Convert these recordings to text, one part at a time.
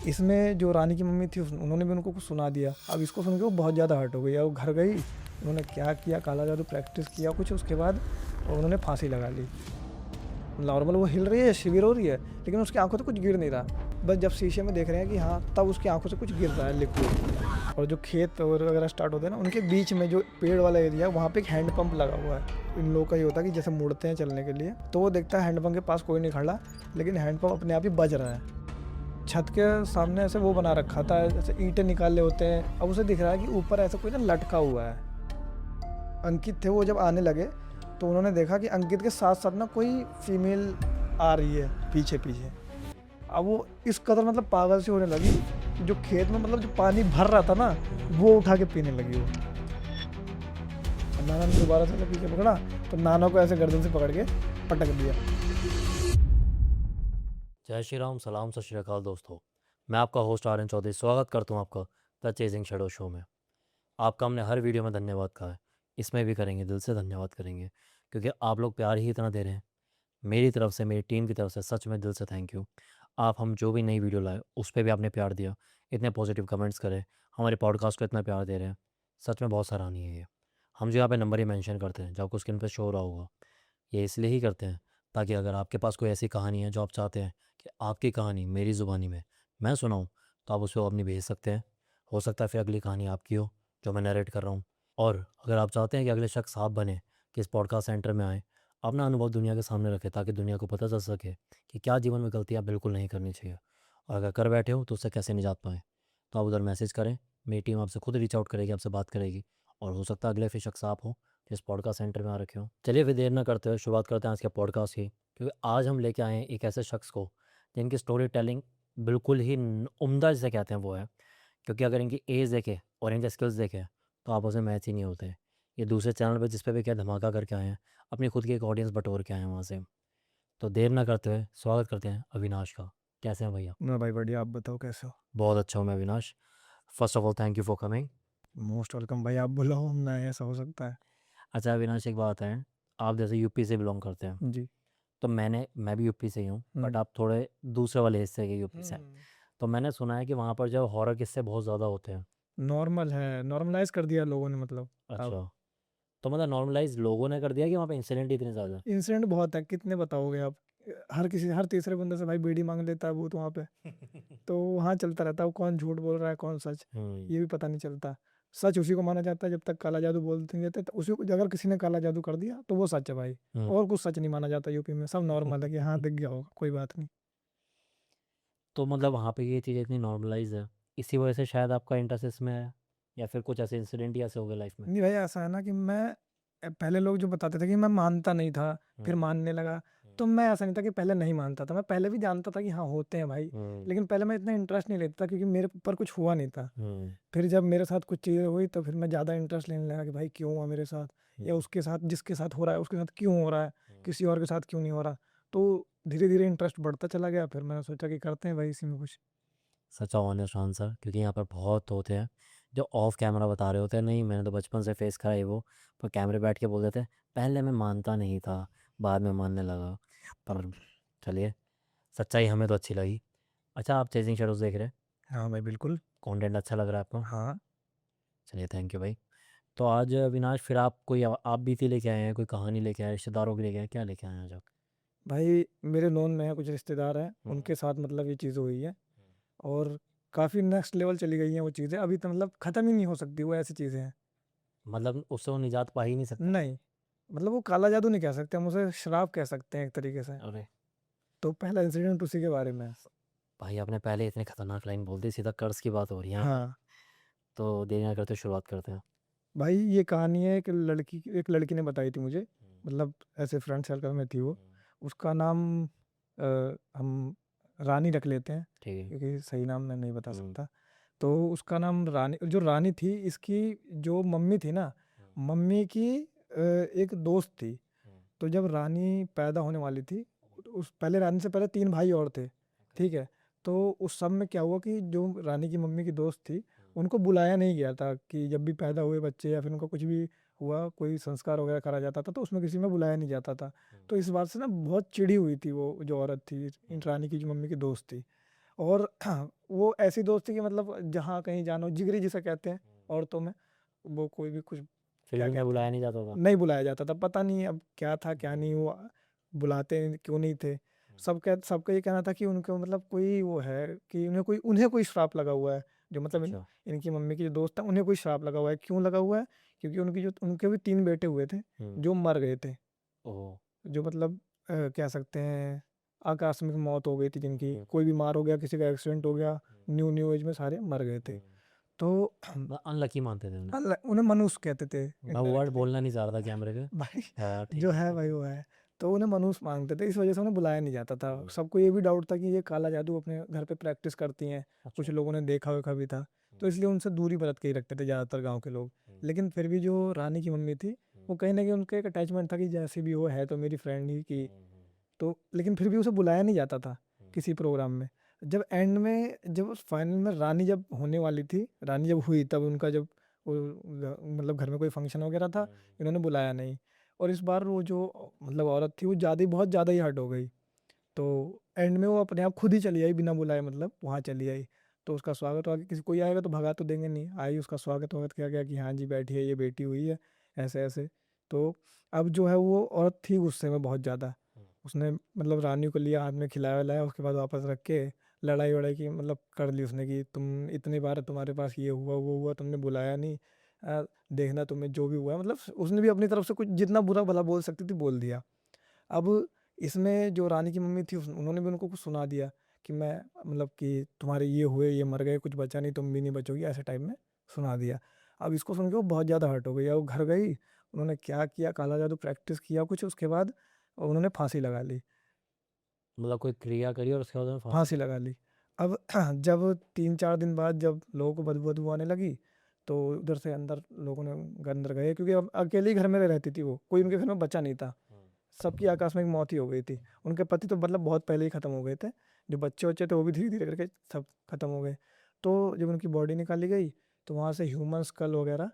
इसमें जो रानी की मम्मी थी उन्होंने भी उनको कुछ सुना दिया। अब इसको सुन के वो बहुत ज़्यादा हर्ट हो गई। अब वो घर गई, उन्होंने क्या किया, काला जादू प्रैक्टिस किया कुछ, उसके बाद उन्होंने फांसी लगा ली। नॉर्मल वो हिल रही है, शिविर हो रही है, लेकिन उसकी आंखों से कुछ गिर नहीं रहा। बस जब शीशे में देख रहे हैं कि हाँ, तब उसकी आंखों से कुछ गिर रहा है लिक्विड। और जो खेत और वगैरह स्टार्ट होते हैं ना, उनके बीच में जो पेड़ वाला एरिया है वहाँ पे एक हैंड पंप लगा हुआ है। इन लोगों का ये होता है कि जैसे मुड़ते हैं चलने के लिए, तो वो देखता है हैंड पंप के पास कोई नहीं खड़ा, लेकिन हैंड पंप अपने आप ही बज रहा है। छत के सामने ऐसे वो बना रखा था, जैसे ईंटें निकाले होते हैं। अब उसे दिख रहा है कि ऊपर ऐसा कोई ना लटका हुआ है। अंकित थे, वो जब आने लगे तो उन्होंने देखा कि अंकित के साथ साथ ना कोई फीमेल आ रही है पीछे पीछे। अब वो इस कदर मतलब पागल सी होने लगी, जो खेत में मतलब जो पानी भर रहा था ना, वो उठा के पीने लगी वो। नाना ने दोबारा से पीछे पकड़ा तो नाना को ऐसे गर्दन से पकड़ के पटक दिया। जय श्री राम, सलाम, सत श्री अकाल दोस्तों। मैं आपका होस्ट आर्यन चौधरी स्वागत करता हूँ आपका द चेजिंग शैडो शो में। आपका हमने हर वीडियो में धन्यवाद कहा है, इसमें भी करेंगे, दिल से धन्यवाद करेंगे, क्योंकि आप लोग प्यार ही इतना दे रहे हैं। मेरी तरफ से, मेरी टीम की तरफ से सच में दिल से थैंक यू। आप हम जो भी नई वीडियो लाए उस पर भी आपने प्यार दिया, इतने पॉजिटिव कमेंट्स करे, हमारे पॉडकास्ट को इतना प्यार दे रहे हैं, सच में बहुत सराहनीय है ये। हम जो यहाँ पे नंबर ही मेंशन करते हैं, जो आपको स्क्रीन पर शो हो रहा होगा, ये इसलिए ही करते हैं ताकि अगर आपके पास कोई ऐसी कहानी है जो आप चाहते हैं कि आपकी कहानी मेरी ज़ुबानी में मैं सुनाऊँ, तो आप उसको अपनी भेज सकते हैं। हो सकता है फिर अगली कहानी आपकी हो जो मैं नरेट कर रहा हूँ। और अगर आप चाहते हैं कि अगले शख्स आप बने, कि इस पॉडकास्ट सेंटर में आए, अपना अनुभव दुनिया के सामने रखें, ताकि दुनिया को पता चल सके कि क्या जीवन में गलतियाँ बिल्कुल नहीं करनी चाहिए, और अगर कर बैठे हो तो उससे कैसे निजात पाएँ, तो आप उधर मैसेज करें। मेरी टीम आपसे खुद रीच आउट करेगी, आपसे बात करेगी, और हो सकता है अगले फिर शख्स आप हो जो इस पॉडकास्ट सेंटर में आ रखे हो। चलिए फिर देर ना करते हुए शुरुआत करते हैं आज के पॉडकास्ट की, क्योंकि आज हम लेके आए हैं एक ऐसे शख्स को जिनकी स्टोरी टेलिंग बिल्कुल ही उम्दा जिसे कहते हैं वो है। क्योंकि अगर इनकी एज देखे और इनके स्किल्स देखें तो आप उसे मैच ही नहीं होते। ये दूसरे चैनल पे जिस पे भी क्या धमाका करके आए हैं, अपनी खुद की एक ऑडियंस बटोर के आए हैं वहाँ से। तो देर ना करते हुए स्वागत करते हैं अविनाश का। कैसे हैं भैया? मैं भाई बढ़िया, आप बताओ कैसे हो? बहुत अच्छा हूँ मैं Avinash. First of all thank you for coming. Most welcome भाई, आप बुलाओ, हम ना ऐसा हो सकता है। अच्छा अविनाश, एक बात है, आप जैसे यूपी से बिलोंग करते हैं, जी। तो मैं भी यूपी से ही हूँ, बट हम्म। आप थोड़े दूसरे वाले हिस्से के यूपी से हैं। हम्म। तो मैंने सुना है कि वहाँ पर जो हॉरर किस्से बहुत ज़्यादा होते हैं। नॉर्मल है, नॉर्मलाइज कर दिया लोगों ने मतलब। अब अच्छा, तो मतलब नॉर्मलाइज लोगों ने कर दिया कि वहाँ पे इंसिडेंट इतने ज़्यादा? इंसिडेंट बहुत है, कितने बताओगे आप? हर तीसरे बंदे से भाई बीड़ी मांग लेता है भूत वहाँ पे। तो वहाँ चलता रहता है, वो कौन झूठ बोल रहा है कौन सच, हम्म। ये भी पता नहीं चलता। सच उसी को माना जाता है जब तक काला जादू बोलते नहीं रहते, तो उसी को अगर किसी ने काला जादू कर दिया तो वो सच है भाई। हम्म। और कुछ सच नहीं माना जाता यूपी में, सब नॉर्मल है कि हाँ दिख गया होगा, कोई बात नहीं। तो मतलब वहाँ पे ये चीज़ इतनी नॉर्मलाइज है, इसी वजह से शायद आपका इंटरेस्ट इसमें है, या फिर कुछ ऐसे इंसिडेंट ही ऐसे हो गए लाइफ में? नहीं भाई, ऐसा है ना कि मैं पहले लोग जो बताते थे कि मैं मानता नहीं था, फिर हम्म। मानने लगा। हम्म। तो मैं ऐसा नहीं था कि पहले नहीं मानता था, मैं पहले भी जानता था कि हाँ होते हैं भाई। हम्म। लेकिन पहले मैं इतना इंटरेस्ट नहीं लेता था क्योंकि मेरे ऊपर कुछ हुआ नहीं था। हम्म। फिर जब मेरे साथ कुछ चीज़ें हुई तो फिर मैं ज़्यादा इंटरेस्ट लेने लगा कि भाई क्यों हुआ मेरे साथ, या हम्म। उसके साथ जिसके साथ हो रहा है उसके साथ क्यों हो रहा है, हम्म। किसी और के साथ क्यों नहीं हो रहा। तो धीरे धीरे इंटरेस्ट बढ़ता चला गया, फिर मैंने सोचा कि करते हैं भाई इसी में कुछ। सच ऑनेस्ट आंसर, क्योंकि यहाँ पर बहुत होते हैं जो ऑफ कैमरा बता रहे होते हैं, नहीं मैंने तो बचपन से फेस करा है वो, पर कैमरे बैठ के बोल देते हैं पहले मैं मानता नहीं था, बाद में मानने लगा। पर चलिए, सच्चाई हमें तो अच्छी लगी। अच्छा, आप चेजिंग शेडोज देख रहे हैं? हाँ भाई बिल्कुल। कंटेंट अच्छा लग रहा है आपको? हाँ चलिए थैंक यू भाई। तो आज अविनाश फिर आप कोई आप बीती लेके आए हैं, कोई कहानी लेके आए, रिश्तेदारों की लेके आए, क्या लेके आए हैं आज आप? भाई, मेरे नोन में है कुछ रिश्तेदार हैं, हम्म। उनके साथ मतलब ये चीज़ हुई है। और काफ़ी नेक्स्ट लेवल चली गई हैं वो चीज़ें, अभी तो मतलब ख़त्म ही नहीं हो सकती, वो ऐसी चीज़ें हैं। मतलब उससे वो निजात पा ही नहीं सकता? नहीं, मतलब वो काला जादू नहीं कह सकते, हम उसे श्राप कह सकते हैं एक तरीके से। अरे तो पहला इंसिडेंट उसी के बारे में है। भाई, आपने पहले इतने खतरनाक लाइन बोल दी, सीधा कर्ज की बात हो रही है यहाँ पे। हाँ तो देर ना करते शुरुआत करते हैं। भाई, ये कहानी है एक लड़की ने बताई थी मुझे। हम्म। मतलब ऐसे फ्रेंड सर्कल में थी वो। हम्म। उसका नाम हम रानी रख लेते हैं, ठीक है। क्योंकि सही नाम मैं नहीं बता हम्म। सकता। तो उसका नाम रानी, जो रानी थी इसकी जो मम्मी थी ना, हम्म। मम्मी की एक दोस्त थी। हम्म। तो जब रानी पैदा होने वाली थी, उस पहले रानी से पहले तीन भाई और थे। ओके। ठीक है। तो उस सब में क्या हुआ कि जो रानी की मम्मी की दोस्त थी, हम्म। उनको बुलाया नहीं गया था कि जब भी पैदा हुए बच्चे या फिर उनका कुछ भी हुआ, कोई संस्कार वगैरह करा जाता था तो उसमें किसी में बुलाया नहीं जाता था। हम्म। तो इस बात से ना बहुत चिढ़ी हुई थी वो जो औरत थी, इन हम्म। रानी की जो मम्मी की दोस्त थी। और वो ऐसी दोस्त थी कि मतलब जहाँ कहीं जाना हो, जिगरी जिसे कहते हैं औरतों में, वो कोई भी कुछ फिर क्या भी उन्हें कहते बुलाया हैं, नहीं जाता था। नहीं बुलाया जाता था। पता नहीं अब क्या था क्या नहीं, वो बुलाते क्यों नहीं थे। सबका ये कहना था कि उनको मतलब कोई वो है कि उन्हें कोई श्राप लगा हुआ है। जो मतलब अच्छा। इनकी मम्मी की जो दोस्त है उन्हें कोई श्राप लगा हुआ है। क्यों लगा हुआ है? क्योंकि उनके भी 3 बेटे हुए थे जो मर गए थे। ओह। जो मतलब कह सकते हैं आकस्मिक मौत हो गई थी जिनकी। हम्म, कोई बीमार हो गया, किसी का एक्सीडेंट हो गया, न्यू एज में सारे मर गए थे। तो अनलकी मानते थे उन्हें। उन्हें मनुष्य कहते थे मैं वो वर्ड इनडायरेक्टली। बोलना नहीं चाह रहा था कैमरे के। भाई हाँ जो ठीक है है। भाई वो है। तो उन्हें मनुष्य मांगते थे, इस वजह से उन्हें बुलाया नहीं जाता था। सबको ये भी डाउट था कि ये काला जादू अपने घर पे प्रैक्टिस करती हैं। अच्छा। कुछ लोगों ने देखा वेखा भी था, तो इसलिए उनसे दूरी बरत के ही रखते थे ज़्यादातर गांव के लोग। लेकिन फिर भी जो रानी की मम्मी थी, वो कहीं ना कहीं उनका एक अटैचमेंट था कि जैसे भी वो है तो मेरी फ्रेंड ही की। तो लेकिन फिर भी उसे बुलाया नहीं जाता था किसी प्रोग्राम में। जब एंड में, जब फाइनल में रानी जब होने वाली थी, रानी जब हुई, तब उनका जब वो मतलब घर में कोई फंक्शन वगैरह था, इन्होंने बुलाया नहीं। और इस बार वो जो मतलब औरत थी वो ज़्यादा बहुत ज़्यादा ही हर्ट हो गई। तो एंड में वो अपने आप खुद ही चली आई बिना बुलाए, मतलब वहाँ चली आई। तो उसका स्वागत वागत, किसी कोई आएगा तो भगा तो देंगे नहीं, आई उसका स्वागत वागत किया गया कि हाँ जी बैठिए, ये बेटी हुई है, ऐसे ऐसे। तो अब जो है वो औरत थी गुस्से में बहुत ज़्यादा। उसने मतलब रानी को लिया, हाथ में खिलाया विलाया, उसके बाद वापस रख के लड़ाई वड़ाई की मतलब कर ली उसने कि तुम इतनी बार तुम्हारे पास ये हुआ वो हुआ, तुमने बुलाया नहीं। देखना तुम्हें जो भी हुआ है, मतलब उसने भी अपनी तरफ से कुछ जितना बुरा भला बोल सकती थी बोल दिया। अब इसमें जो रानी की मम्मी थी उन्होंने भी उनको कुछ सुना दिया कि मैं मतलब कि तुम्हारे ये हुए, ये मर गए, कुछ बचा नहीं, तुम भी नहीं बचोगी, ऐसे टाइप में सुना दिया। अब इसको सुन के वो बहुत ज़्यादा हर्ट हो गई। अब वो घर गई, उन्होंने क्या किया, काला जादू प्रैक्टिस किया कुछ, उसके बाद उन्होंने फांसी लगा ली। मतलब कोई क्रिया करी और उसके बाद उन्हें फांसी। फांसी लगा ली। अब जब 3-4 दिन बाद जब लोगों को बदबू बदबू आने लगी, तो उधर से अंदर लोगों ने अंदर गए, क्योंकि अब अकेले ही घर में रहती थी वो, कोई उनके घर में बचा नहीं था। सबकी आकस्मिक मौत ही हो गई थी। उनके पति तो मतलब बहुत पहले ही ख़त्म हो गए थे। जो बच्चे बच्चे थे वो भी धीरे धीरे करके सब खत्म हो गए। तो जब उनकी बॉडी निकाली गई, तो वहाँ से ह्यूमन स्कल वगैरह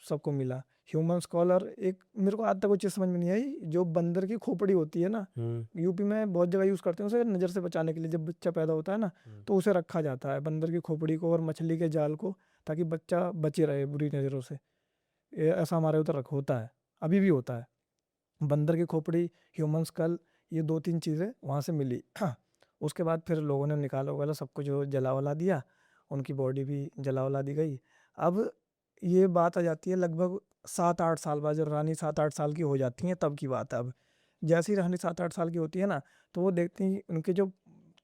सबको मिला। ह्यूमन स्कल, और एक मेरे को आज तक वो चीज़ समझ में नहीं आई, जो बंदर की खोपड़ी होती है ना, यूपी में बहुत जगह यूज़ करते हैं उसे नज़र से बचाने के लिए। जब बच्चा पैदा होता है ना, तो उसे रखा जाता है बंदर की खोपड़ी को और मछली के जाल को, ताकि बच्चा बचे रहे बुरी नज़रों से। ऐसा हमारे उधर रख होता है, अभी भी होता है। बंदर की खोपड़ी, ह्यूमन स्कल, ये 2-3 चीज़ें वहाँ से मिली। उसके बाद फिर लोगों ने निकाला वगैरह सब कुछ जो जला वला दिया, उनकी बॉडी भी जला वला दी गई। अब ये बात आ जाती है लगभग 7-8 साल बाद, जब रानी 7-8 साल की हो जाती हैं तब की बात है। अब जैसे ही रानी 7-8 साल की होती है ना, तो वो देखती हैं उनके जो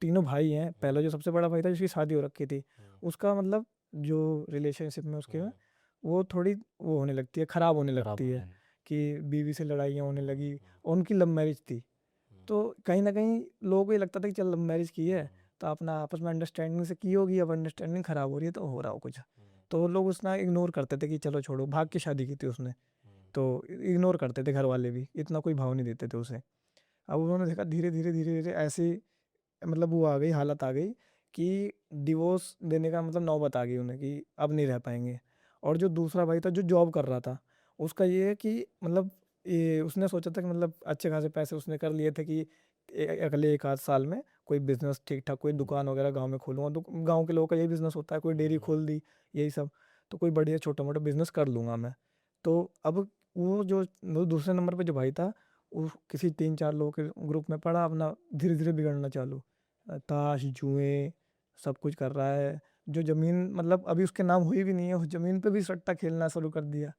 तीनों भाई हैं, पहला जो सबसे बड़ा भाई था जिसकी शादी हो रखी थी, उसका मतलब जो रिलेशनशिप में उसके में वो थोड़ी वो होने लगती है, ख़राब होने खराब लगती हो है। जाएंगे। कि बीवी से लड़ाइयाँ होने लगी, और उनकी लव मैरिज थी। तो कहीं न कहीं लोगों को ये लगता था कि चल लव मैरिज की है, तो अपना आपस में अंडरस्टैंडिंग से की होगी, अब अंडरस्टैंडिंग ख़राब हो रही है तो हो रहा हो कुछ। तो लोग उसना इग्नोर करते थे कि चलो छोड़ो, भाग के शादी की थी उसने। तो इग्नोर करते थे घर वाले भी, इतना कोई भाव नहीं देते थे उसे। अब उन्होंने देखा धीरे-धीरे ऐसी मतलब वो आ गई, हालत आ गई कि डिवोर्स देने का मतलब नौबत आ गई उन्हें कि अब नहीं रह पाएँगे। और जो दूसरा भाई था जो जॉब कर रहा था, उसका ये है कि मतलब ये उसने सोचा था कि मतलब अच्छे खासे पैसे उसने कर लिए थे कि अगले 1 आध साल में कोई बिज़नेस ठीक-ठाक कोई दुकान वगैरह गाँव में खोलूँगा। तो गाँव के लोगों का यही बिज़नेस होता है, कोई डेयरी खोल दी, यही सब। तो कोई बढ़िया छोटा-मोटा बिज़नेस कर लूँगा मैं। तो अब वो दूसरे नंबर पे जो भाई था, वो किसी 3-4 लोगों के ग्रुप में पड़ा, अपना धीरे-धीरे बिगड़ना चालू। ताश, जुए सब कुछ कर रहा है। जो ज़मीन मतलब अभी उसके नाम हुई भी नहीं है, उस ज़मीन पे भी सट्टा खेलना शुरू कर दिया।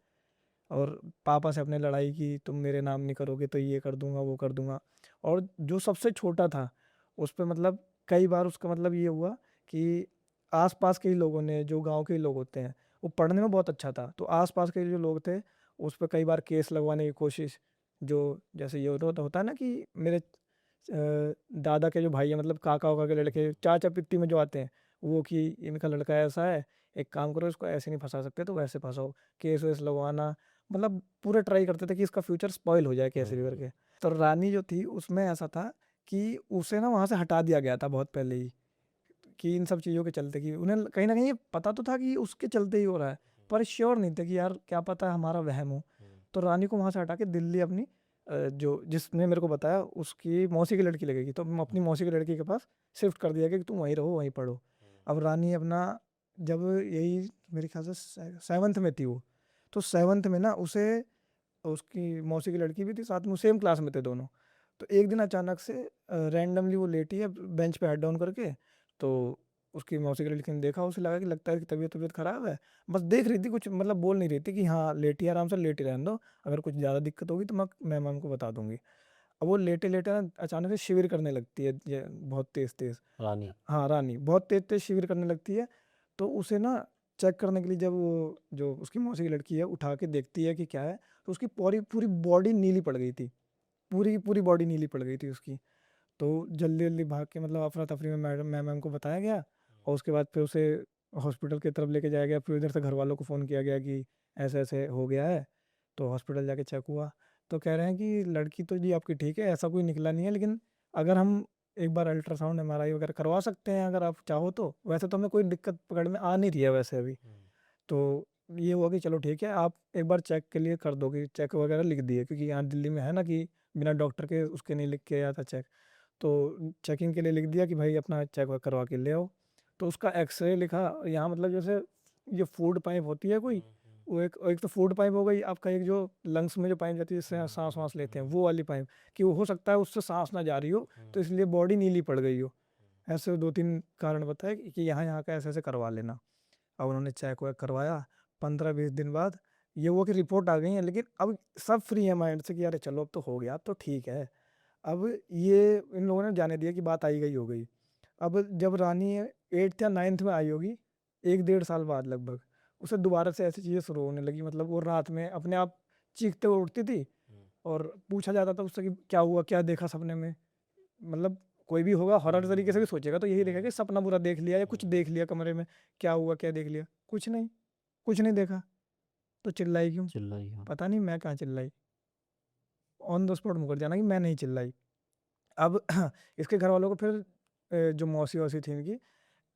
और पापा से अपने लड़ाई की, तुम मेरे नाम नहीं करोगे तो ये कर दूँगा, वो कर दूँगा। और जो सबसे छोटा था, उस पे मतलब कई बार उसका मतलब ये हुआ कि आस-पास के ही लोगों ने, जो गाँव के ही लोग होते हैं, वो पढ़ने में बहुत अच्छा था, तो आस-पास के जो लोग थे, उस पे कई बार केस लगवाने की कोशिश। जो जैसे ये होता है ना कि मेरे दादा के जो भाई हैं, मतलब काका-वाका के लड़के, चाचा-पित्ती में जो आते हैं, वो कि इनका लड़का ऐसा है, एक काम करो इसको ऐसे नहीं फँसा सकते तो वैसे फँसाओ। केस-वेस लगवाना, मतलब पूरा ट्राई करते थे कि इसका फ्यूचर स्पॉइल हो जाए कैसे भी करके। तो रानी जो थी उसमें ऐसा था कि उसे ना वहाँ से हटा दिया गया था बहुत पहले ही, कि इन सब चीज़ों के चलते, कि उन्हें कहीं न कहीं ये पता तो था कि उसके चलते ही हो रहा है, पर श्योर नहीं थे कि यार क्या पता हमारा वहम हो। तो रानी को वहाँ से हटा के दिल्ली अपनी जो जिसने मेरे को बताया उसकी मौसी की लड़की लगेगी, तो हम अपनी मौसी की लड़की के पास शिफ्ट कर दिया कि तुम वहीं रहो, वहीं पढ़ो। अब रानी अपना जब यही मेरे ख्याल से 7th में थी वो, तो 7th में ना उसे उसकी मौसी की लड़की भी थी साथ में, सेम क्लास में थे दोनों। तो एक दिन अचानक से रैंडमली वो लेटी है बेंच पे हेड डाउन करके, तो उसकी मौसी की लड़की ने देखा, उसे लगा कि लगता है कि तबीयत खराब है। बस देख रही थी, कुछ मतलब बोल नहीं रही थी कि हाँ लेटी है, आराम से लेटी रहने दो, अगर कुछ ज़्यादा दिक्कत होगी तो मैं मैम को बता दूंगी। अब वो लेटे लेटे ना अचानक से शिविर करने लगती है, ये बहुत तेज तेज। रानी। हाँ रानी बहुत तेज तेज शिविर करने लगती है। तो उसे ना चेक करने के लिए जब वो जो उसकी मौसी की लड़की है उठा के देखती है कि क्या है, तो उसकी पूरी पूरी बॉडी नीली पड़ गई थी, पूरी की पूरी बॉडी नीली पड़ गई थी उसकी। तो जल्दी जल्दी भाग के मतलब अफरा तफरी में मैम को बताया गया, और उसके बाद फिर उसे हॉस्पिटल की तरफ लेके जाया गया। फिर इधर से घर वालों को फ़ोन किया गया कि ऐसे ऐसे हो गया है। तो हॉस्पिटल जाके चेक हुआ, तो कह रहे हैं कि लड़की तो जी आपकी ठीक है, ऐसा कोई निकला नहीं है, लेकिन अगर हम एक बार अल्ट्रासाउंड एमआरआई वगैरह करवा सकते हैं अगर आप चाहो तो। वैसे तो हमें कोई दिक्कत पकड़ में आ नहीं रही है वैसे अभी। तो ये हुआ कि चलो ठीक है, आप एक बार चेक के लिए कर दो, कि चेक वगैरह लिख दिए, क्योंकि यहाँ दिल्ली में है ना कि बिना डॉक्टर के उसके नहीं लिख के आता चेक। तो चेकिंग के लिए लिख दिया कि भाई अपना चेक वक करवा के ले आओ। तो उसका एक्सरे लिखा, यहाँ मतलब जैसे ये फूड पाइप होती है कोई, वो एक तो फूड पाइप हो गई आपका, एक जो लंग्स में जो पाइप जाती है जिससे सांस वांस लेते हैं वो वाली पाइप, कि वो हो सकता है उससे सांस ना जा रही हो, तो इसलिए बॉडी नीली पड़ गई हो। ऐसे 2-3 कारण बताए कि यहाँ यहाँ का ऐसे ऐसे करवा लेना। अब उन्होंने चेक वेक करवाया, 15-20 दिन बाद ये वो कि रिपोर्ट आ गई है, लेकिन अब सब फ्री है माइंड से कि यार चलो अब तो हो गया, अब तो ठीक है। अब ये इन लोगों ने जाने दिया कि बात आई गई हो गई। अब जब रानी 8th या 9th में आई होगी, 1-1.5 साल बाद लगभग, उसे दोबारा से ऐसी चीज़ें शुरू होने लगी। मतलब वो रात में अपने आप चीखते हुए उठती थी, और पूछा जाता था उससे कि क्या हुआ, क्या देखा सपने में। मतलब कोई भी होगा हॉरर तरीके से भी सोचेगा तो यही देखा कि सपना बुरा देख लिया या कुछ देख लिया कमरे में, क्या हुआ क्या देख लिया, कुछ नहीं, कुछ नहीं देखा। तो चिल्लाई क्यों? चिल्लाई क्यों? पता नहीं मैं कहाँ चिल्लाई, ऑन द स्पॉट मुकर जाना कि मैं नहीं चिल्लाई। अब इसके घर वालों को फिर जो मौसी वौसी थी इनकी,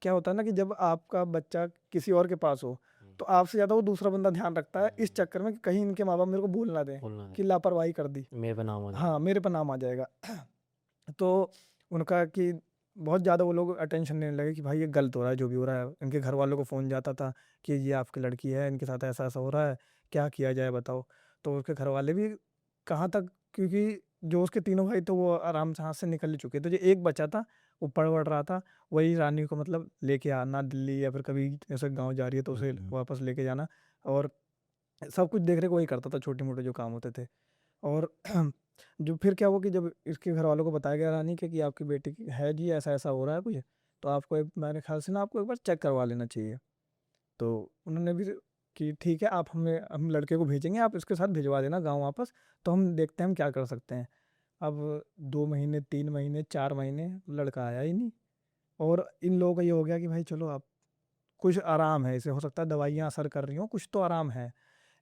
क्या होता है ना कि जब आपका बच्चा किसी और के पास हो, तो आपसे ज़्यादा वो दूसरा बंदा ध्यान रखता है, इस चक्कर में कि कहीं इनके माँ बाप मेरे को भूल ना दें बोलना कि नहीं, लापरवाही कर दी। मेरे पे नाम हो जाए। हाँ मेरे पर नाम आ जाएगा। तो उनका कि बहुत ज़्यादा वो लोग अटेंशन देने लगे कि भाई ये गलत हो रहा है जो भी हो रहा है। इनके घर वालों को फ़ोन जाता था कि ये आपकी लड़की है, इनके साथ ऐसा ऐसा हो रहा है, क्या किया जाए बताओ। तो उसके घर वाले भी कहाँ तक, क्योंकि जो उसके तीनों भाई थे वो आराम से हाथ से निकल ही चुके थे, जो एक बचा था वो पढ़ वढ़ रहा था, वही रानी को मतलब लेके आना दिल्ली, या फिर कभी ऐसे गाँव जा रही है तो उसे वापस लेके जाना, और सब कुछ देख रेख वही करता था, छोटे मोटे जो काम होते थे। और जो फिर क्या हुआ कि जब इसके घर वालों को बताया गया रानी के कि आपकी बेटी की है जी ऐसा ऐसा हो रहा है कुछ, तो आपको एक मेरे ख्याल से ना आपको एक बार चेक करवा लेना चाहिए। तो उन्होंने भी कि ठीक है, आप हम लड़के को भेजेंगे, आप इसके साथ भिजवा देना गाँव वापस, तो हम देखते हैं हम क्या कर सकते हैं। अब 2 महीने 3 महीने 4 महीने लड़का आया ही नहीं, और इन लोगों का ये हो गया कि भाई चलो अब कुछ आराम है, इसे हो सकता है दवाइयाँ असर कर रही हों, कुछ तो आराम है।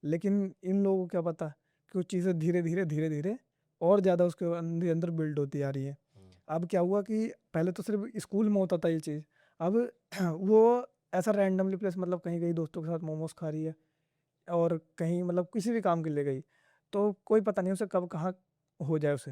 लेकिन इन लोगों को क्या पता कि वो चीज़ें धीरे धीरे और ज़्यादा उसके अंदर अंदर बिल्ड होती आ रही है। अब क्या हुआ कि पहले तो सिर्फ स्कूल में होता था ये चीज़, अब वो ऐसा रैंडमली प्लेस, मतलब कहीं गई दोस्तों के साथ मोमोज खा रही है, और कहीं मतलब किसी भी काम के लिए गई, तो कोई पता नहीं उसे कब कहाँ हो जाए उसे।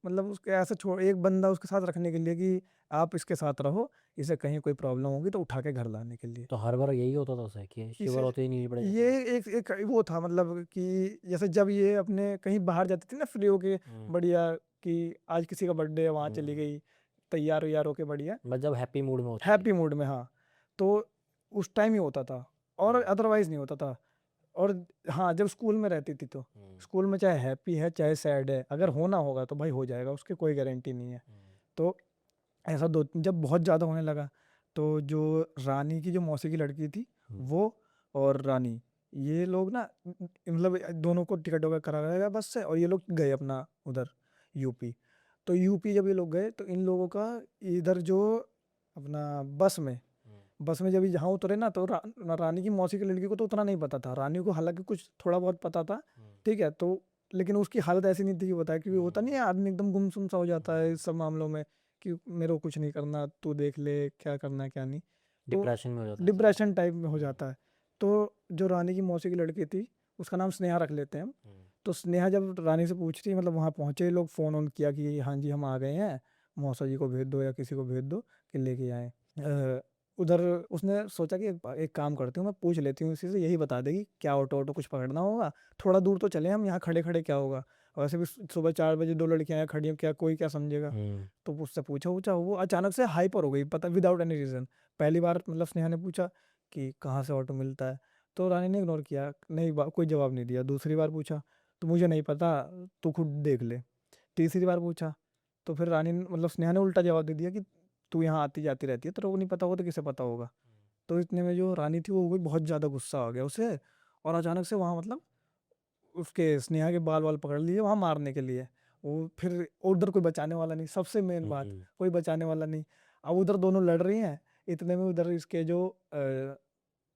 मतलब उसके ऐसे छोड़ एक बंदा उसके साथ रखने के लिए कि आप इसके साथ रहो, इसे कहीं कोई प्रॉब्लम होगी तो उठा के घर लाने के लिए। तो हर बार यही होता था उसे कि शिवर इसे होते ही नहीं पड़े जाते ये थे? एक वो था मतलब कि जैसे जब ये अपने कहीं बाहर जाती थी ना फ्री होके, बढ़िया, कि आज किसी का बर्थडे है वहाँ चली गई, तैयार वैयार होके बढ़िया, बस जब हैप्पी मूड में होती थी। हैप्पी मूड में, हाँ। तो उस टाइम ही होता था, और अदरवाइज नहीं होता था। और हाँ जब स्कूल में रहती थी, तो स्कूल में चाहे हैप्पी है चाहे सैड है, अगर होना होगा तो भाई हो जाएगा, उसकी कोई गारंटी नहीं है। तो ऐसा दो जब बहुत ज़्यादा होने लगा, तो जो रानी की जो मौसी की लड़की थी, वो और रानी, ये लोग ना मतलब दोनों को टिकट वगैरह कराया गया बस से, और ये लोग गए अपना उधर यूपी। तो यूपी जब ये लोग गए तो इन लोगों का इधर जो अपना बस में जब ये जहाँ उतरे ना, तो रानी की मौसी की लड़की को तो उतना नहीं पता था, रानी को हालांकि कुछ थोड़ा बहुत पता था, ठीक है। तो लेकिन उसकी हालत ऐसी नहीं थी कि बताया, क्योंकि होता नहीं है आदमी एकदम गुमसुम सा हो जाता है इस सब मामलों में, कि मेरे को कुछ नहीं करना, तू देख ले क्या करना है क्या नहीं। तो डिप्रेशन में हो जाता है इंसान। डिप्रेशन टाइप में हो जाता है। तो जो रानी की मौसी की लड़की थी, उसका नाम स्नेहा रख लेते हैं हम। तो स्नेहा जब रानी से पूछ रही है, मतलब वहाँ पहुँचे लोग, फ़ोन ऑन किया कि हाँ जी हम आ गए हैं, मौसा जी को भेज दो या किसी को भेज दो कि लेके आएँ। उधर उसने सोचा कि एक काम करती हूँ, मैं पूछ लेती हूँ इसी से, यही बता देगी क्या ऑटो कुछ पकड़ना होगा, थोड़ा दूर तो चले हम, यहाँ खड़े-खड़े क्या होगा? वैसे भी सुबह 4 बजे 2 लड़कियाँ यहाँ खड़ी हैं, क्या कोई क्या समझेगा? हुँ। तो उससे पूछा-वूछा, वो अचानक से हाइपर हो गई, पता विदाउट एनी रीज़न। पहली बार मतलब स्नेहा ने पूछा कि कहाँ से ऑटो मिलता है? तो रानी ने इग्नोर किया, नहीं कोई जवाब नहीं दिया। दूसरी बार पूछा, तो मुझे नहीं पता, तू खुद देख ले। तीसरी बार पूछा, तो फिर रानी ने मतलब स्नेहा ने उल्टा जवाब दे दिया कि तू यहाँ आती-जाती रहती है, तेरे को नहीं पता होगा तो किसे पता होगा? तो इतने में जो रानी थी वो हो गई, बहुत ज़्यादा गुस्सा आ गया उसे, और अचानक से वहाँ मतलब उसके स्नेहा के बाल-वाल पकड़ लिए वहाँ मारने के लिए। वो फिर उधर कोई बचाने वाला नहीं, सबसे मेन बात, हुँ। कोई बचाने वाला नहीं। अब उधर दोनों लड़ रही हैं, इतने में उधर इसके जो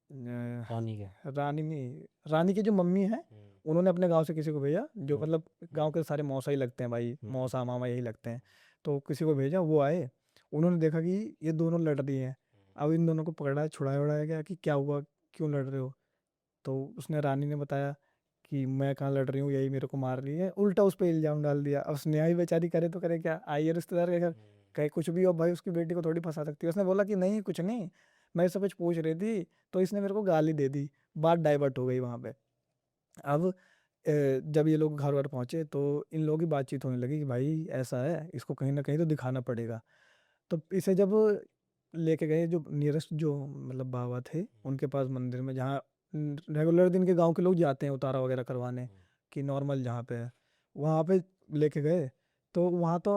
रानी के। रानी नहीं, रानी की जो मम्मी हैं, हुँ। उन्होंने अपने गाँव से किसी को भेजा, जो हुँ। मतलब गाँव हुँ। के सारे मौसा ही लगते हैं भाई, हुँ। मौसा, मामा यही लगते हैं। तो किसी को भेजा, वो आए, उन्होंने देखा कि ये दोनों लड़ रही हैं। अब इन दोनों को पकड़ा, छुड़ाया-वुड़ाया गया कि क्या हुआ, क्यों लड़ रहे हो? तो उसने रानी ने बताया कि मैं कहाँ लड़ रही हूँ, यही मेरे को मार रही है। उल्टा उस पे इल्ज़ाम डाल दिया। अब स्नेहा भी बेचारी करे तो करे क्या? आई है रिश्तेदार के घर, कहे कुछ भी हो भाई, उसकी बेटी को थोड़ी फँसा सकती है। उसने बोला कि नहीं कुछ नहीं, मैं इससे कुछ पूछ रही थी, तो इसने मेरे को गाली दे दी। बात डाइवर्ट हो गई वहाँ पे। अब जब ये लोग घर-वर पहुँचे तो इन लोगों की बातचीत होने लगी कि भाई ऐसा है, इसको कहीं न कहीं तो दिखाना पड़ेगा। तो इसे जब लेके गए जो नियरेस्ट जो मतलब बाबा थे, उनके पास मंदिर में, जहाँ रेगुलर दिन के गाँव के लोग जाते हैं उतारा वगैरह करवाने, कि नॉर्मल जहाँ पे है, वहाँ पे लेके गए। तो वहाँ तो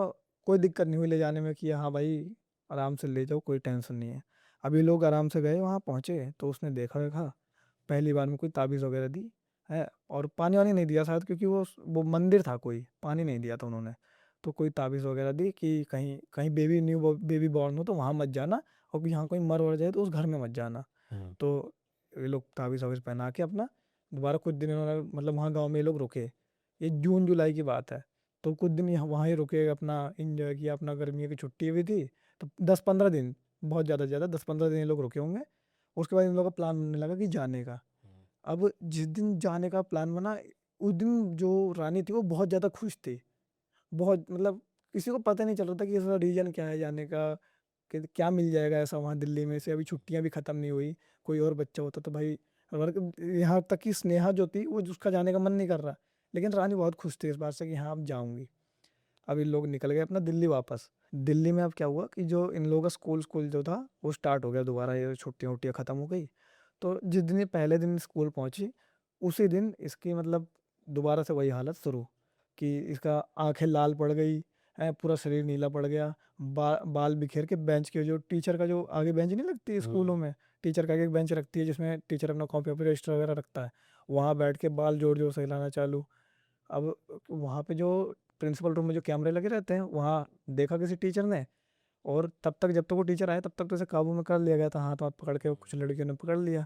कोई दिक्कत नहीं हुई ले जाने में कि हाँ भाई, आराम से ले जाओ, कोई टेंशन नहीं है। अब ये लोग आराम से गए, वहाँ पहुँचे तो उसने देखा-वेखा, पहली बार में कोई ताबीज़ वगैरह दी, है, और पानी-वानी नहीं दिया शायद, क्योंकि वो मंदिर था कोई, पानी नहीं दिया था उन्होंने। तो कोई ताबीज़ वगैरह दी कि कहीं कहीं बेबी बॉर्न हो तो वहाँ मत जाना, और यहाँ कोई मर-वर जाए तो उस घर में मत जाना। हाँ। तो ये लोग ताबीज़-वाबीज़ पहना के अपना दोबारा कुछ दिन इन्होंने मतलब वहाँ गाँव में ये लोग रुके। ये जून-जुलाई की बात है। तो कुछ दिन यहाँ वहाँ ही रुके, अपना एन्जॉय किया, अपना गर्मियों की छुट्टी भी थी, तो 10-15 दिन, बहुत ज़्यादा से ज़्यादा 10-15 दिन ये लोग रुके होंगे। उसके बाद इन लोगों का प्लान बनने लगा कि जाने का। अब जिस दिन जाने का प्लान बना, उस दिन जो रानी थी वो बहुत ज़्यादा खुश थी। बहुत मतलब किसी को पता नहीं चल रहा था कि इसका रीज़न क्या है जाने का, कि क्या मिल जाएगा ऐसा वहाँ दिल्ली में से, अभी छुट्टियाँ भी ख़त्म नहीं हुई। कोई और बच्चा होता तो भाई, वर्क यहाँ तक कि स्नेहा जो थी वो, उसका जाने का मन नहीं कर रहा। लेकिन रानी बहुत खुश थी इस बात से कि हाँ, अब जाऊँगी। अब ये लोग निकल गए अपना दिल्ली वापस। दिल्ली में अब क्या हुआ कि जो इन लोगों का स्कूल जो था वो स्टार्ट हो गया दोबारा, ये छुट्टियाँ-वुट्टियाँ ख़त्म हो गई। तो जिस दिन ये पहले दिन स्कूल पहुँची, उसी दिन इसकी मतलब दोबारा से वही हालत शुरू, कि इसका आँखें लाल पड़ गई, पूरा शरीर नीला पड़ गया, बाल बिखेर के बेंच के, जो टीचर का जो आगे बेंच नहीं लगती स्कूलों में, टीचर का एक बेंच रखती है जिसमें टीचर अपना कॉपी-वॉपी रजिस्टर वगैरह रखता है, वहाँ बैठ के बाल ज़ोर-ज़ोर से हिलाना चालू। अब वहाँ पे जो प्रिंसिपल रूम में जो कैमरे लगे रहते हैं, वहाँ देखा किसी टीचर ने, और तब तक जब तक वो टीचर आए तब तक तो इसे काबू में कर लिया गया था, हाथ-वाथ पकड़ के कुछ लड़कियों ने पकड़ लिया।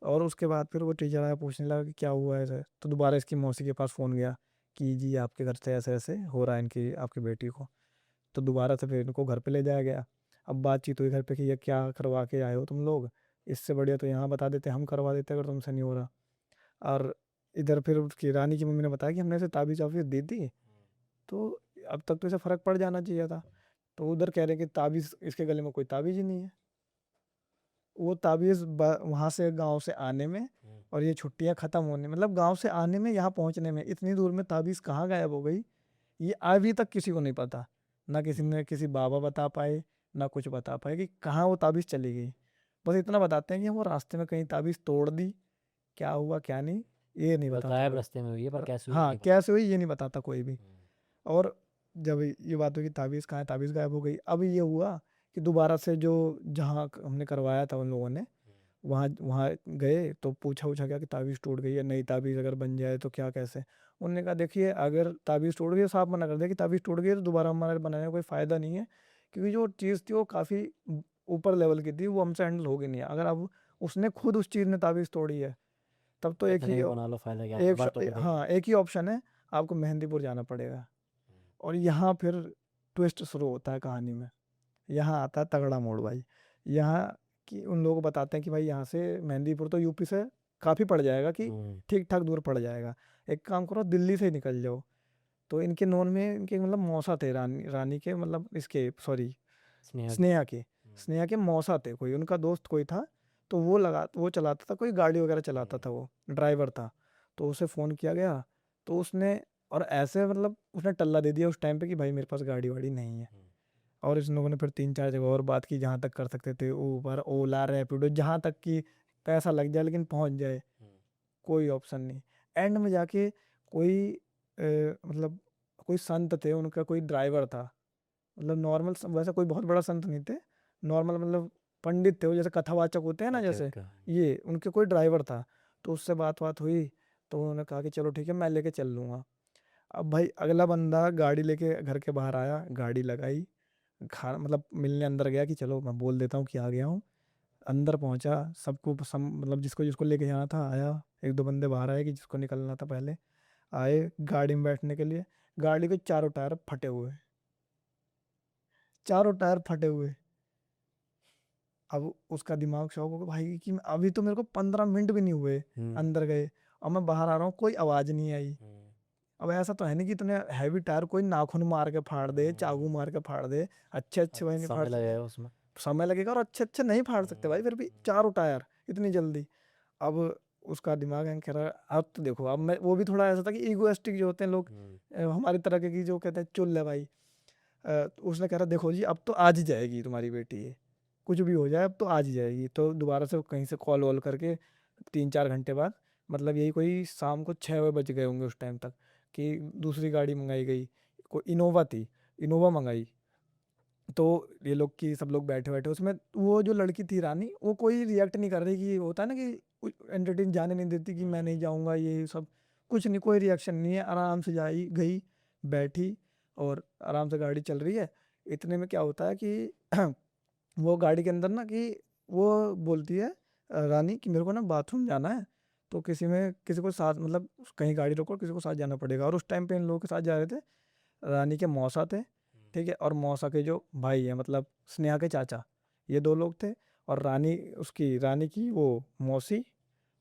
और उसके बाद फिर वो टीचर आया, पूछने लगा कि क्या हुआ है ऐसे? तो दोबारा इसकी मौसी के पास फ़ोन गया कि जी आपके घर से ऐसे-ऐसे हो रहा है इनकी आपकी बेटी को। तो दोबारा से फिर इनको घर पे ले जाया गया। अब बातचीत हुई घर पे कि ये क्या करवा के आए हो तुम लोग? इससे बढ़िया तो यहाँ बता देते, हम करवा देते अगर तुमसे नहीं हो रहा। और इधर फिर उसकी रानी की मम्मी ने बताया कि हमने इसे ताबीज़-वाबीज़ दी थी, तो अब तक तो इसे फ़र्क पड़ जाना चाहिए था। तो उधर कह रहे हैं कि ताबीज़, इसके गले में कोई ताबीज़ ही नहीं है। वो ताबीज़ ब वहाँ से गाँव से आने में, और ये छुट्टियाँ ख़त्म होने, मतलब गाँव से आने में, यहाँ पहुँचने में, इतनी दूर में ताबीज़ कहाँ गायब हो गई, ये अभी तक किसी को नहीं पता। ना किसी ने, किसी बाबा बता पाए, ना कुछ बता पाए कि कहाँ वो ताबीज़ चली गई। बस इतना बताते हैं कि वो रास्ते में कहीं ताबीज़ तोड़ दी, क्या हुआ क्या नहीं, ये नहीं मतलब बताता गायब कोई। रास्ते में हुई है पर कैसे हुई हाँ, नहीं पता। कैसे हुई ये नहीं बताता कोई भी। और जब ये बात हुई कि ताबीज़ कहाँ है, ताबीज़ गायब हो गई। अब ये हुआ कि दोबारा से जो जहाँ हमने करवाया था उन लोगों ने, वहाँ वहाँ गए तो पूछा-वूछा गया कि ताबीज़ टूट गई है, नई ताबीज़ अगर बन जाए तो क्या कैसे? उन्होंने कहा देखिए, अगर ताबीज़ टूट गई है, साफ मना कर दिया कि ताबीज़ टूट गई है तो दोबारा हमारे बनाने का कोई फ़ायदा नहीं है, क्योंकि जो चीज़ थी वो काफ़ी ऊपर लेवल की थी, वो हमसे हैंडल होगी नहीं। अगर अब उसने खुद उस चीज़ ने ताबीज़ तोड़ी है, तब तो एक कितने ही भी बना लो फ़ायदा क्या, एक एक बार तो टूटेगी। हाँ, एक ही ऑप्शन है, आपको मेहंदीपुर जाना पड़ेगा। और यहाँ फिर ट्विस्ट शुरू होता है कहानी में। यहाँ आता है तगड़ा मोड़ भाई। यहाँ कि उन लोगों को बताते हैं कि भाई यहाँ से मेहंदीपुर तो यूपी से काफ़ी पड़ जाएगा, कि हुँ। ठीक-ठाक दूर पड़ जाएगा। एक काम करो दिल्ली से ही निकल जाओ। तो इनके नॉन में इनके मतलब मौसा थे, रानी रानी के मतलब इसके सॉरी स्नेहा स्नेहा के हम्म, स्नेहा के मौसा थे, कोई उनका दोस्त कोई था। तो वो चलाता था, कोई गाड़ी वगैरह चलाता था, वो ड्राइवर था। तो उसे फ़ोन किया गया, तो उसने और ऐसे मतलब उसने टल्ला दे दिया उस टाइम पे कि भाई मेरे पास गाड़ी वाड़ी नहीं है। हम्म, और इस लोगों ने फिर 3-4 जगह और बात की जहाँ तक कर सकते थे, ऊबर, ओला, रैपिडो, जहाँ तक कि पैसा लग जाए लेकिन पहुँच जाए, हम्म, कोई ऑप्शन नहीं। एंड में जाके कोई मतलब कोई संत थे, उनका कोई ड्राइवर था, मतलब नॉर्मल वैसे कोई बहुत बड़ा संत नहीं थे, नॉर्मल मतलब पंडित थे वो, जैसे कथावाचक होते हैं ना ओके जैसे, ओके ये उनके कोई ड्राइवर था। तो उससे बात बात हुई, तो उन्होंने कहा कि चलो ठीक है मैं लेके चल लूँगा। अब भाई अगला बंदा गाड़ी लेके घर के बाहर आया, गाड़ी लगाई, खा मतलब मिलने अंदर गया कि चलो मैं बोल देता हूँ कि आ गया हूँ। अंदर पहुंचा, सबको मतलब जिसको जिसको लेके जाना था आया, एक दो बंदे बाहर आए कि जिसको निकलना था पहले आए गाड़ी में बैठने के लिए। गाड़ी के चारों टायर फटे हुए, चारों टायर फटे हुए। अब उसका दिमाग शॉक हो गया भाई कि अभी तो मेरे को 15 मिनट भी नहीं हुए हम्म, अंदर गए, और मैं बाहर आ रहा हूँ, कोई आवाज़ नहीं आई। हम्म, अब ऐसा तो है नहीं कि इतने हैवी टायर कोई नाखून मार के फाड़ दे, चाकू हम्म, मार के फाड़ दे, अच्छे अच्छे वही नहीं फाड़ समय सकते, लगेगा उसमें समय लगेगा और अच्छे अच्छे नहीं फाड़ सकते भाई, फिर भी चारों टायर इतनी जल्दी। अब उसका दिमाग है कह रहा है, अब तो देखो, अब मैं वो भी थोड़ा ऐसा था कि ईगोइस्टिक जो होते हैं लोग, हम्म, हमारी तरह के, की जो कहते हैं चुल है भाई। तो उसने कह रहा देखो जी अब तो आज ही जाएगी तुम्हारी बेटी ये, कुछ भी हो जाए अब तो आज ही जाएगी। तो दोबारा से कहीं से कॉल वॉल करके 3-4 घंटे बाद, मतलब यही कोई शाम को 6 बज गए होंगे उस टाइम तक, कि दूसरी गाड़ी मंगाई गई, कोई इनोवा थी, इनोवा मंगाई। तो ये लोग की सब लोग बैठे बैठे उसमें, वो जो लड़की थी रानी, वो कोई रिएक्ट नहीं कर रही, कि होता है ना कि एंटरटेन जाने नहीं देती कि मैं नहीं जाऊंगा ये सब, कुछ नहीं, कोई रिएक्शन नहीं है, आराम से जाई गई, बैठी, और आराम से गाड़ी चल रही है। इतने में क्या होता है कि वो गाड़ी के अंदर ना कि वो बोलती है रानी कि मेरे को ना बाथरूम जाना है, तो किसी को साथ मतलब कहीं गाड़ी रोको, किसी को साथ जाना पड़ेगा। और उस टाइम पे इन लोगों के साथ जा रहे थे, रानी के मौसा थे, ठीक है, और मौसा के जो भाई है मतलब स्नेहा के चाचा, ये दो लोग थे। और रानी की वो मौसी,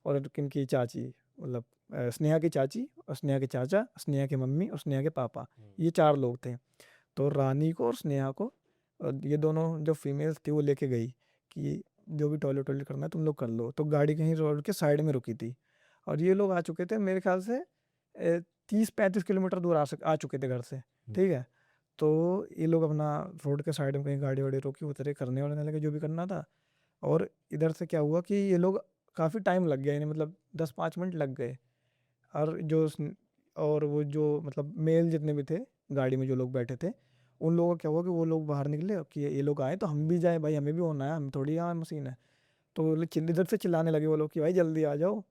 और किनकी चाची, मतलब स्नेहा की चाची और स्नेहा के चाचा, स्नेहा की मम्मी और स्नेहा के पापा, ये 4 लोग थे। तो रानी को और स्नेहा को, ये दोनों जो फीमेल्स थी वो लेके गई कि जो भी टॉयलेट टॉयलेट करना है तुम लोग कर लो। तो गाड़ी कहीं रोड के साइड में रुकी थी, और ये लोग आ चुके थे मेरे ख्याल से 30-35 किलोमीटर दूर आ चुके थे घर से, ठीक है। तो ये लोग अपना रोड के साइड में कहीं गाड़ी वाड़ी रोकी, उतरे, करने वाले लगे जो भी करना था। और इधर से क्या हुआ कि ये लोग, काफ़ी टाइम लग गया इन्हें, मतलब 10-5 मिनट लग गए। और और वो जो मतलब मेल जितने भी थे गाड़ी में जो लोग बैठे थे, उन लोगों का क्या हुआ कि वो लोग बाहर निकले कि ये लोग आए तो हम भी जाएं भाई, हमें भी होना है, हम थोड़ी यहाँ मशीन है। तो वो लोग इधर से चिल्लाने लगे वो लोग कि भाई जल्दी आ जाओ।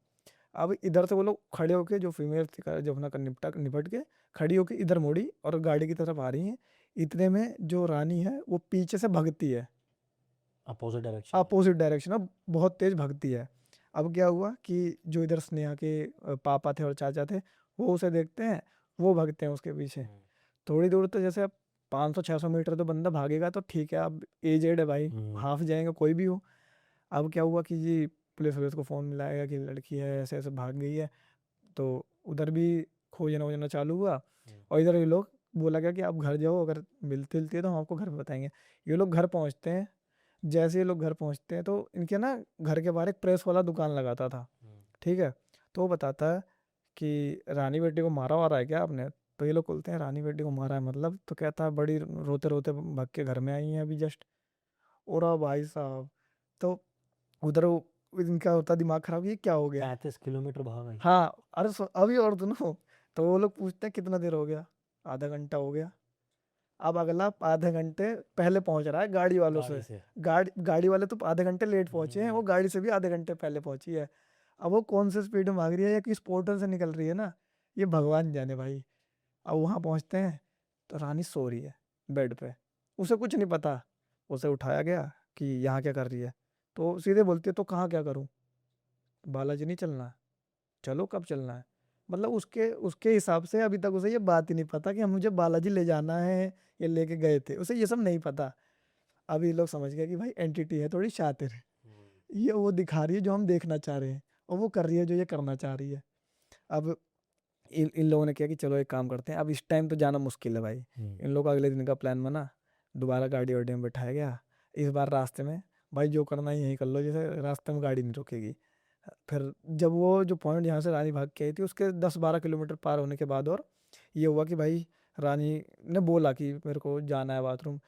अब इधर से वो लोग खड़े होके, जो फीमेल थी जो अपना निपट के खड़ी होके इधर मुड़ी और गाड़ी की तरफ आ रही हैं। इतने में जो रानी है वो पीछे से भगती है, अपोजिट डायरेक्शन में अपोजिट डायरेक्शन, अब बहुत तेज भगती है। अब क्या हुआ कि जो इधर स्नेहा के पापा थे और चाचा थे, वो उसे देखते हैं, वो भगते हैं उसके पीछे। हम्म, थोड़ी दूर तो जैसे अब 500-600 मीटर तो बंदा भागेगा तो ठीक है, अब एजेड है भाई, हम्म, हाफ जाएंगे कोई भी हो। अब क्या हुआ कि जी पुलिस वुलिस को फ़ोन मिलाएगा कि लड़की है ऐसे ऐसे भाग गई है। तो उधर भी खोजना वोजना चालू हुआ। हम्म, और इधर ये लोग, बोला गया कि आप घर जाओ, अगर मिलती मिलती है तो हम आपको घर पे बताएंगे। ये लोग घर पहुंचते हैं, जैसे ये लोग घर पहुंचते हैं तो इनके ना घर के बाहर एक प्रेस वाला दुकान लगाता था, हम्म, ठीक है। तो वो बताता है कि रानी बेटी को मारा वारा है क्या आपने? तो ये लोग बोलते हैं रानी बेटी को मारा है मतलब? तो कहता है बड़ी रोते रोते भाग के घर में आई हैं अभी जस्ट। और भाई साहब, तो उधर इनका होता दिमाग खराब, ये क्या हो गया। 35 किलोमीटर भाग आई हाँ, अरे अभी और सुनो। तो वो लोग पूछते हैं कितना देर हो गया, आधा घंटा हो गया। अब अगला आधे घंटे पहले पहुंच रहा है गाड़ी वालों गाड़ी से, से गाड़ी वाले तो आधे घंटे लेट पहुंचे हैं, वो हम्म, गाड़ी से भी आधे घंटे पहले पहुंची है। अब वो कौन से स्पीड में भाग रही है या किस पोर्टल से निकल रही है ना, ये भगवान जाने भाई। अब वहां पहुंचते हैं तो रानी सो रही है बेड पे, उसे कुछ नहीं पता। उसे उठाया गया कि यहाँ क्या कर रही है, तो सीधे बोलती है तो कहाँ क्या करूँ, बालाजी नहीं चलना? चलो कब चलना है? मतलब उसके उसके हिसाब से अभी तक उसे ये बात ही नहीं पता कि हम, मुझे बालाजी ले जाना है, ये लेके गए थे, उसे ये सब नहीं पता। अब ये लोग समझ गए कि भाई एंटिटी है थोड़ी शातिर, हम्म, ये वो दिखा रही है जो हम देखना चाह रहे हैं, और वो कर रही है जो ये करना चाह रही है। अब इन लोगों ने किया कि चलो एक काम करते हैं, अब इस टाइम तो जाना मुश्किल है भाई। इन लोगों का अगले दिन का प्लान बना, दोबारा गाड़ी वाड़ी में बैठाया गया। इस बार रास्ते में भाई जो करना है यहीं कर लो, जैसे रास्ते में गाड़ी नहीं रोकेगी। फिर जब वो जो पॉइंट जहाँ से रानी भाग के आई थी उसके 10-12 किलोमीटर पार होने के बाद और ये हुआ कि भाई रानी ने बोला कि मेरे को जाना है बाथरूम,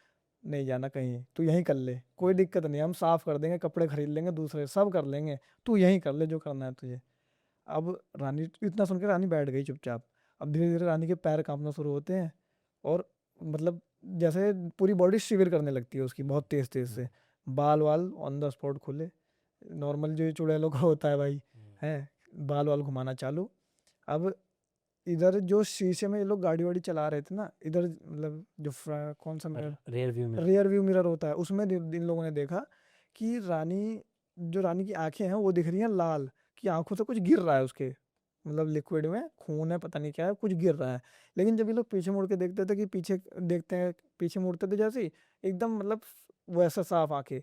नहीं जाना कहीं, तू यहीं कर ले, कोई दिक्कत नहीं, हम साफ कर देंगे, कपड़े खरीद लेंगे दूसरे, सब कर लेंगे, तू यहीं कर ले जो करना है तुझे। अब रानी इतना सुन के रानी बैठ गई चुपचाप। अब धीरे धीरे रानी के पैर कांपना शुरू होते हैं और मतलब जैसे पूरी बॉडी शिविर करने लगती है उसकी, बहुत तेज तेज से। बाल वाल ऑन द स्पॉट खुले, नॉर्मल जो चुड़ैलों का होता है भाई, है, बाल वाल घुमाना चालू। अब इधर जो शीशे में ये लोग गाड़ी वाड़ी चला रहे थे ना, इधर मतलब जो कौन सा मिरर, रेयर व्यू में रियर व्यू मिरर होता है, उसमें इन लोगों ने देखा कि रानी की आंखें हैं वो दिख रही हैं लाल, कि आंखों से कुछ गिर रहा है उसके, मतलब लिक्विड में खून है, पता नहीं क्या है, कुछ गिर रहा है। लेकिन जब ये लोग पीछे मुड़ के देखते थे कि पीछे देखते हैं, पीछे मुड़ते थे जैसे ही एकदम मतलब वैसा साफ आंखें,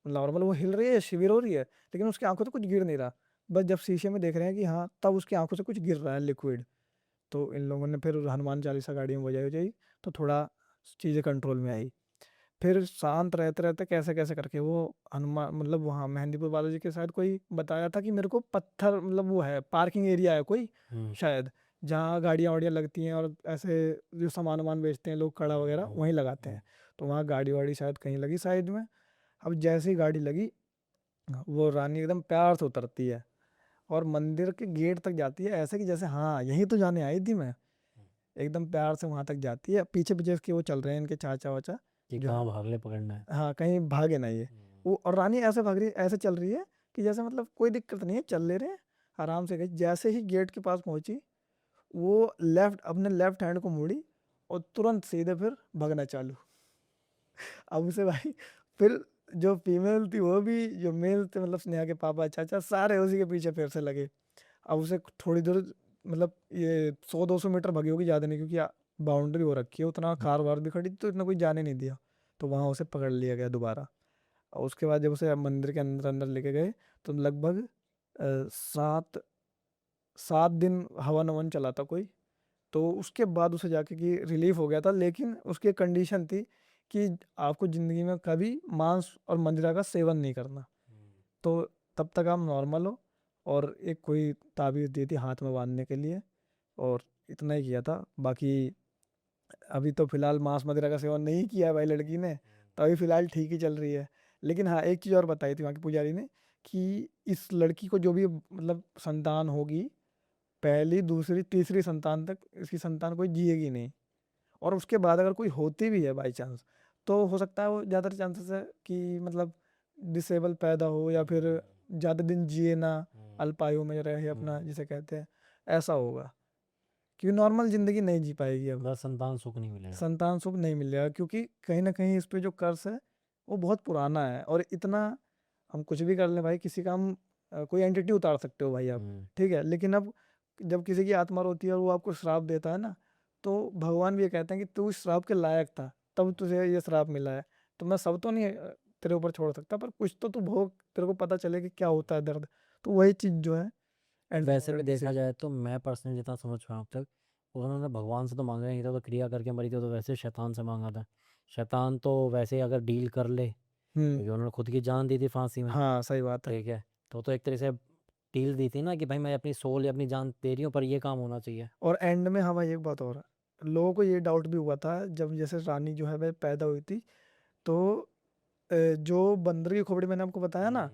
नॉर्मल वो हिल रही है, शिविर हो रही है, लेकिन उसकी आंखों से कुछ गिर नहीं रहा। बस जब शीशे में देख रहे हैं कि हाँ, तब उसकी आंखों से कुछ गिर रहा है लिक्विड। तो इन लोगों ने फिर हनुमान चालीसा गाड़ी में बजाई बजाई, तो थोड़ा चीज़ें कंट्रोल में आई। फिर शांत रहते रहते कैसे कैसे करके वो हनुमान मतलब वहाँ मेहंदीपुर बालाजी के साइड कोई बताया था कि मेरे को पत्थर मतलब वो है पार्किंग एरिया है कोई शायद, जहाँ गाड़ियाँ वाड़ियाँ लगती हैं और ऐसे जो सामान वामान बेचते हैं लोग कड़ा वगैरह वहीं लगाते हैं। तो वहाँ गाड़ी वाड़ी शायद कहीं लगी साइड में। अब जैसे ही गाड़ी लगी वो रानी एकदम प्यार से उतरती है और मंदिर के गेट तक जाती है, ऐसे कि जैसे हाँ यहीं तो जाने आई थी मैं। एकदम प्यार से वहां तक जाती है, पीछे पीछे इसके वो चल रहे हैं इनके चाचा वाचा कि जो कहाँ भाग ले पकड़ना है। हाँ कहीं भागे ना ये। वो और रानी ऐसे भाग रही है, ऐसे चल रही है कि जैसे मतलब कोई दिक्कत नहीं है, चल ले रहे हैं आराम से गई। जैसे ही गेट के पास पहुंची वो अपने लेफ्ट हैंड को मोड़ी और तुरंत सीधे फिर भगना चालू। अब उसे भाई फिर जो फीमेल थी वो भी, जो मेल थे मतलब स्नेहा के पापा चाचा सारे उसी के पीछे फिर से लगे। अब उसे थोड़ी दूर मतलब ये 100-200 मीटर भगी होगी, ज़्यादा नहीं, क्योंकि बाउंड्री हो रखी है, उतना कार वार भी खड़ी थी, तो इतना कोई जाने नहीं दिया। तो वहाँ उसे पकड़ लिया गया दोबारा। और उसके बाद जब उसे मंदिर के अंदर अंदर लेके गए तो लगभग 7 दिन हवन ववन चला था कोई। तो उसके बाद उसे जाके कि रिलीफ हो गया था, लेकिन उसकी एक कंडीशन थी कि आपको ज़िंदगी में कभी मांस और मंदिरा का सेवन नहीं करना। तो तब तक आप नॉर्मल हो। और एक कोई ताबीज़ दी थी हाथ में बांधने के लिए, और इतना ही किया था। बाकी अभी तो फिलहाल मांस मदिरा का सेवन नहीं किया है भाई लड़की ने, तो अभी फिलहाल ठीक ही चल रही है। लेकिन हाँ एक चीज़ और बताई थी वहाँ की पुजारी ने कि इस लड़की को जो भी मतलब संतान होगी, पहली दूसरी तीसरी संतान तक इसकी संतान कोई जिएगी नहीं। और उसके बाद अगर कोई होती भी है बाई चांस, तो हो सकता है वो ज़्यादा चांसेस है कि मतलब डिसेबल पैदा हो या फिर ज़्यादा दिन जिए ना, अल्पायु में रहे अपना जिसे कहते हैं, ऐसा होगा। क्योंकि नॉर्मल ज़िंदगी नहीं जी पाएगी अब, बस संतान सुख नहीं मिलेगा। संतान सुख नहीं मिलेगा, क्योंकि कहीं ना कहीं इस पे जो कर्ज है वो बहुत पुराना है। और इतना हम कुछ भी कर लें भाई, किसी का हम कोई एंटिटी उतार सकते हो भाई आप, ठीक है, लेकिन अब जब किसी की आत्मा रोती है और वो आपको श्राप देता है ना, तो भगवान भी ये कहते हैं कि तू इस श्राप के लायक था तब तुझे ये श्राप मिला है। तो मैं सब तो नहीं तेरे ऊपर छोड़ सकता, पर कुछ तो तू भोग, तेरे को पता चले कि क्या होता है दर्द। तो वही चीज़ जो है वैसे भी एंड देखा जाए तो मैं पर्सनली जितना समझ पाया अब तक, उन्होंने भगवान से तो मांगा नहीं था, तो क्रिया करके मरी थी, तो वैसे शैतान से मांगा था। शैतान तो वैसे ही अगर डील कर ले, क्योंकि उन्होंने खुद की जान दी थी फांसी में, हाँ सही बात है। ठीक है, तो एक तरह से डील दी थी ना कि भाई मैं अपनी सोल या अपनी जान दे रही हूँ, पर ये काम होना चाहिए। और एंड में हाँ भाई एक बात और है, लोगों को ये डाउट भी हुआ था जब जैसे रानी जो है वह पैदा हुई थी, तो जो बंदर की खोपड़ी मैंने आपको बताया ना,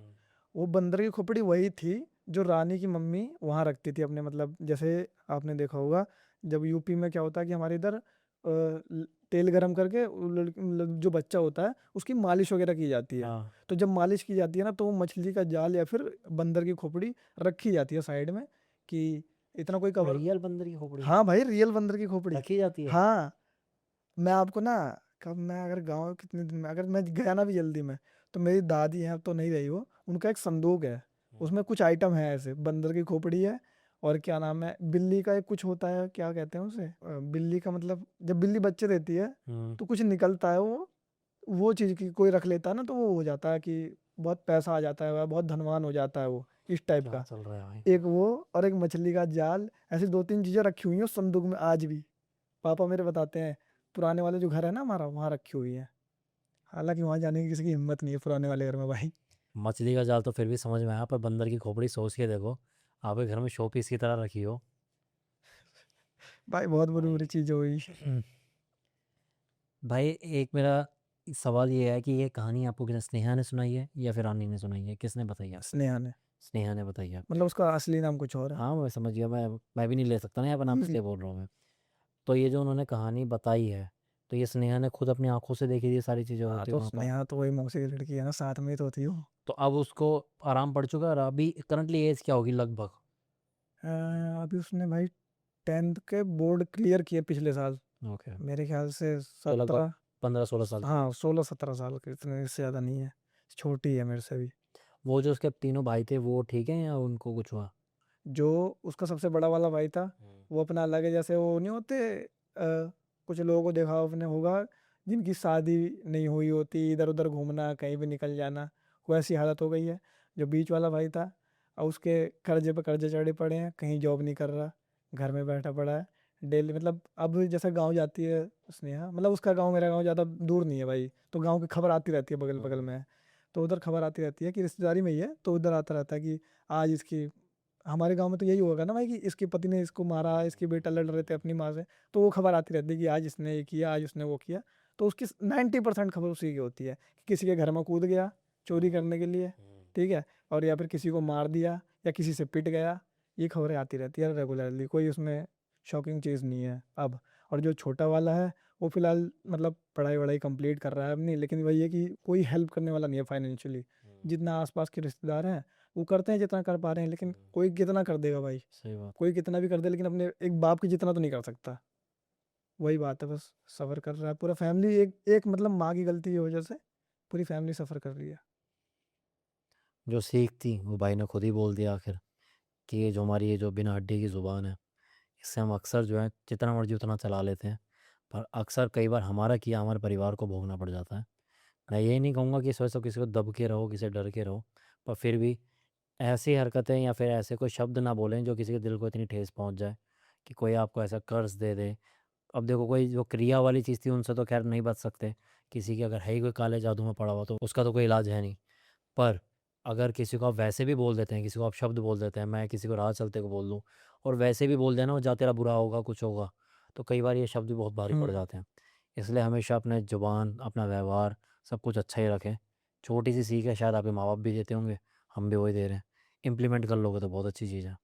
वो बंदर की खोपड़ी वही थी जो रानी की मम्मी वहाँ रखती थी अपने, मतलब जैसे आपने देखा होगा जब यूपी में क्या होता है कि हमारे इधर तेल गरम करके वो मतलब जो बच्चा होता है उसकी मालिश वगैरह की जाती है। हाँ, तो जब मालिश की जाती है ना, तो वो मछली का जाल या फिर बंदर की खोपड़ी रखी जाती है साइड में, कि इतना कोई कवर। रियल बंदर की खोपड़ी हाँ भाई रियल बंदर की खोपड़ी रखी जाती है। हाँ। मैं आपको ना, कब मैं अगर गांव कितने दिन में अगर मैं गया ना भी जल्दी में, तो मेरी दादी है, अब तो नहीं रही वो, उनका एक संदूक है, उसमें कुछ आइटम है ऐसे, बंदर की खोपड़ी है, और क्या नाम है, बिल्ली का एक कुछ होता है, क्या कहते हैं उसे, बिल्ली का मतलब जब बिल्ली बच्चे देती है तो कुछ निकलता है वो चीज़ की कोई रख लेता है ना, तो वो हो जाता है कि बहुत पैसा आ जाता है, वह बहुत धनवान हो जाता है वो, इस टाइप क्या का। चल रहा है भाई? एक वो और एक मछली का जाल, ऐसी 2-3 चीज़ें रखी हुई हैं उस संदूक में आज भी। पापा मेरे बताते हैं, पुराने वाले जो घर है ना हमारा, वहाँ रखी हुई है। हालाँकि वहाँ जाने की किसी की हिम्मत नहीं है पुराने वाले घर में भाई। मछली का जाल तो फिर भी समझ में आया, पर बंदर की खोपड़ी सोच के देखो, आपके घर में शो पीस की तरह रखी हो। भाई बहुत बुरी-बुरी चीज़ें हुई। भाई एक मेरा सवाल ये है कि ये कहानी आपको किसने, स्नेहा ने सुनाई है या फिर रानी ने सुनाई है, किसने बताई है आपको? स्नेहा ने, स्नेहा ने बताई है। मतलब उसका असली नाम कुछ और है। हाँ मैं समझ गया, मैं भी नहीं ले सकता ना यहाँ पर नाम, इसलिए बोल रहा हूँ मैं। तो ये जो उन्होंने कहानी बताई है, तो ये स्नेहा ने खुद अपनी आंखों से देखी थी ये सारी चीज़ें हाँ, होती तो वहाँ पर। स्नेहा तो वही मौसी की लड़की है ना, साथ में ही तो थी वो। तो अब उसको आराम पड़ चुका है, और अभी करंटली एज क्या होगी लगभग? अभी उसने भाई 10th के बोर्ड क्लियर किए पिछले साल। ओके। मेरे ख्याल से तो लगभग 17, 15-16 साल की। हाँ 16-17 साल के, इतने इससे ज़्यादा नहीं है, छोटी है मेरे से भी। वो जो उसके तीनों भाई थे वो ठीक है या उनको कुछ हुआ? जो उसका सबसे बड़ा वाला भाई था, वो अपना अलग है। जैसे वो नहीं होते, कुछ लोगों को देखा आपने होगा, जिनकी शादी नहीं हुई होती, इधर उधर घूमना, कहीं भी निकल जाना, वैसी हालत हो गई है। जो बीच वाला भाई था, और उसके कर्जे पे कर्जे चढ़े पड़े हैं, कहीं जॉब नहीं कर रहा, घर में बैठा पड़ा है। डेली मतलब अब जैसे गांव जाती है स्नेहा, मतलब उसका गांव मेरा गांव ज़्यादा दूर नहीं है भाई, तो गांव की खबर आती रहती है, बगल बगल में है। तो उधर खबर आती रहती है कि रिश्तेदारी में ही है, तो उधर आता रहता है कि आज इसकी, हमारे गांव में तो यही होगा ना भाई कि इसके पति ने इसको मारा, इसके बेटा लड़ रहे थे अपनी माँ से, तो वो खबर आती रहती है कि आज इसने ये किया, आज उसने वो किया। तो उसकी 90% खबर उसी की होती है कि किसी के घर में कूद गया चोरी करने के लिए, ठीक है, और या फिर किसी को मार दिया या किसी से पिट गया। ये खबरें आती रहती है रेगुलरली, कोई उसमें शॉकिंग चीज़ नहीं है अब। और जो छोटा वाला है, वो फिलहाल मतलब पढ़ाई वढ़ाई कंप्लीट कर रहा है अपनी, लेकिन वही है कि कोई हेल्प करने वाला नहीं है फाइनेंशियली। जितना आसपास के रिश्तेदार हैं वो करते हैं जितना कर पा रहे हैं, लेकिन कोई कितना कर देगा भाई, सही बात। कोई कितना भी कर दे, लेकिन अपने एक बाप की जितना तो नहीं कर सकता। वही बात है, बस सफ़र कर रहा है पूरा फैमिली, एक एक मतलब माँ की गलती की वजह से पूरी फैमिली सफ़र कर रही है। जो सीख थी वो भाई ने खुद ही बोल दिया आखिर, कि ये जो हमारी ये जो बिना हड्डी की ज़ुबान है, इससे हम अक्सर जो है जितना मर्जी उतना चला लेते हैं, पर अक्सर कई बार हमारा किया हमारे परिवार को भोगना पड़ जाता है। मैं यही नहीं कहूँगा कि इस वजह से किसी को दब के रहो, किसी से डर के रहो, पर फिर भी ऐसी हरकतें या फिर ऐसे कोई शब्द ना बोलें जो किसी के दिल को इतनी ठेस पहुँच जाए कि कोई आपको ऐसा कर्ज़ दे दे। अब देखो कोई जो क्रिया वाली चीज़ थी उनसे तो खैर नहीं बच सकते, किसी की अगर है ही कोई काले जादू में पड़ा हुआ तो उसका तो कोई इलाज है नहीं। पर अगर किसी को आप वैसे भी बोल देते हैं, किसी को आप शब्द बोल देते हैं, मैं किसी को राह चलते को बोल दूँ और वैसे भी बोल देना वो जा तेरा बुरा होगा कुछ होगा, तो कई बार ये शब्द भी बहुत भारी पड़ जाते हैं। इसलिए हमेशा अपने ज़ुबान, अपना व्यवहार सब कुछ अच्छा ही रखें। छोटी सी सीख है, शायद आपके माँ बाप भी देते होंगे, हम भी वही दे रहे हैं। इम्प्लीमेंट कर लोगे तो बहुत अच्छी चीज़ है।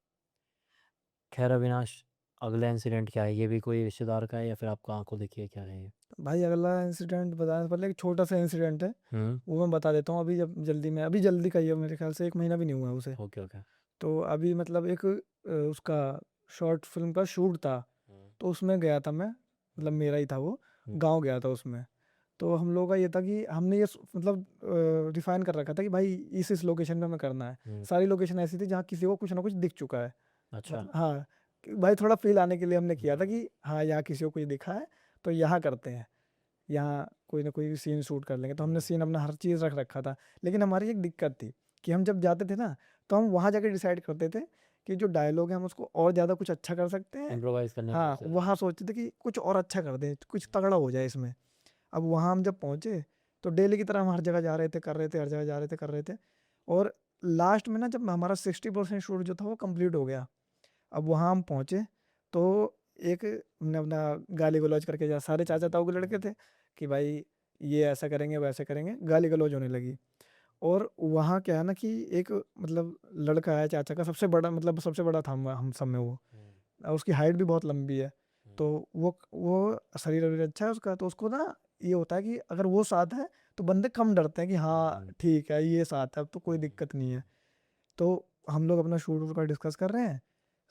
खैर अविनाश, अगला इंसिडेंट क्या है? ये भी कोई रिश्तेदार का है या फिर आपको आंखों देखिए क्या है ये? भाई अगला इंसिडेंट बताने से पहले एक छोटा सा इंसिडेंट है, हम्म। वो मैं बता देता हूँ। अभी जब जल्दी में, अभी जल्दी का ही है, मेरे ख्याल से 1 महीना भी नहीं हुआ है उसे। Okay okay. तो अभी मतलब एक उसका शॉर्ट फिल्म का शूट था, तो उसमें गया था मैं, मतलब मेरा ही था वो, गांव गया था उसमें। तो हम लोगों का ये था कि हमने ये मतलब डिफाइन कर रखा था कि भाई इस लोकेशन पे हमें करना है। सारी लोकेशन ऐसी थी जहाँ किसी को कुछ ना कुछ दिख चुका है। अच्छा। मतलब हाँ, कि भाई थोड़ा फील आने के लिए हमने किया था कि हाँ यहाँ किसी को कुछ दिखा है, तो यहाँ करते हैं, यहाँ कोई ना कोई सीन शूट कर लेंगे। तो हमने सीन अपना हर चीज़ रख रखा था, लेकिन हमारी एक दिक्कत थी कि हम जब जाते थे ना, तो हम वहाँ जाके डिसाइड करते थे कि जो डायलॉग है हम उसको और ज़्यादा कुछ अच्छा कर सकते हैं। इम्प्रोवाइज़ करने की हाँ, सोचते थे। वहाँ सोचते थे कि कुछ और अच्छा कर दें, कुछ तगड़ा हो जाए इसमें। अब वहाँ हम जब पहुँचे, तो डेली की तरह हम हर जगह जा रहे थे, कर रहे थे, हर जगह जा रहे थे, कर रहे थे। और लास्ट में ना जब हमारा 60% शूट जो था वो कंप्लीट हो गया, अब वहाँ हम पहुँचे, तो एक हमने अपना गाली गलौज करके, जा सारे चाचा ताऊ के लड़के थे कि भाई ये ऐसा करेंगे वैसे करेंगे, गाली गलौज होने लगी। और वहाँ क्या है ना कि एक मतलब लड़का है चाचा का, सबसे बड़ा, मतलब सबसे बड़ा था हम सब में वो, और उसकी हाइट भी बहुत लंबी है। तो वो शरीर वरीर अच्छा है उसका, तो उसको ना ये होता है कि अगर वो साथ है तो बंदे कम डरते हैं कि हाँ ठीक है ये साथ है, अब तो कोई दिक्कत नहीं है। तो हम लोग अपना शूट वूट का डिस्कस कर रहे हैं,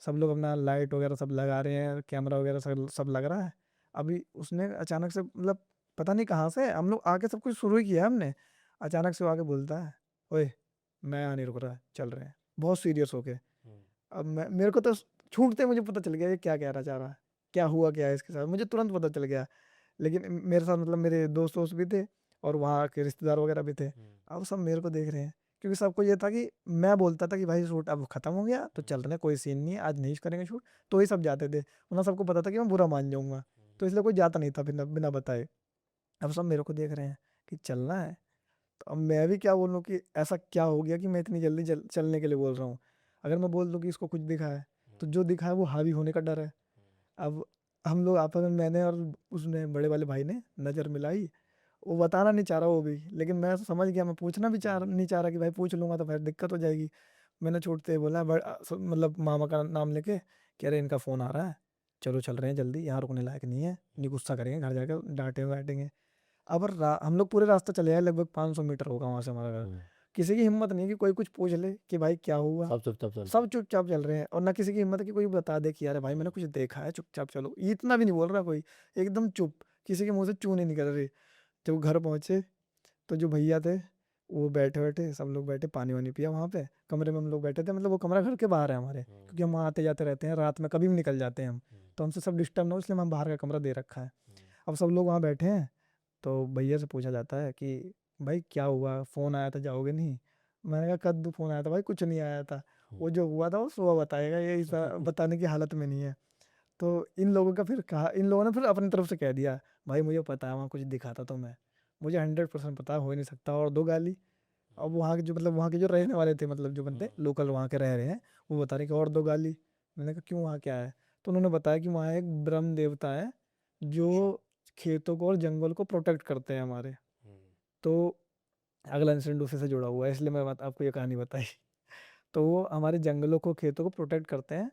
सब लोग अपना लाइट वगैरह सब लगा रहे हैं, कैमरा वगैरह सब सब लग रहा है। अभी उसने अचानक से, मतलब पता नहीं कहाँ से, हम लोग आके सब कुछ शुरू ही किया हमने, अचानक से वो आके बोलता है, ओए मैं यहाँ नहीं रुक रहा, चल रहे हैं, बहुत सीरियस होके। अब मैं, मेरे को तो छूटते मुझे पता चल गया ये क्या कहना चाह रहा है, क्या हुआ क्या है इसके साथ, मुझे तुरंत पता चल गया। लेकिन मेरे साथ मतलब मेरे दोस्त वोस्त भी थे, और वहाँ के रिश्तेदार वगैरह भी थे। अब सब मेरे को देख रहे हैं, क्योंकि सबको ये था कि मैं बोलता था कि भाई शूट अब खत्म हो गया तो चल रहे हैं, कोई सीन नहीं है, आज नहीं करेंगे शूट, तो ही सब जाते थे, वरना सबको पता था कि मैं बुरा मान जाऊंगा, तो इसलिए कोई जाता नहीं था बिना बिना बताए। अब सब मेरे को देख रहे हैं कि चलना है, तो अब मैं भी क्या बोलूँ कि ऐसा क्या हो गया कि मैं इतनी जल्दी चलने के लिए बोल रहा हूँ। अगर मैं बोल दूँ कि इसको कुछ दिखा है, तो जो दिखा है वो हावी होने का डर है। अब हम लोग आपस में, मैंने और उसने, बड़े वाले भाई ने नज़र मिलाई। वो बताना नहीं चाह रहा वो भी, लेकिन मैं समझ गया, मैं पूछना भी नहीं चाह रहा कि भाई पूछ लूंगा तो फिर दिक्कत हो जाएगी। मैंने छूटते ही बोला, मतलब मामा का नाम लेके, कह रहे इनका फ़ोन आ रहा है, चलो चल रहे हैं जल्दी, यहाँ रुकने लायक नहीं है, नहीं गुस्सा करेंगे घर जाकर, डांटे वाटेंगे। अब हम लोग पूरे रास्ते चले आए, लगभग 500 मीटर होगा वहाँ से हमारा घर। किसी की हिम्मत नहीं है कि कोई कुछ पूछ ले कि भाई क्या हुआ। सब चुपचाप चलते सब चुपचाप चल रहे हैं, और ना किसी की हिम्मत है कि कोई बता दे कि यार भाई मैंने कुछ देखा है, चुपचाप चलो, इतना भी नहीं बोल रहा कोई, एकदम चुप, किसी के मुंह से चू नहीं निकल रही। जब घर पहुंचे तो जो भैया थे वो बैठे बैठे, सब लोग बैठे, पानी वानी पिया वहाँ पे कमरे में, हम लोग बैठे थे, मतलब वो कमरा घर के बाहर है हमारे, क्योंकि हम वहाँ आते जाते रहते हैं, रात में कभी भी निकल जाते हैं हम, तो हमसे सब डिस्टर्ब ना हो, इसलिए हम बाहर का कमरा दे रखा है। अब सब लोग वहाँ बैठे हैं, तो भैया से पूछा जाता है कि भाई क्या हुआ, फ़ोन आया था, जाओगे नहीं? मैंने कहा कद्दू फ़ोन आया था भाई, कुछ नहीं आया था, वो जो हुआ था वो सुबह बताएगा, ये इस बताने की हालत में नहीं है। तो इन लोगों का फिर कहा, इन लोगों ने फिर अपनी तरफ से कह दिया, भाई मुझे पता है वहाँ कुछ दिखा था, तो मैं, मुझे 100% पता है, हो ही नहीं सकता, और दो गाली। अब वहाँ के जो, मतलब वहाँ के जो रहने वाले थे, मतलब जो बंदे लोकल वहाँ के रह रहे हैं, वो बता रहे कि और दो गाली। मैंने कहा क्यों, वहाँ क्या है? तो उन्होंने बताया कि वहाँ एक ब्रह्म देवता है जो खेतों को और जंगल को प्रोटेक्ट करते हैं हमारे। तो अगला इंसिडेंट उसी से जुड़ा हुआ है, इसलिए मैं आपको ये कहानी बताई। तो वो हमारे जंगलों को, खेतों को प्रोटेक्ट करते हैं,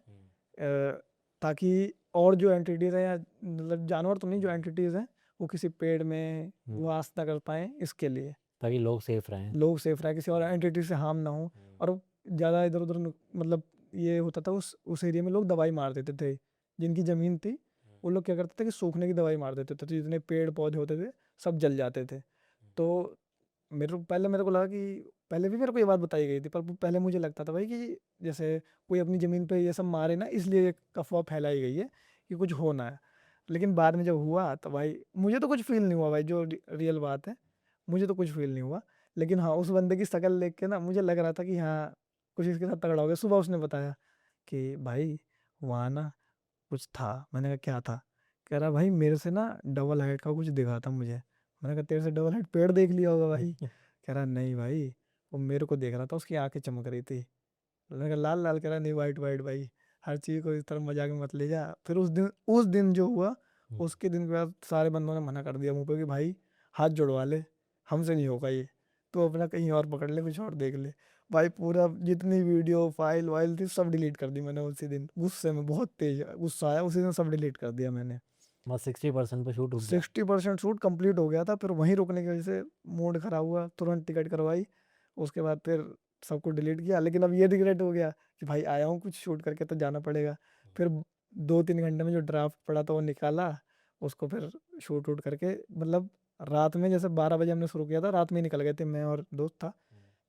ताकि और जो एंटिटीज हैं, या मतलब जानवर तो नहीं, जो एंटिटीज हैं वो किसी पेड़ में वास ना कर पाए, इसके लिए, ताकि लोग सेफ रहें। लोग सेफ रहे, किसी और एंटिटी से हार्म ना हो। और ज़्यादा इधर उधर मतलब ये होता था, उस एरिया में लोग दवाई मार देते थे, जिनकी ज़मीन थी वो लोग क्या करते थे कि सूखने की दवाई मार देते थे, तो जितने पेड़ पौधे होते थे सब जल जाते थे। तो मेरे को लगा कि, पहले भी मेरे को ये बात बताई गई थी, पर पहले मुझे लगता था भाई कि जैसे कोई अपनी ज़मीन पे ये सब मारे ना, इसलिए एक अफवाह फैलाई गई है कि कुछ होना है। लेकिन बाद में जब हुआ तो भाई मुझे तो कुछ फील नहीं हुआ भाई, जो रियल बात है, मुझे तो कुछ फील नहीं हुआ। लेकिन हाँ, उस बंदे की शक्ल देख के ना मुझे लग रहा था कि हाँ, कुछ इसके साथ तगड़ा हो गया। सुबह उसने बताया कि भाई वहाँ ना कुछ था। मैंने कहा क्या था? कह रहा भाई मेरे से ना डबल हाइट का कुछ दिखा था मुझे। मैंने कहा तेरे से डबल हाइट पेड़ देख लिया होगा भाई। कह रहा नहीं भाई, वो मेरे को देख रहा था, उसकी आंखें चमक रही थी। मैंने कहा लाल लाल? कह रहा नहीं, वाइट वाइट भाई, हर चीज़ को इस तरह मजाक में मत ले जा। फिर उस दिन जो हुआ, उसके दिन के बाद सारे बंदों ने मना कर दिया मुँह पे कि भाई हाथ जुड़वा ले, हमसे नहीं होगा ये, तो अपना कहीं और पकड़ ले, कुछ और देख ले। भाई पूरा जितनी वीडियो फाइल वाइल थी सब डिलीट कर दी मैंने उसी दिन, गुस्से में, बहुत तेज गुस्सा आया, उसी दिन सब डिलीट कर दिया मैंने। बस 60% पे शूट रुक गया। 60% शूट कंप्लीट हो गया था, फिर वहीं रुकने की वजह से मूड खराब हुआ, तुरंत टिकट करवाई, उसके बाद फिर सब कुछ डिलीट किया। लेकिन अब ये रिग्रेट हो गया कि भाई आया हूँ कुछ शूट करके तो जाना पड़ेगा। फिर 2-3 घंटे में जो ड्राफ्ट पड़ा था वो निकाला, उसको फिर शूट वूट करके, मतलब रात में, जैसे 12 बजे हमने शुरू किया था, रात में ही निकल गए थे, मैं और दोस्त था,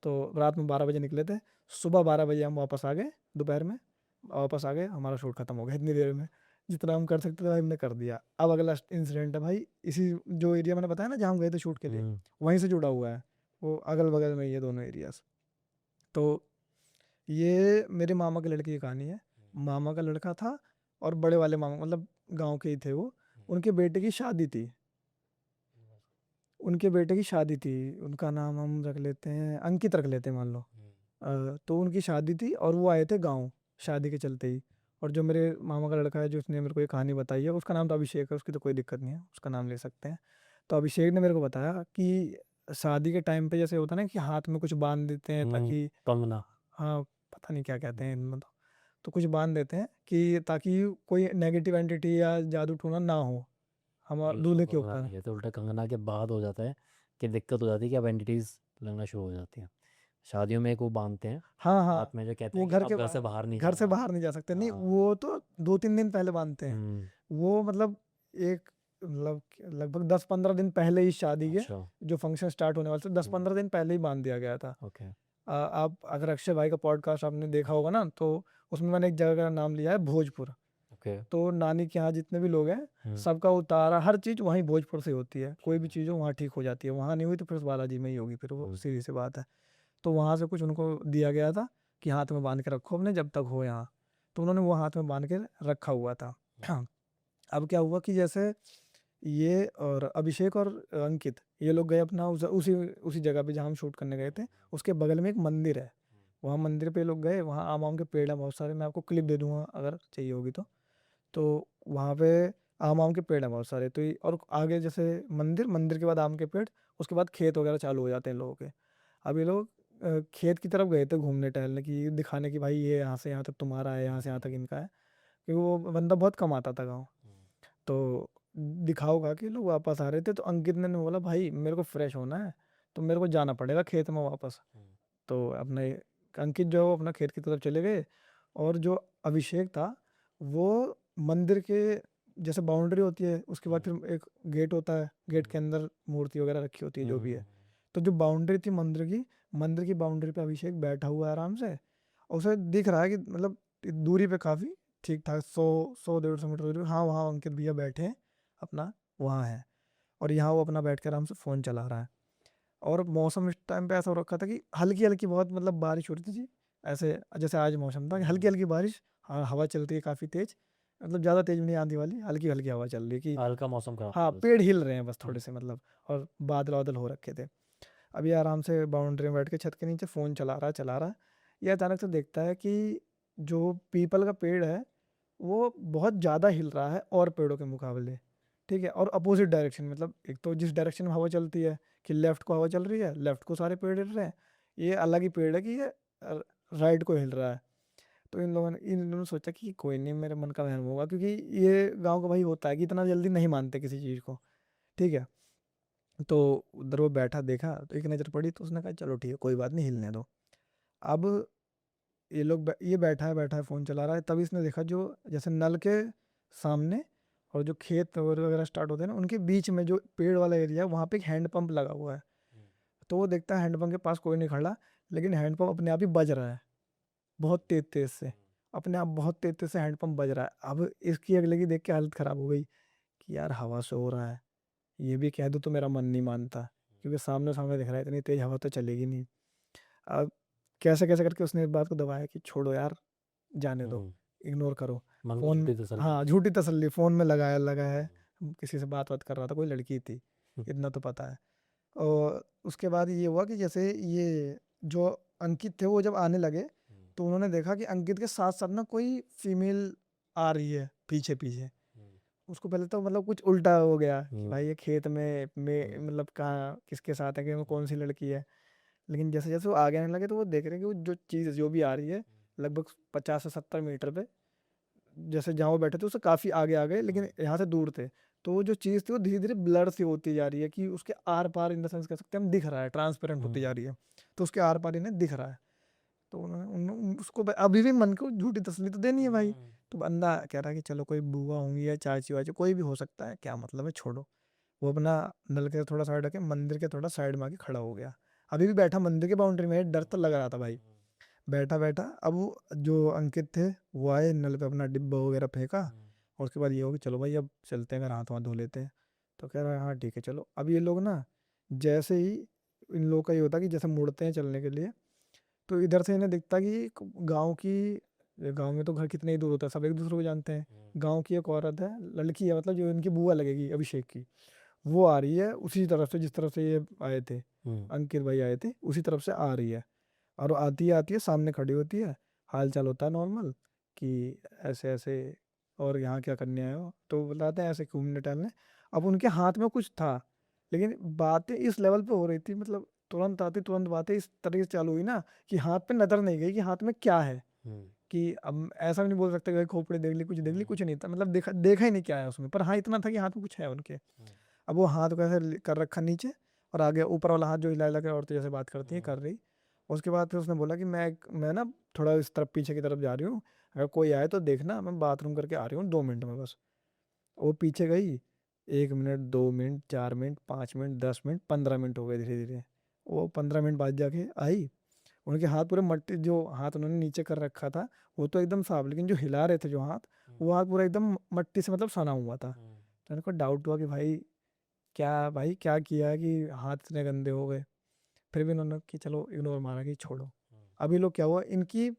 तो रात में 12 बजे निकले थे, सुबह 12 बजे हम वापस आ गए, दोपहर में वापस आ गए, हमारा शूट खत्म हो गया इतनी देर में। जितना हम कर सकते थे भाई हमने कर दिया। अब अगला इंसिडेंट है भाई, इसी जो एरिया मैंने बताया ना जहाँ हम गए थे शूट के लिए, वहीं से जुड़ा हुआ है, वो अगल बगल में ये दोनों एरियाज। तो ये मेरे मामा के लड़के की कहानी है। मामा का लड़का था, और बड़े वाले मामा, मतलब गांव के ही थे वो, उनके बेटे की शादी थी, उनका नाम हम रख लेते हैं, अंकित रख लेते हैं मान लो। तो उनकी शादी थी और वो आए थे गाँव शादी के चलते ही। और जो मेरे मामा का लड़का है, जो उसने मेरे को ये कहानी बताई है, उसका नाम तो अभिषेक है, उसकी तो कोई दिक्कत नहीं है, उसका नाम ले सकते हैं। तो अभिषेक ने मेरे को बताया कि शादी के टाइम पे जैसे होता है ना कि हाथ में कुछ बांध देते हैं ताकि, कंगना। हाँ पता नहीं क्या कहते हैं इनमें, तो कुछ बांध देते हैं कि ताकि कोई नेगेटिव एंटिटी या जादू टोना ना हो हमारे दूल्हे के कंगना ऊपर। नहीं कहते, उल्टा कंगना के बाद हो जाता है कि दिक्कत हो जाती है कि अब एंटिटीज लगना शुरू हो जाती हैं। शादियों में एक वो बांधते हैं हाँ हाँ, हाथ में, जो कहते वो हैं कि अब घर से बाहर नहीं घर से जाना। बाहर नहीं जा सकते, नहीं हाँ। वो तो 2-3 दिन पहले बांधते हैं। हम्म। वो मतलब एक, मतलब लगभग 10-15 दिन पहले ही शादी के अच्छा। जो फंक्शन स्टार्ट होने वाले थे, 10-15 दिन पहले ही बांध दिया गया था। ओके। आप अगर अक्षय भाई का पॉडकास्ट आपने देखा होगा ना, तो उसमें मैंने एक जगह का नाम लिया है भोजपुर। ओके। तो नानी के यहाँ जितने भी लोग हैं हुँ। सबका उतारा हर चीज़ वहीं भोजपुर से होती है। कोई भी चीज़ हो वहाँ ठीक हो जाती है, वहाँ नहीं हुई तो फिर बालाजी में ही होगी, फिर वो हुँ। सीधी सी बात है। तो वहाँ से कुछ उनको दिया गया था कि हाथ में बांध के रखो अपने जब तक हो यहाँ, तो उन्होंने वो हाथ में बांध के रखा हुआ था। अब क्या हुआ कि जैसे ये और अभिषेक और अंकित ये लोग गए अपना उसी उसी जगह पे जहाँ हम शूट करने गए थे, उसके बगल में एक मंदिर है, वहाँ मंदिर पे लोग गए, वहाँ आम के पेड़ हैं बहुत सारे, मैं आपको क्लिप दे दूंगा अगर चाहिए होगी तो वहाँ पे आम के पेड़ हैं बहुत सारे, तो और आगे जैसे मंदिर, मंदिर के बाद आम के पेड़, उसके बाद खेत वगैरह चालू हो जाते हैं लोगों के। अब ये लोग खेत की तरफ गए थे घूमने टहलने की, दिखाने की भाई ये यहाँ से यहाँ तक तुम्हारा है, यहाँ से यहाँ तक इनका है, क्योंकि वो बंदा बहुत कम आता था गाँव। तो दिखाओगा कि लोग वापस आ रहे थे, तो अंकित ने बोला भाई मेरे को फ्रेश होना है तो मेरे को जाना पड़ेगा खेत में वापस। तो अपने अंकित जो है वो अपना खेत की तरफ चले गए, और जो अभिषेक था वो मंदिर के जैसे बाउंड्री होती है, उसके बाद फिर एक गेट होता है, गेट के अंदर मूर्ति वगैरह रखी होती है जो भी है, तो जो बाउंड्री थी मंदिर की बाउंड्री पे अभिषेक बैठा हुआ है आराम से, और उसे दिख रहा है कि मतलब दूरी पे काफ़ी ठीक ठाक 100 100 150 मीटर दूरी, हाँ वहाँ अंकित भैया बैठे हैं अपना, वहाँ है, और यहाँ वो अपना बैठ कर आराम से फ़ोन चला रहा है। और मौसम इस टाइम पे ऐसा हो रखा था कि हल्की हल्की बहुत मतलब बारिश हो रही थी, ऐसे जैसे आज मौसम था कि हल्की हल्की बारिश, हाँ हवा चल रही है काफ़ी तेज, मतलब ज़्यादा तेज भी नहीं आंधी वाली, हल्की हल्की हवा चल रही है कि हल्का मौसम खराब हाँ था बस। पेड़ हिल रहे हैं बस थोड़े हुँ। से मतलब, और बादल वादल हो रखे थे। अभी आराम से बाउंड्री में बैठ के छत के नीचे फ़ोन चला रहा है, ये अचानक से देखता है कि जो पीपल का पेड़ है वो बहुत ज़्यादा हिल रहा है और पेड़ों के मुकाबले, ठीक है, और अपोजिट डायरेक्शन में, मतलब एक तो जिस डायरेक्शन में हवा चलती है कि लेफ्ट को हवा चल रही है, लेफ्ट को सारे पेड़ हिल रहे हैं, ये अलग ही पेड़ है कि ये राइट को हिल रहा है। तो इन लोगों ने सोचा कि कोई नहीं, मेरे मन का वहम होगा, क्योंकि ये गांव का भाई होता है कि इतना जल्दी नहीं मानते किसी चीज़ को, ठीक है। तो उधर वो बैठा देखा तो एक नज़र पड़ी, तो उसने कहा चलो ठीक है कोई बात नहीं, हिलने दो। अब ये बैठा है फ़ोन चला रहा है, तभी इसने देखा जो जैसे नल के सामने और जो खेत वगैरह स्टार्ट होते हैं ना, उनके बीच में जो पेड़ वाला एरिया है वहाँ पे एक हैंड पंप लगा हुआ है। तो वो देखता है हैंड पंप के पास कोई नहीं खड़ा, लेकिन हैंड पंप अपने आप ही बज रहा है बहुत तेज तेज से, अपने आप बहुत तेज तेज से हैंड पंप बज रहा है। अब इसकी अगले की देख के हालत ख़राब हो गई कि यार हवा से हो रहा है, ये भी कह दूँ तो मेरा मन नहीं मानता, क्योंकि सामने सामने दिख रहा है, इतनी तेज हवा तो चलेगी नहीं। अब कैसे कैसे करके उसने इस बात को दबाया कि छोड़ो यार, जाने दो, हुँ। इग्नोर करो। मन को फ़ोन झूठी तसल्ली हाँ, दी। झूठी तसल्ली फ़ोन में लगा है, किसी से बात-वात कर रहा था, कोई लड़की थी, हुँ। इतना तो पता है। और उसके बाद ये हुआ कि जैसे ये जो अंकित थे वो जब आने लगे, तो उन्होंने देखा कि अंकित के साथ-साथ ना कोई फीमेल आ रही है पीछे-पीछे। उसको पहले तो मतलब कुछ उल्टा हो गया कि हुँ। भाई ये खेत में मतलब कहाँ किसके साथ है, कि कौन-सी लड़की है। लेकिन जैसे-जैसे वो आगे आने लगे तो वो देख रहे हैं कि वो जो चीज़ जो भी आ रही है लगभग 50 से 70 मीटर पे, जैसे जहाँ वो बैठे थे उससे काफ़ी आगे आ गए, लेकिन यहाँ से दूर थे। तो वो जो चीज़ थी वो धीरे-धीरे ब्लर सी होती जा रही है कि उसके आर-पार इन द सेंस कह सकते हैं हम, दिख रहा है, ट्रांसपेरेंट होती जा रही है। तो उसके आर-पार इन्हें दिख रहा है। तो उन्होंने उसको अभी भी मन को झूठी तसल्ली तो देनी है भाई। तो बंदा कह रहा है कि चलो कोई बुआ होंगी या चाची-वाची, कोई भी हो सकता है, क्या मतलब है, छोड़ो। वो अपना नल के थोड़ा साइड रखे, मंदिर के थोड़ा साइड में आके खड़ा हो गया। अभी भी बैठा मंदिर की बाउंड्री में है, डर तो लग रहा था भाई। बैठा-बैठा अब वो जो अंकित थे वो आए, नल पे अपना डिब्बा वगैरह फेंका, और उसके बाद ये हो कि चलो भाई अब चलते हैं, घर हाथ-वाथ धो लेते हैं। तो कह रहा है हाँ ठीक है चलो। अब ये लोग ना जैसे ही इन लोगों का ये होता है कि जैसे मुड़ते हैं चलने के लिए, तो इधर से इन्हें दिखता कि गाँव में तो घर कितने ही दूर होता है, सब एक-दूसरे को जानते हैं। गाँव की एक औरत है, लड़की है, मतलब जो इनकी बुआ लगेगी अभिषेक की, वो आ रही है उसी तरफ से जिस तरफ से ये आए थे, हुँ। अंकित भाई आए थे, उसी तरफ से आ रही है। और वो आती है सामने खड़ी होती है, हाल-चाल होता है नॉर्मल कि ऐसे-ऐसे, और यहाँ क्या करने आए हो? तो बताते हैं ऐसे घूमने टहलने। अब उनके हाथ में कुछ था, लेकिन बातें इस लेवल पे हो रही थी, मतलब तुरंत आती तुरंत बातें इस तरीके से चालू हुई ना कि हाथ पे नज़र नहीं गई कि हाथ में क्या है। हुँ। कि अब ऐसा भी नहीं बोल सकते कि खोपड़ी देख ली, कुछ नहीं था, मतलब देखा देखा ही नहीं क्या है उसमें, पर हाँ इतना था कि हाथ में कुछ है उनके। अब वो हाथ को ऐसे कर रखा नीचे, और आगे ऊपर वाला हाथ जो हिला हिला के औरतें जैसे बात करती हैं कर रही। उसके बाद फिर उसने बोला कि मैं ना थोड़ा इस तरफ पीछे की तरफ जा रही हूँ, अगर कोई आए तो देखना, मैं बाथरूम करके आ रही हूँ 2 मिनट में बस। वो पीछे गई, 1 minute, 2 minute, 4 minute, 5 minute, 10 minute, 15 minute हो गए धीरे धीरे। वो 15 मिनट बाद जाके आई, उनके हाथ पूरे मट्टी, जो हाथ उन्होंने नीचे कर रखा था वो तो एकदम साफ, लेकिन जो हिला रहे थे जो हाथ, वो हाथ पूरा एकदम मट्टी से मतलब सना हुआ था। तो मेरे को डाउट हुआ कि भाई क्या किया है कि हाथ इतने गंदे हो गए। फिर भी उन्होंने कि चलो इग्नोर मारा कि छोड़ो। अभी लोग क्या हुआ, इनकी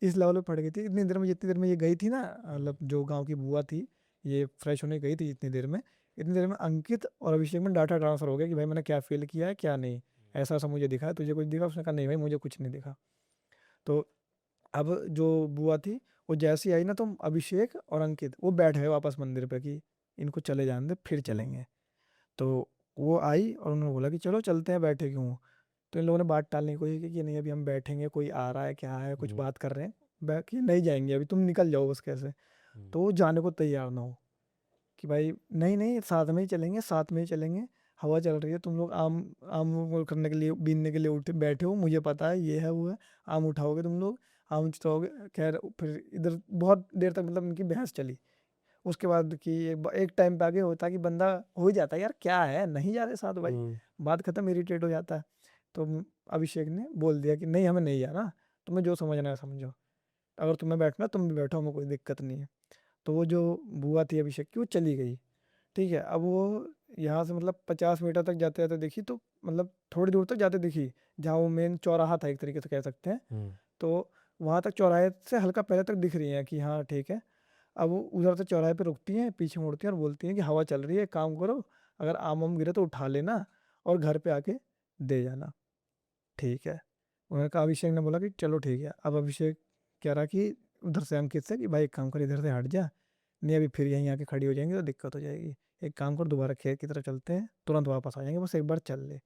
इस लेवल पे पड़ गई थी इतनी देर में, जितनी देर में ये गई थी ना, मतलब जो गांव की बुआ थी, ये फ्रेश होने गई थी जितनी देर में, इतनी देर में अंकित और अभिषेक में डाटा ट्रांसफर हो गया कि भाई मैंने क्या फील किया है क्या नहीं, ऐसा ऐसा मुझे दिखा है, तुझे कुछ दिखा? उसने कहा नहीं भाई मुझे कुछ नहीं दिखा। तो अब जो बुआ थी वो जैसी आई ना, तो अभिषेक और अंकित वो बैठ गए वापस मंदिर पे कि इनको चले जाने दे फिर चलेंगे। तो वो आई और उन्होंने बोला कि चलो चलते हैं, बैठे क्यों हो? तो इन लोगों ने बात टालने की कोशिश की कि नहीं अभी हम बैठेंगे, कोई आ रहा है क्या है, कुछ बात कर रहे हैं, कि नहीं जाएंगे अभी, तुम निकल जाओ बस कैसे। तो वो जाने को तैयार ना हो कि भाई नहीं नहीं साथ में ही चलेंगे, साथ में ही चलेंगे, हवा चल रही है, तुम लोग आम आम वो करने के लिए, बीनने के लिए उठे बैठे हो, मुझे पता है ये है वो है, आम उठाओगे तुम लोग, आम उठाओगे। खैर फिर इधर बहुत देर तक मतलब इनकी बहस चली। उसके बाद कि एक टाइम पे आगे होता है कि बंदा हो ही जाता है यार क्या है, नहीं जा रहे साथ भाई, बात खत्म, इरिटेट हो जाता है। तो अभिषेक ने बोल दिया कि नहीं हमें नहीं जाना, तुम्हें जो समझना है समझो, अगर तुम्हें बैठना तुम भी बैठो, हमें कोई दिक्कत नहीं है। तो वो जो बुआ थी अभिषेक की वो चली गई। ठीक है, अब वो यहाँ से मतलब 50 मीटर तक जाते जाते दिखी, तो मतलब थोड़ी दूर तक जाते दिखी, जहाँ वो मेन चौराहा था एक तरीके से कह सकते हैं। तो वहाँ तक चौराहे से हल्का पहले तक दिख रही है कि हाँ ठीक है। अब वो उधर से चौराहे पे रुकती हैं, पीछे मुड़ती हैं और बोलती हैं कि हवा चल रही है, एक काम करो, अगर आम वाम गिरे तो उठा लेना और घर पे आके दे जाना। ठीक है, उन्होंने कहा, अभिषेक ने बोला कि चलो ठीक है। अब अभिषेक कह रहा कि उधर से अंकित से कि भाई एक काम कर इधर से हट जा, नहीं अभी फिर यहीं आके खड़ी हो जाएंगी तो दिक्कत हो जाएगी, एक काम कर दोबारा खेत की तरफ चलते हैं, तुरंत वापस आ जाएंगे, बस एक बार चल ले।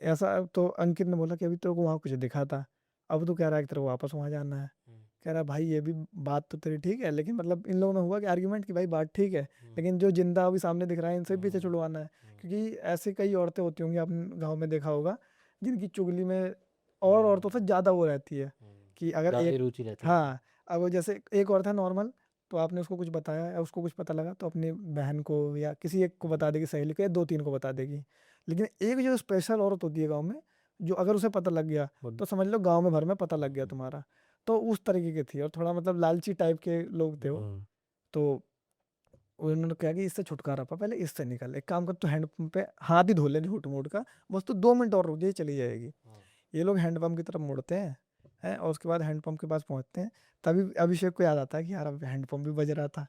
ऐसा तो अंकित ने बोला कि अभी तेरे को वहाँ कुछ दिखा था, अब तो कह रहा है कि तेरे को वापस वहाँ जाना है। कह रहा भाई ये भी बात तो तेरी ठीक है, लेकिन मतलब इन लोगों में हुआ कि आर्ग्यूमेंट कि भाई बात ठीक है, लेकिन जो जिंदा अभी सामने दिख रहा है इनसे भी पीछे छुड़वाना है। क्योंकि ऐसी कई औरतें होती होंगी, आपने गाँव में देखा होगा, जिनकी चुगली में और औरतों से ज़्यादा वो रहती है कि अगर ज़्यादा एक, रुचि रहती है। हाँ, अब वो जैसे एक औरत है नॉर्मल, तो आपने उसको कुछ बताया या उसको कुछ पता लगा तो अपनी बहन को या किसी एक को बता देगी, सहेली को, या 2-3 को बता देगी। लेकिन एक जो स्पेशल औरत होती है गाँव में, जो अगर उसे पता लग गया तो समझ लो गाँव में भर में पता लग गया तुम्हारा। तो उस तरीके की थी और थोड़ा मतलब लालची टाइप के लोग थे वो। तो उन्होंने कहा कि इससे छुटकारा पा, पहले इससे निकल, एक काम कर तू हैंडपंप पे हाथ ही धो ले झूठ मूठ का, बस तू 2 मिनट और रुक जाइए चली जाएगी। ये लोग हैंडपंप की तरफ मुड़ते हैं और उसके बाद हैंडपंप के पास पहुंचते हैं। तभी अभिषेक को याद आता है कि यार अब हैंडपंप भी बज रहा था।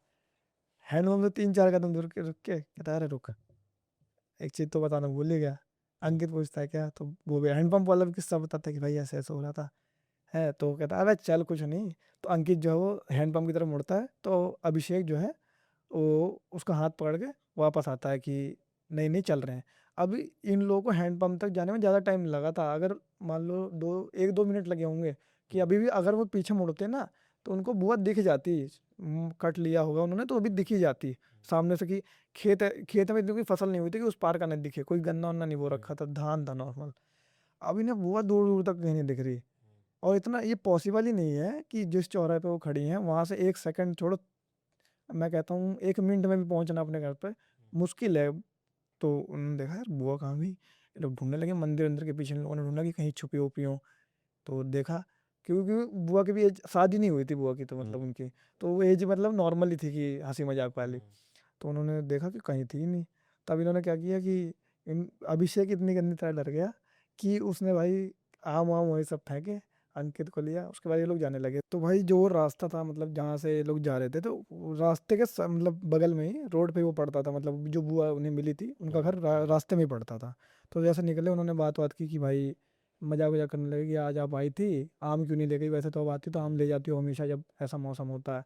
हैंडपंप से 3-4 कदम दूर के रुक के कहता है अरे रुक, एक चीज तो बताना भूल ही गया। अंकित पूछता है क्या, तो वो भी हैंडपंप वाला भी किस्सा बताता है कि भाई ऐसे ऐसे हो रहा था। है तो कहता है अरे चल कुछ नहीं। तो अंकित जो है वो हैंडपंप की तरफ मुड़ता है, तो अभिषेक जो है वो उसका हाथ पकड़ के वापस आता है कि नहीं नहीं चल रहे हैं। अभी इन लोगों को हैंडपंप तक जाने में ज़्यादा टाइम लगा था, अगर मान लो 1-2 मिनट लगे होंगे, कि अभी भी अगर वो पीछे मुड़ते ना तो उनको बुआ दिख जाती। कट लिया होगा उन्होंने तो अभी दिख ही जाती सामने से कि खेत में इतनी कोई फसल नहीं हुई थी कि उस पार का नहीं दिखे, कोई गन्ना वन्ना नहीं वो रखा था, धान था नॉर्मल। अभी ना बुआ दूर दूर तक कहीं नहीं दिख रही। और इतना ये पॉसिबल ही नहीं है कि जिस चौराहे पे वो खड़ी हैं वहां से 1 सेकंड छोड़ो, मैं कहता हूँ 1 मिनट में भी पहुंचना अपने घर पे मुश्किल है। तो उन्होंने देखा यार बुआ कहाँ गई, ये लोग ढूंढने लगे मंदिर अंदर के पीछे, इन लोगों ने ढूंढा कि कहीं छुपी उपी हो। तो देखा, क्योंकि बुआ की भी एज शादी नहीं हुई थी बुआ की, तो मतलब उनकी तो वो एज मतलब नॉर्मल ही थी कि हंसी मजाक वाली। तो उन्होंने देखा कि कहीं थी ही नहीं। तब इन्होंने क्या किया कि अभिषेक इतनी गंदी तरह डर गया कि उसने भाई आम वाम वही सब फेंके, अंकित को लिया, उसके बाद ये लोग जाने लगे। तो भाई जो रास्ता था मतलब जहाँ से ये लोग जा रहे थे, तो वो रास्ते के मतलब बगल में ही रोड पे वो पड़ता था, मतलब जो बुआ उन्हें मिली थी उनका घर रास्ते में ही पड़ता था। तो जैसे निकले उन्होंने बात बात की कि भाई मजाक वजाक करने लगे कि आज आप आई थी, आम क्यों नहीं ले गई, वैसे तो अब आती तो आम ले जाती हो हमेशा जब ऐसा मौसम होता है।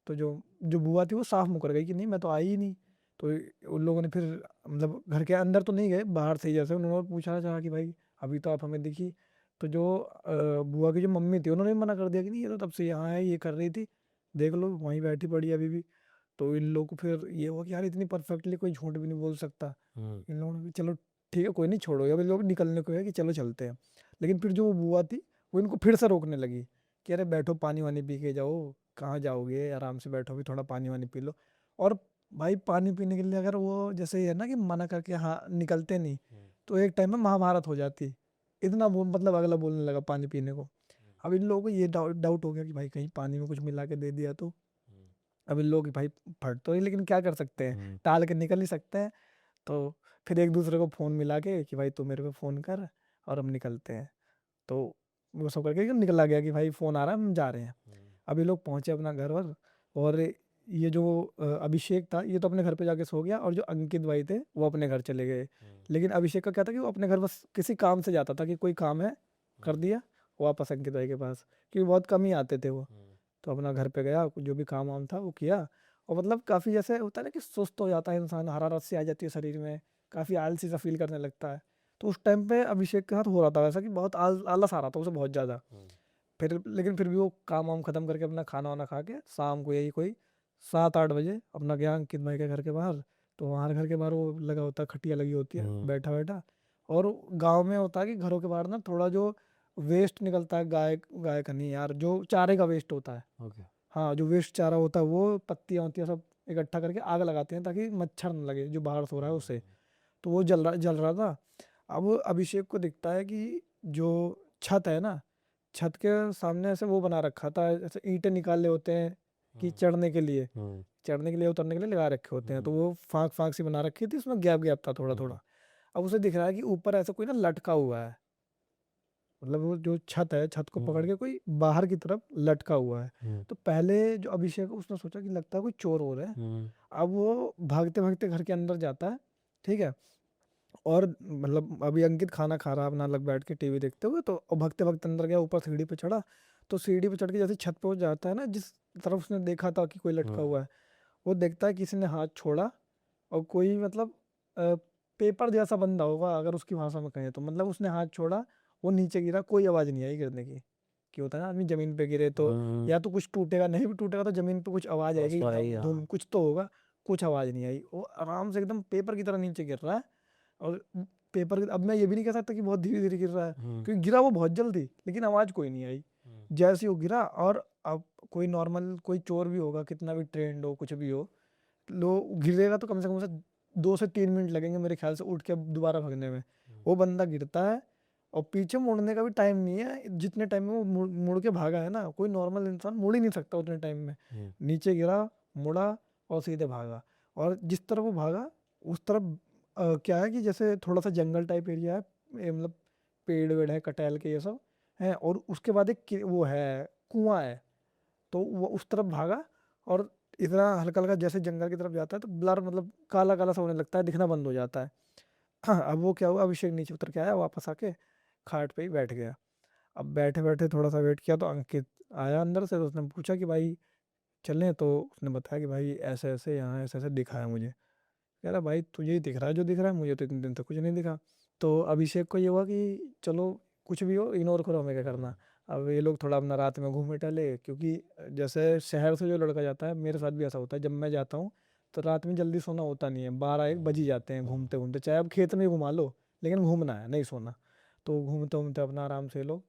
तो जो जो बुआ थी वो साफ मुकर गई कि नहीं मैं तो आई ही नहीं। तो उन लोगों ने फिर मतलब घर के अंदर तो नहीं गए, बाहर से ही जैसे उन्होंने पूछा चाहा कि भाई अभी तो आप हमें दिखी। तो जो बुआ की जो मम्मी थी उन्होंने भी मना कर दिया कि नहीं ये तो तब से यहाँ है, ये कर रही थी, देख लो वहीं बैठी पड़ी है अभी भी। तो इन लोगों को फिर ये हुआ कि यार इतनी परफेक्टली कोई झूठ भी नहीं बोल सकता। इन लोगों ने भी चलो ठीक है कोई नहीं छोड़ो, अभी लोग निकलने को है कि चलो चलते हैं। लेकिन फिर जो वो बुआ थी वो इनको फिर से रोकने लगी कि अरे बैठो पानी वानी पी के जाओ, कहाँ जाओगे, आराम से बैठो भी, थोड़ा पानी वानी पी लो। और भाई पानी पीने के लिए अगर वो जैसे ही है ना कि मना करके हाँ निकलते नहीं, तो एक टाइम में महाभारत हो जाती इतना वो मतलब अगला बोलने लगा पानी पीने को। अब इन लोगों को ये डाउट हो गया कि भाई कहीं पानी में कुछ मिला के दे दिया तो। अब इन लोग भाई फट तो नहीं, लेकिन क्या कर सकते हैं, टाल के निकल नहीं सकते हैं। तो फिर एक दूसरे को फ़ोन मिला के कि भाई तू मेरे को फ़ोन कर और हम निकलते हैं। तो वो सब करके निकला गया कि भाई फ़ोन आ रहा है, हम जा रहे हैं। अब ये लोग पहुंचे अपना घर वर, और ये जो अभिषेक था ये तो अपने घर पे जाके सो गया, और जो अंकित भाई थे वो अपने घर चले गए। लेकिन अभिषेक का क्या था कि वो अपने घर बस किसी काम से जाता था, कि कोई काम है कर दिया, वापस अंकित भाई के पास, क्योंकि बहुत कम ही आते थे वो। तो अपना घर पे गया, जो भी काम वाम था वो किया, और मतलब काफ़ी जैसे होता है ना कि सुस्त हो जाता है इंसान, हरारत सी आ जाती है शरीर में, काफ़ी आलसी सा फील करने लगता है। तो उस टाइम पे अभिषेक के साथ हो रहा था वैसा, कि बहुत आलस आ रहा था उसे बहुत ज़्यादा। फिर लेकिन फिर भी वो काम वाम खत्म करके अपना खाना वाना खा के शाम को यही कोई 7-8 बजे अपना गया अंकित भाई के घर के बाहर। तो वहाँ घर के बाहर वो लगा होता है, खटिया लगी होती है, बैठा बैठा। और गांव में होता है कि घरों के बाहर ना थोड़ा जो वेस्ट निकलता है, गाय गाय का नहीं यार, जो चारे का वेस्ट होता है, ओके। हाँ जो वेस्ट चारा होता है, वो पत्तियाँ होती हैं सब इकट्ठा करके आग लगाते हैं ताकि मच्छर न लगे जो बाहर सो रहा है उससे। तो वो जल रहा था। अब अभिषेक को दिखता है कि जो छत है ना, छत के सामने ऐसे वो बना रखा था, ऐसे ईंटें निकाले होते हैं कि चढ़ने के लिए उतरने के लिए लगा रखे होते हैं। तो वो फाँक फाँक सी बना रखी थी, उसमें गैप गैप था थोड़ा थोड़ा। अब उसे दिख रहा है कि ऊपर ऐसा कोई ना लटका हुआ है, मतलब वो जो छत है, छत को पकड़ के कोई बाहर की तरफ लटका हुआ है। तो पहले जो अभिषेक है उसने सोचा कि लगता है कोई चोर हो रहा है। अब वो भागते भागते घर के अंदर जाता है, ठीक है। और मतलब अभी अंकित खाना खा रहा है अपना अलग बैठ के टीवी देखते हुए, तो भागते भागते अंदर गया, ऊपर सीढ़ी पे चढ़ा। तो सीढ़ी पे चढ़ के जैसे छत पे वो जाता है ना, जिस तरफ उसने देखा था कि कोई लटका हुआ है, वो देखता है किसी ने हाथ छोड़ा, और कोई मतलब अ, पेपर जैसा बंदा होगा अगर उसकी भाषा में कहें तो, मतलब उसने हाथ छोड़ा, वो नीचे गिरा, कोई आवाज़ नहीं आई गिरने की। कि होता है ना आदमी ज़मीन पे गिरे तो या तो कुछ टूटेगा, नहीं भी टूटेगा तो ज़मीन पे कुछ आवाज़ आएगी, धूम कुछ तो होगा। कुछ आवाज़ नहीं आई, वो आराम से एकदम पेपर की तरह नीचे गिर रहा है। और पेपर अब मैं ये भी नहीं कह सकता कि बहुत धीरे धीरे गिर रहा है, क्योंकि गिरा वो बहुत जल्दी, लेकिन आवाज़ कोई नहीं आई। जैसे ही वो गिरा, और अब कोई नॉर्मल कोई चोर भी होगा, कितना भी ट्रेंड हो, कुछ भी हो, लो गिरेगा तो कम से कम उसे 2 से 3 मिनट लगेंगे मेरे ख्याल से उठ के दोबारा भागने में। वो बंदा गिरता है, और पीछे मुड़ने का भी टाइम नहीं है, जितने टाइम में वो मुड़ के भागा है ना, कोई नॉर्मल इंसान मुड़ ही नहीं सकता उतने टाइम में। नीचे गिरा, मुड़ा, और सीधे भागा। और जिस तरफ वो भागा उस तरफ क्या है कि जैसे थोड़ा सा जंगल टाइप एरिया है, मतलब पेड़ वेड़ है कटहल के ये सब है, और उसके बाद एक वो है कुआं है। तो वो उस तरफ भागा, और इतना हल्का हल्का जैसे जंगल की तरफ जाता है तो ब्लर मतलब काला काला सा होने लगता है, दिखना बंद हो जाता है। हाँ, अब वो क्या हुआ, अभिषेक नीचे उतर के आया, वापस आके खाट पे ही बैठ गया। अब बैठे बैठे थोड़ा सा वेट किया तो अंकित आया अंदर से, तो उसने पूछा कि भाई चलें, तो उसने बताया कि भाई ऐसे ऐसे यहाँ ऐसे ऐसे दिखा है मुझे। कह रहा भाई तुझे ही दिख रहा है जो दिख रहा है, मुझे तो इतने दिन तक कुछ नहीं दिखा। तो अभिषेक को ये हुआ कि चलो कुछ भी हो इग्नोर करो, हमें क्या करना। अब ये लोग थोड़ा अपना रात में घूमे टहले, क्योंकि जैसे शहर से जो लड़का जाता है, मेरे साथ भी ऐसा होता है, जब मैं जाता हूँ तो रात में जल्दी सोना होता नहीं है, 12-1 बज ही जाते हैं घूमते घूमते, चाहे आप खेत में घुमा लो, लेकिन घूमना है, नहीं सोना। तो घूमते घूमते अपना आराम से ये लोग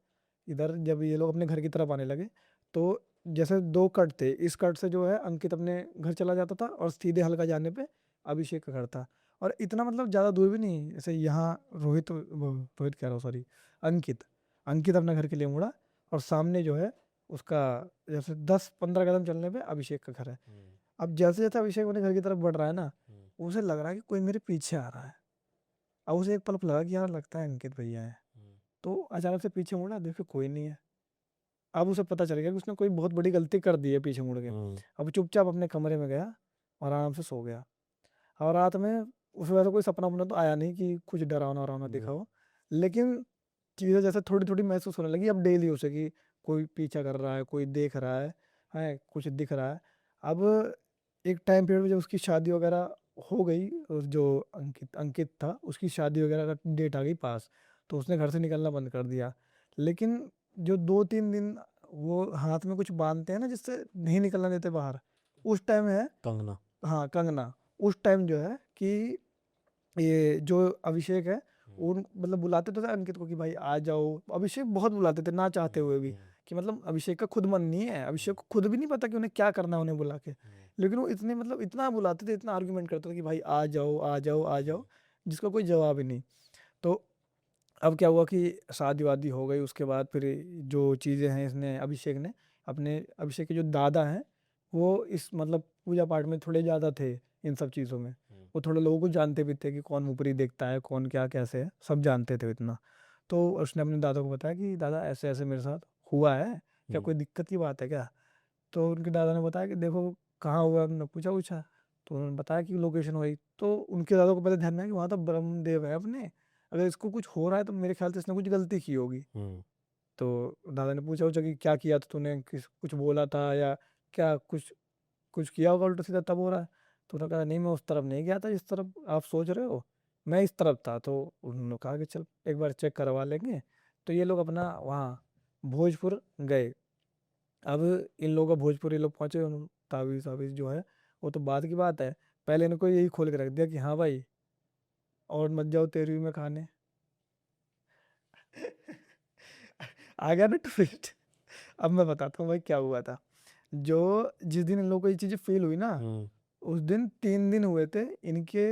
इधर, जब ये लोग अपने घर की तरफ आने लगे, तो जैसे 2 कट थे, इस कट से जो है अंकित अपने घर चला जाता था, और सीधे हल्का जाने पे अभिषेक का घर था। और इतना मतलब ज़्यादा दूर भी नहीं, जैसे यहाँ रोहित कह रहा हूँ, सॉरी, अंकित अंकित अपने घर के लिए मुड़ा, और सामने जो है उसका जैसे 10-15 कदम चलने पे अभिषेक का घर है। अब जैसे जैसे अभिषेक अपने घर की तरफ बढ़ रहा है ना, उसे लग रहा है कि कोई मेरे पीछे आ रहा है। अब उसे एक पल लगा कि यार लगता है अंकित भैया है। तो अचानक से पीछे मुड़ा, देखो कोई नहीं है। अब उसे पता चल गया कि उसने कोई बहुत बड़ी गलती कर दी है पीछे मुड़ के। अब चुपचाप अपने कमरे में गया और आराम से सो गया। और रात में उसे वैसा कोई सपना वपना तो आया नहीं कि कुछ डरावना वरावना दिखा हो, लेकिन चीज़ें जैसे थोड़ी थोड़ी महसूस होने लगी अब डेली उसे, कि कोई पीछा कर रहा है, कोई देख रहा है कुछ दिख रहा है। अब एक टाइम पीरियड में जब उसकी शादी वगैरह हो गई, और जो अंकित अंकित था उसकी शादी वगैरह का डेट आ गई पास, तो उसने घर से निकलना बंद कर दिया। लेकिन जो 2-3 दिन वो हाथ में कुछ बांधते हैं ना जिससे नहीं निकलना देते बाहर, उस टाइम है, कंगना। हाँ कंगना, उस टाइम जो है कि ये जो अभिषेक है, वो मतलब बुलाते तो थे अंकित को कि भाई आ जाओ, अभिषेक बहुत बुलाते थे ना चाहते हुए भी, कि मतलब अभिषेक का खुद मन नहीं है, अभिषेक को खुद भी नहीं पता कि उन्हें क्या करना है उन्हें बुला के, लेकिन वो इतने मतलब इतना बुलाते थे, इतना आर्गुमेंट करते थे कि भाई आ जाओ आ जाओ आ जाओ, जिसका कोई जवाब ही नहीं। तो अब क्या हुआ कि शादी-वादी हो गई, उसके बाद फिर जो चीज़ें हैं इसने अभिषेक ने अपने अभिषेक के जो दादा हैं, वो इस मतलब पूजा-पाठ में थोड़े ज़्यादा थे इन सब चीज़ों में। वो थोड़े लोगों को जानते भी थे कि कौन ऊपरी देखता है, कौन क्या कैसे है, सब जानते थे इतना। तो उसने अपने दादा को बताया कि दादा ऐसे-ऐसे मेरे साथ हुआ है, क्या हुँ, कोई दिक्कत की बात है क्या? तो उनके दादा ने बताया कि देखो कहाँ हुआ? उन्होंने पूछा-वूछा, तो उन्होंने बताया कि लोकेशन वही। तो उनके दादा को पहले ध्यान में आया कि वहाँ तो ब्रह्मदेव है अपने, अगर इसको कुछ हो रहा है तो मेरे ख्याल से इसने कुछ गलती की होगी। हुँ, तो दादा ने पूछा-वूछा कि क्या किया था तूने? कुछ बोला था या क्या कुछ कुछ किया होगा उल्टा-सीधा तब हो रहा है? तो उन्होंने कहा नहीं मैं उस तरफ नहीं गया था जिस तरफ आप सोच रहे हो, मैं इस तरफ था। तो उन्होंने कहा कि चल एक बार चेक करवा लेंगे। तो ये लोग अपना वहाँ भोजपुर गए। अब इन लोगों का भोजपुर ये लोग पहुँचे, ताबीज़-वाबीज़ जो है वो तो बाद की बात है। पहले इनको यही खोल के रख दिया कि हाँ भाई और मत जाओ 13वीं में खाने। आ गया ना ट्विस्ट। अब मैं बताता हूँ भाई क्या हुआ था। जो जिस दिन इन लोगों को ये चीज़ें फ़ील हुई ना, हुँ, उस दिन 3 दिन हुए थे इनके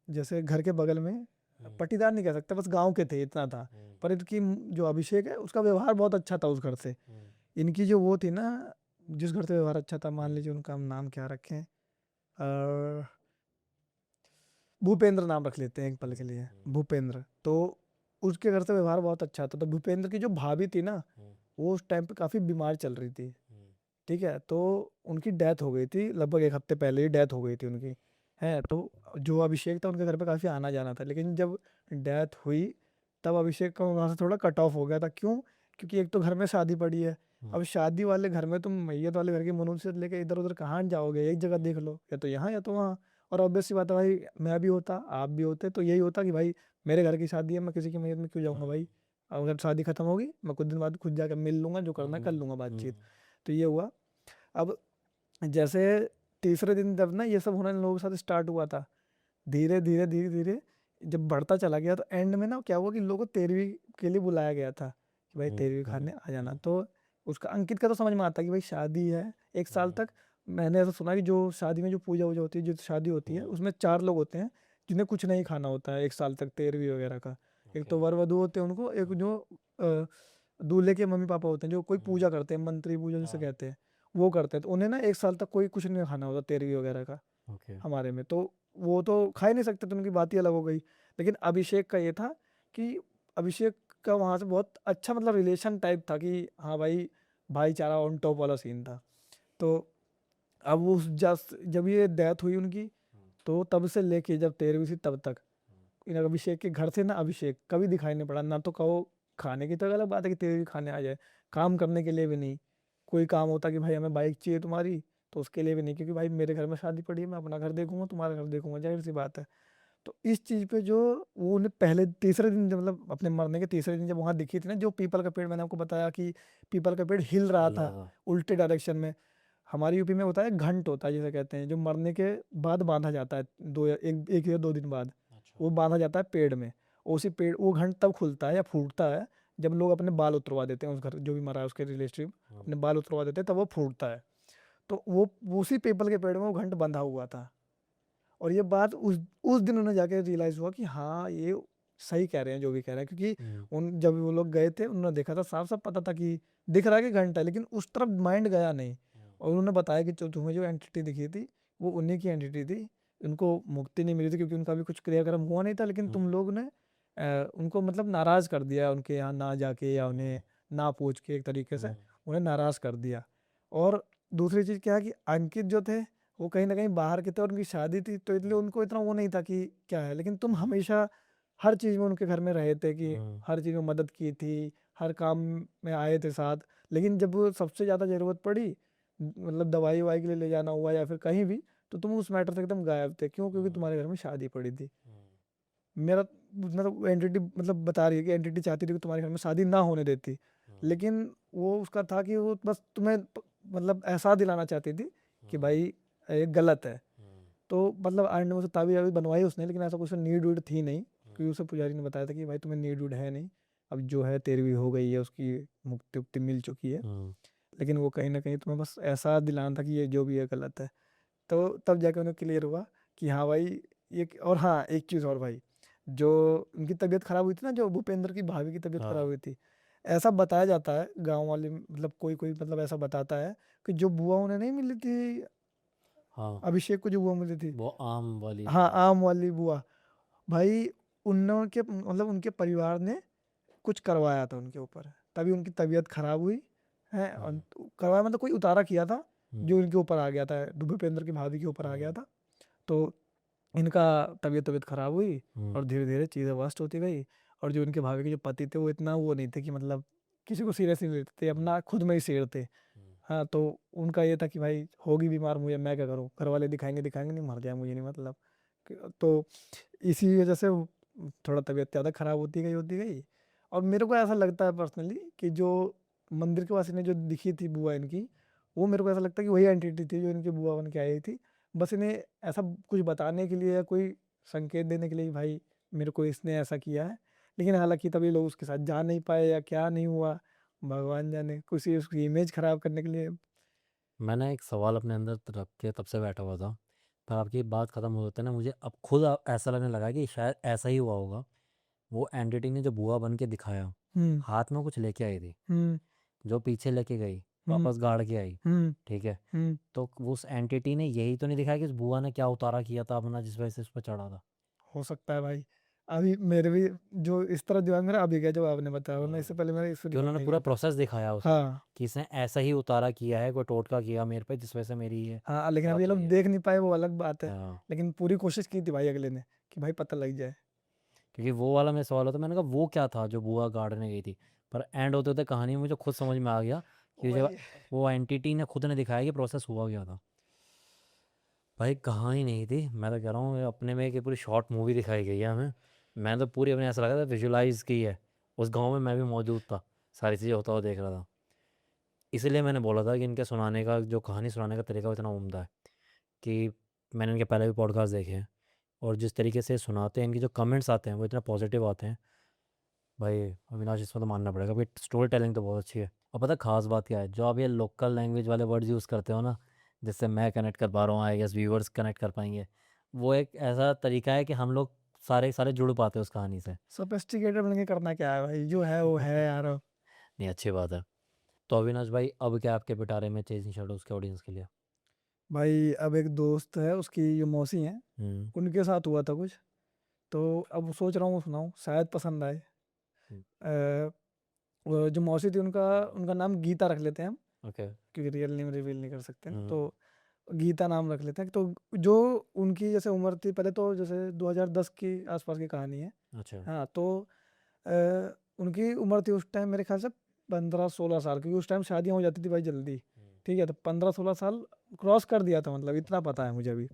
जैसे घर के बगल में, हुँ, पट्टीदार नहीं कह सकते बस गाँव के थे इतना था। हुँ, पर इनकी जो अभिषेक है उसका व्यवहार बहुत अच्छा था उस घर से। हुँ, इनकी जो वो थी ना, जिस घर से व्यवहार अच्छा था, मान लीजिए उनका हम नाम क्या रखें? भूपेंद्र नाम रख लेते हैं एक पल हुँ, के लिए, हुँ, भूपेंद्र। तो उसके घर से व्यवहार बहुत अच्छा था। तो भूपेंद्र की जो भाभी थी ना, हुँ, वो उस टाइम पे काफ़ी बीमार चल रही थी। हुँ, ठीक है? तो उनकी डेथ हो गई थी, लगभग 1 हफ्ते पहले ही डेथ हो गई थी उनकी, हैं? तो जो अभिषेक था उनके घर पे काफ़ी आना-जाना था, लेकिन जब डेथ हुई, तब अभिषेक का वहाँ से थोड़ा कट ऑफ हो गया था। क्यों? क्योंकि एक तो घर में शादी पड़ी है, हुँ, अब शादी वाले घर में तुम मैयत वाले घर की मनुष्यत लेके इधर-उधर कहाँ जाओगे? एक जगह देख लो, या तो यहाँ या तो वहाँ। और ऑब्वियस सी बात है भाई, मैं भी होता, आप भी होते, तो यही होता कि भाई मेरे घर की शादी है, मैं किसी की मैयत में क्यों जाऊँगा भाई? अगर शादी खत्म होगी, मैं कुछ दिन बाद खुद जाके मिल लूँगा, जो करना है कर हुँ, लूँगा हुँ, बातचीत। तो ये हुआ। अब जैसे तीसरे दिन जब ना ये सब होना इन लोगों के साथ स्टार्ट हुआ था, धीरे धीरे धीरे धीरे जब बढ़ता चला गया, तो एंड में ना क्या हुआ कि इन लोगों को 13वीं के लिए बुलाया गया था कि भाई हुँ, 13वीं हुँ, खाने आ जाना। हुँ, तो उसका अंकित का तो समझ में आता कि भाई शादी है 1 साल हुँ, तक। मैंने ऐसा सुना कि जो शादी में जो पूजा वूजा होती है, जो शादी होती है, हुँ, उसमें 4 लोग होते हैं जिन्हें कुछ नहीं खाना होता है 1 साल तक 13वीं वगैरह का। एक ओके, तो वर वधु होते हैं उनको, एक हुँ, जो अ, दूल्हे के मम्मी पापा होते हैं जो कोई हुँ, पूजा करते हैं, मंत्री पूजा जिसे हाँ, कहते हैं, वो करते हैं। तो उन्हें ना 1 साल तक कोई कुछ नहीं खाना होता 13वीं वगैरह का ओके, हमारे में। तो वो तो खा ही नहीं सकते, तो उनकी बात ही अलग हो गई। लेकिन अभिषेक का ये था कि अभिषेक का वहाँ से बहुत अच्छा मतलब रिलेशन टाइप था कि हाँ भाई, भाईचारा ऑन टॉप वाला सीन था। तो अब उस जब ये डेथ हुई उनकी, हुँ, तो तब से लेके जब 13वीं थी तब तक हुँ, इन अभिषेक के घर से ना अभिषेक कभी दिखाई नहीं पड़ा। ना तो कहो खाने की तो अलग बात है कि 13वीं खाने आ जाए, काम करने के लिए भी नहीं। कोई काम होता कि भाई हमें बाइक चाहिए तुम्हारी, तो उसके लिए भी नहीं, क्योंकि भाई मेरे घर में शादी पड़ी है, मैं अपना घर देखूँगा, तुम्हारा घर देखूँगा, ज़ाहिर-सी बात है। तो इस चीज़ पे जो वो उन्हें पहले तीसरे दिन जब मतलब अपने मरने के तीसरे दिन जब वहाँ दिखी थी ना, जो पीपल का पेड़, मैंने आपको बताया कि पीपल का पेड़ हिल रहा हिल रहा था था, उल्टे डायरेक्शन में। हमारी यूपी में होता है घंट होता है जिसे कहते हैं, जो मरने के बाद बाँधा जाता है 2 या 1 या 2 दिन बाद, अच्छा, वो बाँधा जाता है पेड़ में। उसी पेड़ वो घंट तब खुलता है या फूटता है जब लोग अपने बाल उतरवा देते हैं, उस घर जो भी मरा है उसके रिलेटिव हुँ, अपने बाल उतरवा देते हैं, तब वो फूटता है। तो वो उसी पीपल के पेड़ में वो घंट बंधा हुआ था। और ये बात उस दिन उन्हें जाके रियलाइज़ हुआ कि हाँ, ये सही कह रहे हैं जो भी कह रहे हैं, क्योंकि हुँ, उन जब वो लोग गए थे उन्होंने देखा था, साफ-साफ पता था कि दिख रहा है कि घंटा है, लेकिन उस तरफ माइंड गया नहीं। हुँ, और उन्होंने बताया कि जो तुम्हें जो एंटिटी दिखी थी, वो उन्हीं की एंटिटी थी। उनको मुक्ति नहीं मिली थी क्योंकि उनका भी कुछ क्रियाक्रम हुआ नहीं था, लेकिन हुँ, तुम लोग ने उनको मतलब नाराज़ कर दिया, उनके यहाँ ना जाके या उन्हें हुँ, ना पूछ के, एक तरीके से हुँ, उन्हें नाराज़ कर दिया। और दूसरी चीज़ क्या है कि अंकित जो थे वो कहीं न कहीं बाहर के थे और उनकी शादी थी, तो इसलिए उनको इतना वो नहीं था कि क्या है। लेकिन तुम हमेशा हर चीज़ में उनके घर में रहे थे कि हुँ, हर चीज़ में मदद की थी, हर काम में आए थे साथ। लेकिन जब वो सबसे ज़्यादा ज़रूरत पड़ी, मतलब दवाई-ववाई के लिए ले जाना हुआ या फिर कहीं भी, तो तुम उस मैटर से एकदम गायब थे। क्यों? क्योंकि हुँ, तुम्हारे घर में शादी पड़ी थी। हुँ, मेरा मतलब एंटिटी मतलब बता रही है कि एंटिटी चाहती थी कि तुम्हारे घर में शादी ना होने देती। हुँ, लेकिन वो उसका था कि वो बस तुम्हें मतलब एहसास दिलाना चाहती थी कि हुँ, भाई ये गलत है। हुँ, तो मतलब एंड में उसे ताबीज़-वाबीज़ बनवाई उसने, लेकिन ऐसा कुछ नीड-वीड थी नहीं, हुँ, क्योंकि उसे पुजारी ने बताया था कि भाई तुम्हें नीड-वीड है नहीं। अब जो है 13वीं हो गई है, उसकी मुक्ति-वुक्ति मिल चुकी है। हुँ, लेकिन वो कहीं न कहीं तुम्हें बस एहसास दिलाना था कि ये जो भी है गलत है। तो तब जाके उन्हें क्लियर हुआ कि हाँ भाई, ये और हाँ, एक चीज़ और भाई, जो उनकी तबीयत खराब हुई थी ना, जो भूपेंद्र की भाभी की तबीयत खराब हाँ हुई थी, ऐसा बताया जाता है गांव वाले, मतलब कोई कोई मतलब ऐसा बताता है कि जो बुआ उन्हें नहीं मिली थी, हाँ, अभिषेक को जो बुआ मिली थी, वो आम वाली हाँ बुआ। आम वाली बुआ, भाई उनके मतलब उनके परिवार ने कुछ करवाया था उनके ऊपर, तभी उनकी तबीयत खराब हुई है। और हम्म, करवाया मतलब कोई उतारा किया था हम्म, जो इनके ऊपर आ गया था, भूपेंद्र की भाभी के ऊपर आ गया हम्म, था। तो इनका तबीयत खराब हुई हम्म, और धीरे धीरे चीज़ें वर्स्ट होती गई। और जो उनके भाभी के जो पति थे वो इतना वो नहीं थे कि मतलब किसी को सीरियस नहीं लेते थे, हम्म, अपना खुद में ही शेर थे। हम्म। हाँ, तो उनका ये था कि भाई होगी बीमार, मुझे मैं क्या करूँ, घर वाले दिखाएंगे दिखाएंगे, नहीं मर जाए मुझे नहीं मतलब। तो इसी वजह से वो थोड़ा तबीयत ज़्यादा खराब होती गई। और मेरे को ऐसा लगता है पर्सनली कि जो मंदिर के वासी ने जो दिखी थी बुआ इनकी, वो मेरे को ऐसा लगता है कि वही एंटिटी थी जो इनकी बुआ बन के आई थी। बस इन्हें ऐसा कुछ बताने के लिए या कोई संकेत देने के लिए कि भाई मेरे को इसने ऐसा किया है। लेकिन हालांकि तभी लोग उसके साथ जा नहीं पाए या क्या नहीं हुआ, भगवान जाने, कुछ उसकी इमेज खराब करने के लिए। मैंने एक सवाल अपने अंदर रख के तब से बैठा हुआ था, पर आपकी बात ख़त्म होते ना मुझे अब खुद ऐसा लगने लगा कि शायद ऐसा ही हुआ होगा। वो एंटिटी ने जो बुआ बन के दिखाया, हम्म। हाथ में कुछ लेके आई थी, हम्म। जो पीछे लेके गई हम्म। वापस गाड़ के आई। हम्म। ठीक है, हम्म। तो उस एंटिटी ने यही तो नहीं दिखाया कि उस बुआ ने क्या उतारा किया था अपना जिस वजह से उस पर चढ़ा था। हो सकता है भाई, अभी मेरे भी जो इस तरह दिमाग मेरा अभी गया जब आपने बताया, वरना इससे हाँ, पहले मेरा इस पे कि दिमाग उन्होंने नहीं पूरा गया था। प्रोसेस दिखाया उसमें हाँ। कि इसने ऐसा ही उतारा किया है, कोई टोटका किया मेरे पे जिस वजह से मेरी ये हाँ, लेकिन अभी ये हालत लोग हुई है। देख नहीं पाए, वो अलग बात है। हाँ, लेकिन पूरी कोशिश की थी भाई अगले ने कि भाई पता लग जाए। क्योंकि वो वाला मेरा सवाल होता, मैंने कहा वो क्या था जो बुआ गार्डन गई थी। पर एंड होते होते कहानी में मुझे खुद समझ में आ गया कि जो वही। वो एंटिटी ने खुद ने दिखाया कि प्रोसेस हुआ गया था। भाई कहानी नहीं थी, मैं तो कह रहा हूँ ये अपने में एक पूरी शॉर्ट मूवी दिखाई गई है हमें। मैंने तो पूरी अपने ऐसा लगा था विजुलाइज की है, उस गांव में मैं भी मौजूद था, सारी चीज़ें होता हुआ देख रहा था। इसीलिए मैंने बोला था कि इनके सुनाने का जो कहानी सुनाने का तरीका वो इतना उम्दा है कि मैंने इनके पहले भी पॉडकास्ट देखे हैं, और जिस तरीके से सुनाते हैं, इनके जो कमेंट्स आते हैं वो इतना पॉजिटिव आते हैं। भाई अविनाश इसमें तो मानना पड़ेगा भाई, स्टोरी टेलिंग तो बहुत अच्छी है। और पता है खास बात क्या है, जो आप ये लोकल लैंग्वेज वाले वर्ड्स यूज़ करते हो ना, जिससे मैं कनेक्ट कर पा रहा हूँ, आई गेस व्यूअर्स कनेक्ट कर पाएंगे, वो एक ऐसा तरीका है कि हम लोग सारे सारे जुड़ पाते हैं उस कहानी से। सोफिस्टिकेटेड बन के करना क्या है भाई, जो है वो है यार। नहीं, अच्छी बात है। तो अविनाश भाई अब क्या आपके पिटारे में चेजिंग शैडोज़ के ऑडियंस के लिए? भाई अब एक दोस्त है, उसकी जो मौसी हैं, हम्म, उनके साथ हुआ था कुछ। तो अब सोच रहा हूँ सुनाऊँ, शायद पसंद आए। हम्म, अ, वो जो मौसी थी, उनका उनका नाम गीता रख लेते हैं हम, ओके। क्योंकि रियल नेम रिवील नहीं कर सकते ना, हम्म, तो गीता नाम रख लेते हैं। तो जो उनकी जैसे उम्र थी पहले, तो जैसे 2010 की आसपास की कहानी है। अच्छा। हाँ, तो अ, उनकी उम्र थी उस टाइम मेरे ख्याल से 15-16 साल, क्योंकि उस टाइम शादियाँ हो जाती थी भाई जल्दी। हम्म, ठीक है, तो 15-16 साल क्रॉस कर दिया था, मतलब इतना पता है मुझे अभी।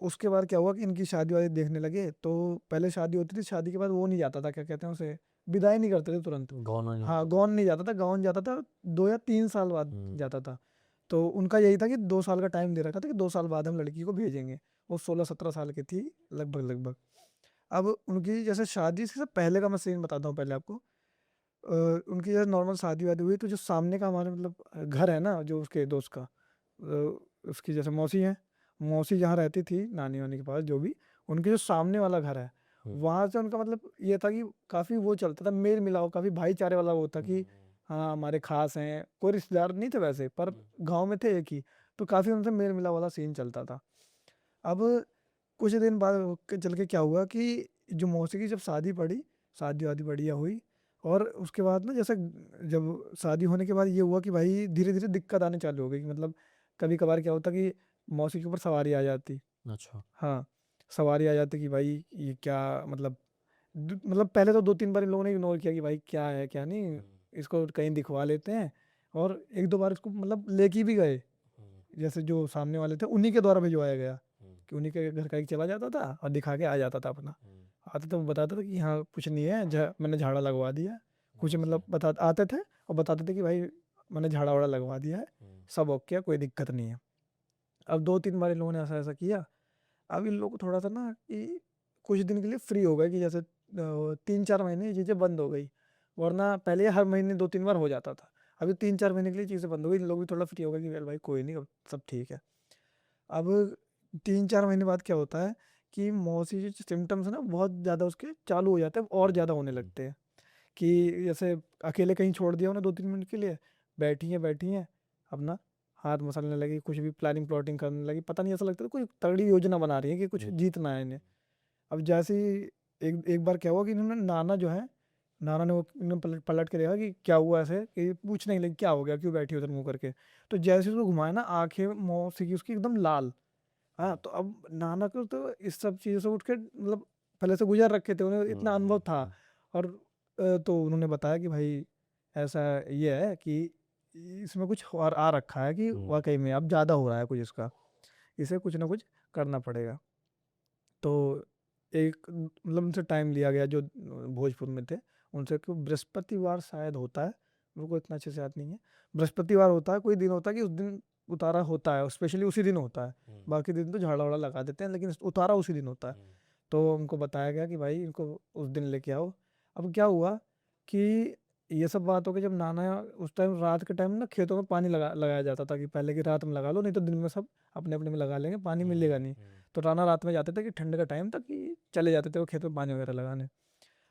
उसके बाद क्या हुआ कि इनकी शादी वादी देखने लगे। तो पहले शादी होती थी, शादी के बाद वो नहीं जाता था, क्या कहते हैं उसे, विदाई नहीं करते थे तुरंत। गौना नहीं हाँ, होता था। गौन नहीं जाता था, गौन जाता था 2 या 3 साल बाद हम्म, जाता था। तो उनका यही था कि 2 साल का टाइम दे रखा था कि 2 साल बाद हम लड़की को भेजेंगे। वो 16-17 साल की थी, लगभग लगभग। अब उनकी जैसे शादी से पहले का मैं सीन बताता हूँ पहले आपको। उनकी जैसे नॉर्मल शादी वादी हुई, तो जो सामने का हमारे मतलब घर है ना, जो उसके दोस्त का, उसकी जैसे मौसी है, मौसी जहाँ रहती थी नानी वानी के पास, जो भी उनके जो सामने वाला घर है, हम्म, वहाँ से उनका मतलब ये था कि काफ़ी वो चलता था, मेल मिलाप, काफ़ी भाईचारे वाला वो था कि हम्म, हाँ हमारे खास हैं, कोई रिश्तेदार नहीं थे वैसे, पर गांव में थे एक ही। तो काफ़ी उनसे मेल मिलाप वाला सीन चलता था। अब कुछ दिन बाद चल के क्या हुआ कि जो मौसी की जब शादी पड़ी, शादी वादी बढ़िया हुई। और उसके बाद ना जैसे जब शादी होने के बाद ये हुआ कि भाई धीरे धीरे दिक्कत आने चालू हो गई कि मतलब कभी कभार क्या होता कि मौसी के ऊपर सवारी आ जाती। अच्छा। हाँ, सवारी आ जाती कि भाई ये क्या मतलब, मतलब पहले तो 2-3 बार इन लोगों ने इग्नोर किया कि भाई क्या है क्या नहीं, हम्म, इसको कहीं दिखवा लेते हैं। और 1-2 बार इसको मतलब लेके भी गए, हम्म, जैसे जो सामने वाले थे उन्हीं के द्वारा भिजवाया गया, हम्म, कि उन्हीं के घर का एक चला जाता था और दिखा के आ जाता था अपना। हम्म, आता था, वो बताता था कि हाँ कुछ नहीं है, मैंने झाड़ा लगवा दिया है। कुछ अच्छा। मतलब बता आते थे और बताते थे कि भाई मैंने झाड़ा वाड़ा लगवा दिया है, हम्म, सब ओके है, कोई दिक्कत नहीं है। अब 2-3 बार इन लोगों ने ऐसा ऐसा किया। अब इन लोग को थोड़ा सा ना कि कुछ दिन के लिए फ्री हो गए, कि जैसे 3-4 महीने ये चीज़ें बंद हो गई। वरना पहले ये हर महीने 2-3 बार हो जाता था। अभी 3-4 महीने के लिए चीज़ें बंद हो गई, इन लोग भी थोड़ा फ्री हो गए कि यार भाई कोई नहीं, अब सब ठीक है। अब 3-4 महीने बाद क्या होता है कि मौसी के सिम्टम्स ना बहुत ज़्यादा उसके चालू हो जाते हैं और ज़्यादा होने लगते हैं, कि जैसे अकेले कहीं छोड़ दिया उन्हें 2-3 मिनट के लिए, बैठी हैं अपना हाथ मसलने लगी, कुछ भी प्लानिंग प्लॉटिंग करने लगी, पता नहीं ऐसा लगता था कोई तगड़ी योजना बना रही है कि कुछ जी। जीतना है इन्हें। अब जैसे ही एक एक बार क्या हुआ कि इन्होंने नाना जो है, नाना ने वो एकदम पलट के देखा कि क्या हुआ ऐसे, कि पूछने ही लगी क्या हो गया, क्यों बैठी उधर मुँह करके। तो जैसे ही उसको घुमाया ना, आँखें मौसी की उसकी एकदम लाल। हाँ, तो अब नाना को तो इस सब चीज़ों से उठ के मतलब पहले से गुज़र रखे थे, उन्हें इतना अनुभव था। और तो उन्होंने बताया कि भाई ऐसा ये है कि इसमें कुछ और आ रखा है, कि वाक़ई में अब ज़्यादा हो रहा है कुछ इसका, इसे कुछ ना कुछ करना पड़ेगा। तो एक मतलब उनसे टाइम लिया गया जो भोजपुर में थे, उनसे कि बृहस्पतिवार शायद होता है, मेरे को इतना अच्छे से याद नहीं है। बृहस्पतिवार होता है, कोई दिन होता है कि उस दिन उतारा होता है, स्पेशली उसी दिन होता है। बाकी दिन तो झाड़ा-वाड़ा लगा देते हैं, लेकिन उतारा उसी दिन होता है। तो उनको बताया गया कि भाई इनको उस दिन लेके आओ। अब क्या हुआ कि ये सब बात हो गई जब नाना उस टाइम रात के टाइम ना खेतों में पानी लगाया जाता था, कि पहले की रात में लगा लो, नहीं तो दिन में सब अपने-अपने में लगा लेंगे, पानी मिलेगा नहीं। तो नाना रात में जाते थे कि ठंड का टाइम था कि चले जाते थे वो खेत में पानी वगैरह लगाने।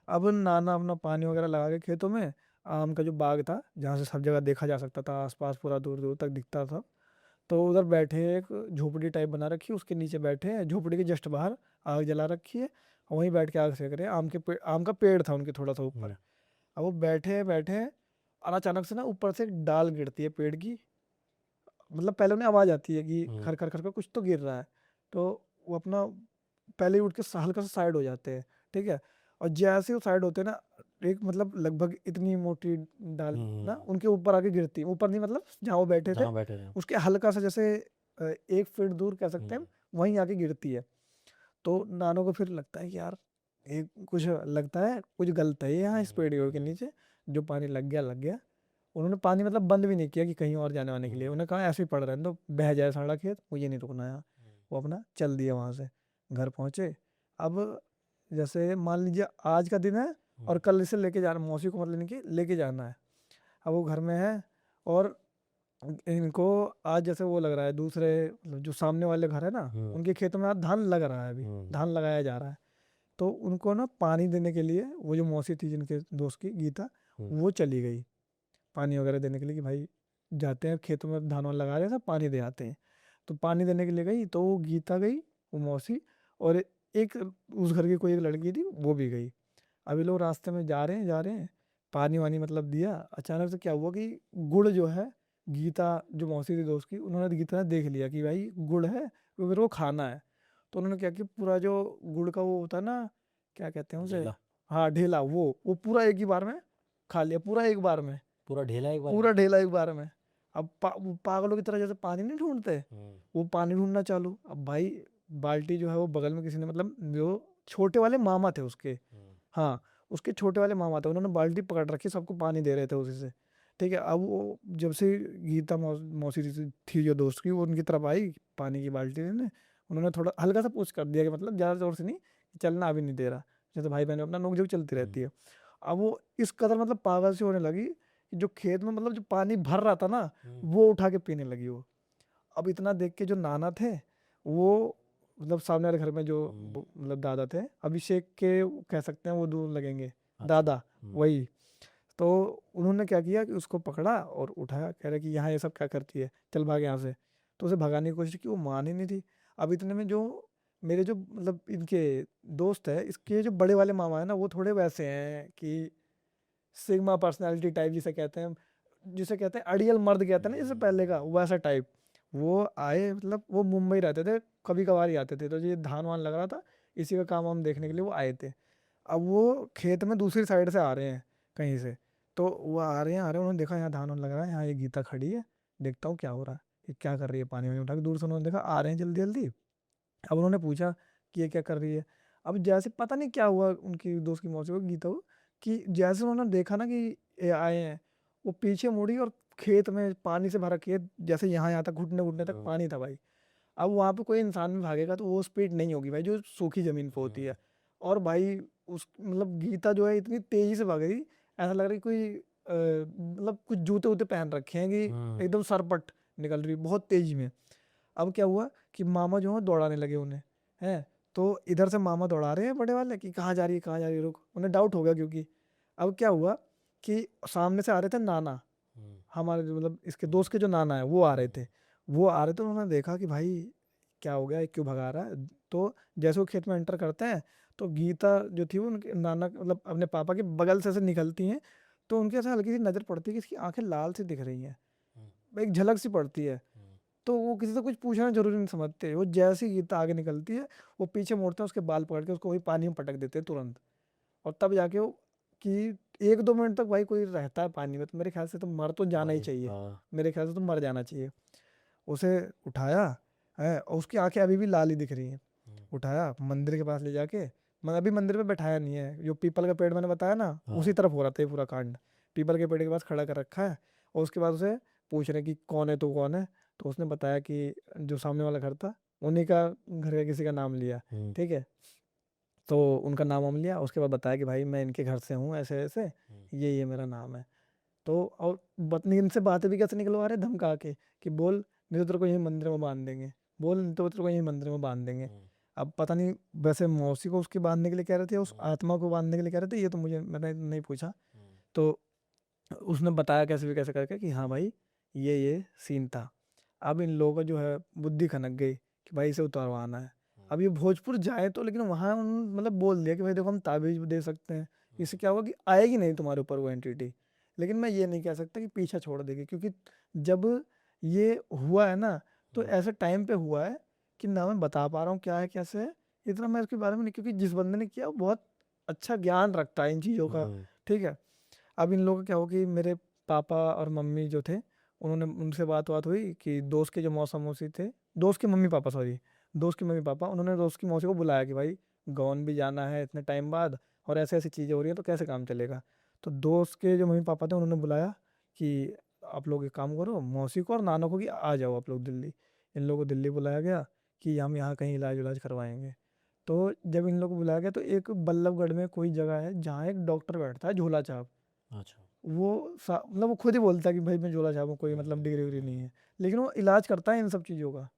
अब नाना अपना पानी वगैरह लगा के खेतों में, आम का जो बाग था, जहाँ से सब जगह देखा जा सकता था, आस-पास पूरा दूर-दूर तक दिखता था। तो उधर बैठे हैं, एक झोपड़ी टाइप बना रखी है, उसके नीचे बैठे हैं, झोपड़ी के जस्ट बाहर आग जला रखी है, और वहीं बैठ के आग सेक रहे हैं। आम का पेड़ था उनके थोड़ा सा ऊपर। अब वो बैठे हैं और अचानक से ना ऊपर से एक डाल गिरती है पेड़ की। मतलब पहले उन्हें आवाज़ आती है कि खर खर खर कर कुछ तो गिर रहा है। तो वो अपना पहले ही उठ के हल्का सा साइड हो जाते हैं, ठीक है। और जैसे ही वो साइड होते हैं ना, एक मतलब लगभग इतनी मोटी डाल ना उनके ऊपर आके गिरती है, ऊपर नहीं मतलब जहाँ वो बैठे थे जहाँ बैठे थे। उसके हल्का सा जैसे 1 फीट दूर कह सकते हैं, वहीं आके गिरती है। तो नानो को फिर लगता है कि यार ये कुछ लगता है, कुछ गलत है यहाँ इस पेड़ के नीचे, जो पानी लग गया। उन्होंने पानी मतलब बंद भी नहीं किया कि कहीं और जाने वाने के लिए, उन्होंने कहा ऐसे ही पड़ रहे हैं तो बह जाए सारा खेत, मुझे नहीं रुकना यहाँ। वो अपना चल दिया वहाँ से, घर पहुँचे। अब जैसे मान लीजिए आज का दिन है और कल इसे लेके जाना, मौसी को मतलब इनकी लेके जाना है। अब वो घर में है और इनको आज जैसे वो लग रहा है दूसरे मतलब जो सामने वाले घर है ना, उनके खेतों में आज धान लग रहा है, अभी धान लगाया जा रहा है। तो उनको ना पानी देने के लिए वो जो मौसी थी जिनके दोस्त की गीता, वो चली गई पानी वगैरह देने के लिए, कि भाई जाते हैं खेतों में धान वान लगा रहे हैं सब, पानी दे आते हैं। तो पानी देने के लिए गई, तो वो गीता गई, वो मौसी, और एक उस घर की कोई एक लड़की थी वो भी गई। अभी लोग रास्ते में जा रहे हैं, पानी वानी मतलब दिया। अचानक से क्या हुआ कि गुड़ जो है, गीता जो मौसी थी दोस्त की, उन्होंने गीता ने देख लिया कि भाई गुड़ है, तो मेरे को खाना है। तो उन्होंने क्या किया, पूरा जो गुड़ का वो होता है ना, क्या कहते हैं उसे, ढेला। हाँ ढेला, वो पूरा एक ही बार में खा लिया, पूरा एक बार में, पूरा ढेला एक बार में? पूरा ढेला एक बार में। अब वो पागलों की तरह जैसे पानी नहीं ढूंढते, वो पानी ढूंढना चालू। अब भाई बाल्टी जो है वो बगल में किसी ने मतलब जो छोटे वाले मामा थे उसके, हाँ उसके छोटे वाले मामा थे, उन्होंने बाल्टी पकड़ रखी, सबको पानी दे रहे थे उसी से, ठीक है। अब वो जब से गीता मौसी थी जो दोस्त की, वो उनकी तरफ आई पानी की बाल्टी लेने, उन्होंने थोड़ा हल्का सा पूछ कर दिया कि मतलब ज़्यादा जोर से नहीं, कि चलना अभी नहीं दे रहा, जैसे भाई बहन में अपना नोक झोंक चलती रहती है। अब वो इस कदर मतलब पागल सी होने लगी कि जो खेत में मतलब जो पानी भर रहा था ना, वो उठा के पीने लगी वो। अब इतना देख के जो नाना थे, वो मतलब सामने वाले घर में जो मतलब दादा थे, अभिषेक के कह सकते हैं वो दूर लगेंगे, दादा वही। तो उन्होंने क्या किया कि उसको पकड़ा और उठाया, कह रहे कि यहाँ ये सब क्या करती है, चल भाग यहाँ से। तो उसे भगाने की कोशिश की, वो मान ही नहीं थी। अब इतने में जो मेरे जो मतलब इनके दोस्त है, इसके जो बड़े वाले मामा है ना, वो थोड़े वैसे हैं कि सिग्मा पर्सनालिटी टाइप जिसे कहते हैं अड़ियल मर्द कहते हैं ना, जैसे पहले का वैसा टाइप। वो आए मतलब वो मुंबई रहते थे, कभी कभार ही आते थे, तो ये धान वान लग रहा था, इसी का काम हम देखने के लिए वो आए थे। अब वो खेत में दूसरी साइड से आ रहे हैं कहीं से, तो वो आ रहे हैं उन्होंने देखा यहाँ धान वान लग रहा है, यहाँ ये गीता खड़ी है, देखता हूँ क्या हो रहा है, ये क्या कर रही है, पानी वानी उठा के दूर से उन्होंने देखा आ रहे हैं जल्दी जल्दी। अब उन्होंने पूछा कि ये क्या कर रही है। अब जैसे पता नहीं क्या हुआ उनकी दोस्त की मौसी को, गीता को, कि जैसे उन्होंने देखा ना कि ये आए हैं, वो पीछे मुड़ी और खेत में पानी से भरा खेत, जैसे यहाँ यहाँ तक घुटने घुटने तक पानी था भाई। अब वहाँ पे कोई इंसान भी भागेगा तो वो स्पीड नहीं होगी भाई जो सूखी ज़मीन पे होती है। और भाई उस मतलब गीता जो है इतनी तेज़ी से भाग रही, ऐसा लग रहा है कोई मतलब कुछ जूते वूते पहन रखे हैं कि एकदम सरपट निकल रही बहुत तेज़ी में। अब क्या हुआ कि मामा जो है दौड़ाने लगे उन्हें, हैं। तो इधर से मामा दौड़ा रहे हैं बड़े वाले कि कहाँ जा रही है, कहाँ जा रही है, रुक। उन्हें डाउट हो गया, क्योंकि अब क्या हुआ कि सामने से आ रहे थे नाना, हम्म, हमारे मतलब इसके दोस्त के जो नाना है वो आ रहे थे। वो आ रहे थे, उन्होंने देखा कि भाई क्या हो गया, ये क्यों भगा रहा है। तो जैसे वो खेत में एंटर करते हैं, तो गीता जो थी वो उनके नाना मतलब अपने पापा के बगल से निकलती हैं। तो उनके ऐसा हल्की सी नजर पड़ती है कि इसकी आंखें लाल सी दिख रही हैं, हम्म, एक झलक सी पड़ती है। हम्म, तो वो किसी से कुछ पूछना जरूरी नहीं समझते, वो जैसी गीता आगे निकलती है, वो पीछे मुड़ते हैं, उसके बाल पकड़ के उसको वही पानी में पटक देते हैं तुरंत। और तब जाके वो कि 1-2 मिनट तक भाई कोई रहता है पानी में तो मेरे ख्याल से तो मर तो जाना ही वही चाहिए। हाँ। मेरे ख्याल से तो मर जाना चाहिए। उसे उठाया है, और उसकी आंखें अभी भी लाल ही दिख रही हैं। हम्म, उठाया मंदिर के पास ले जाके, मैं अभी मंदिर पे बैठाया नहीं है, जो पीपल का पेड़ मैंने बताया ना, उसी हाँ। तरफ हो रहा था ये पूरा कांड। पीपल के पेड़ के पास खड़ा कर रखा है, और उसके बाद उसे पूछ रहे कि कौन है, तो कौन है। तो उसने बताया कि जो सामने वाला घर था उन्हीं का घर का किसी का नाम लिया। हम्म, ठीक है, तो उनका नाम वाम लिया, उसके बाद बताया कि भाई मैं इनके घर से हूँ, ऐसे ऐसे, हम्म, ये मेरा नाम है। तो और बतनी इनसे बातें भी कैसे निकलवा रहे धमका के कि बोल नहीं तो तेरे को यही मंदिर में बांध देंगे, बोल नहीं तो तेरे को यही मंदिर में बांध देंगे। हम्म, अब पता नहीं, वैसे मौसी को उसकी बांधने के लिए कह रहे थे, उस हम्म, आत्मा को बांधने के लिए कह रहे थे, ये तो मुझे मैंने नहीं पूछा। हम्म, तो उसने बताया कैसे भी कैसे करके कि हाँ भाई ये सीन था। अब इन लोगों का जो है बुद्धि खनक गई कि भाई इसे उतारवाना है। हम्म, अब ये भोजपुर जाए तो, लेकिन वहां मतलब बोल दिया कि भाई देखो हम ताबीज भी दे सकते हैं, इससे हम्म, क्या होगा कि आएगी नहीं तुम्हारे ऊपर वो एंटिटी। लेकिन मैं ये नहीं कह सकता कि पीछा छोड़ देगी, क्योंकि जब ये हुआ है ना, तो हम्म, ऐसे टाइम पे हुआ है कि ना मैं बता पा रहा हूँ क्या है कैसे है, इतना मैं इसके बारे में नहीं, क्योंकि जिस बंदे ने किया वो बहुत अच्छा ज्ञान रखता है इन चीज़ों का। हम्म, ठीक है, अब इन लोगों का क्या हो कि मेरे पापा और मम्मी जो थे, उन्होंने उनसे बात बात हुई कि दोस्त के जो मौसा मौसी थे, दोस्त के मम्मी पापा सॉरी, दोस्त के मम्मी पापा, उन्होंने दोस्त की मौसी को बुलाया कि भाई गौन भी जाना है इतने टाइम बाद, और ऐसे ऐसी चीज़ें हो रही हैं तो कैसे काम चलेगा। तो दोस्त के जो मम्मी पापा थे उन्होंने बुलाया कि आप लोग एक काम करो, मौसी को और नाना को कि आ जाओ आप लोग दिल्ली। इन लोगों को दिल्ली बुलाया गया कि हम यहाँ कहीं इलाज उलाज करवाएंगे। तो जब इन लोगों को बुलाया गया, तो एक बल्लभगढ़ में कोई जगह है जहाँ एक डॉक्टर बैठता है, झोला छाप। अच्छा। वो मतलब वो खुद ही बोलता है कि भाई मैं झोला छाप हूँ, कोई मतलब डिग्री विग्री नहीं है, लेकिन वो इलाज करता है इन सब चीज़ों का।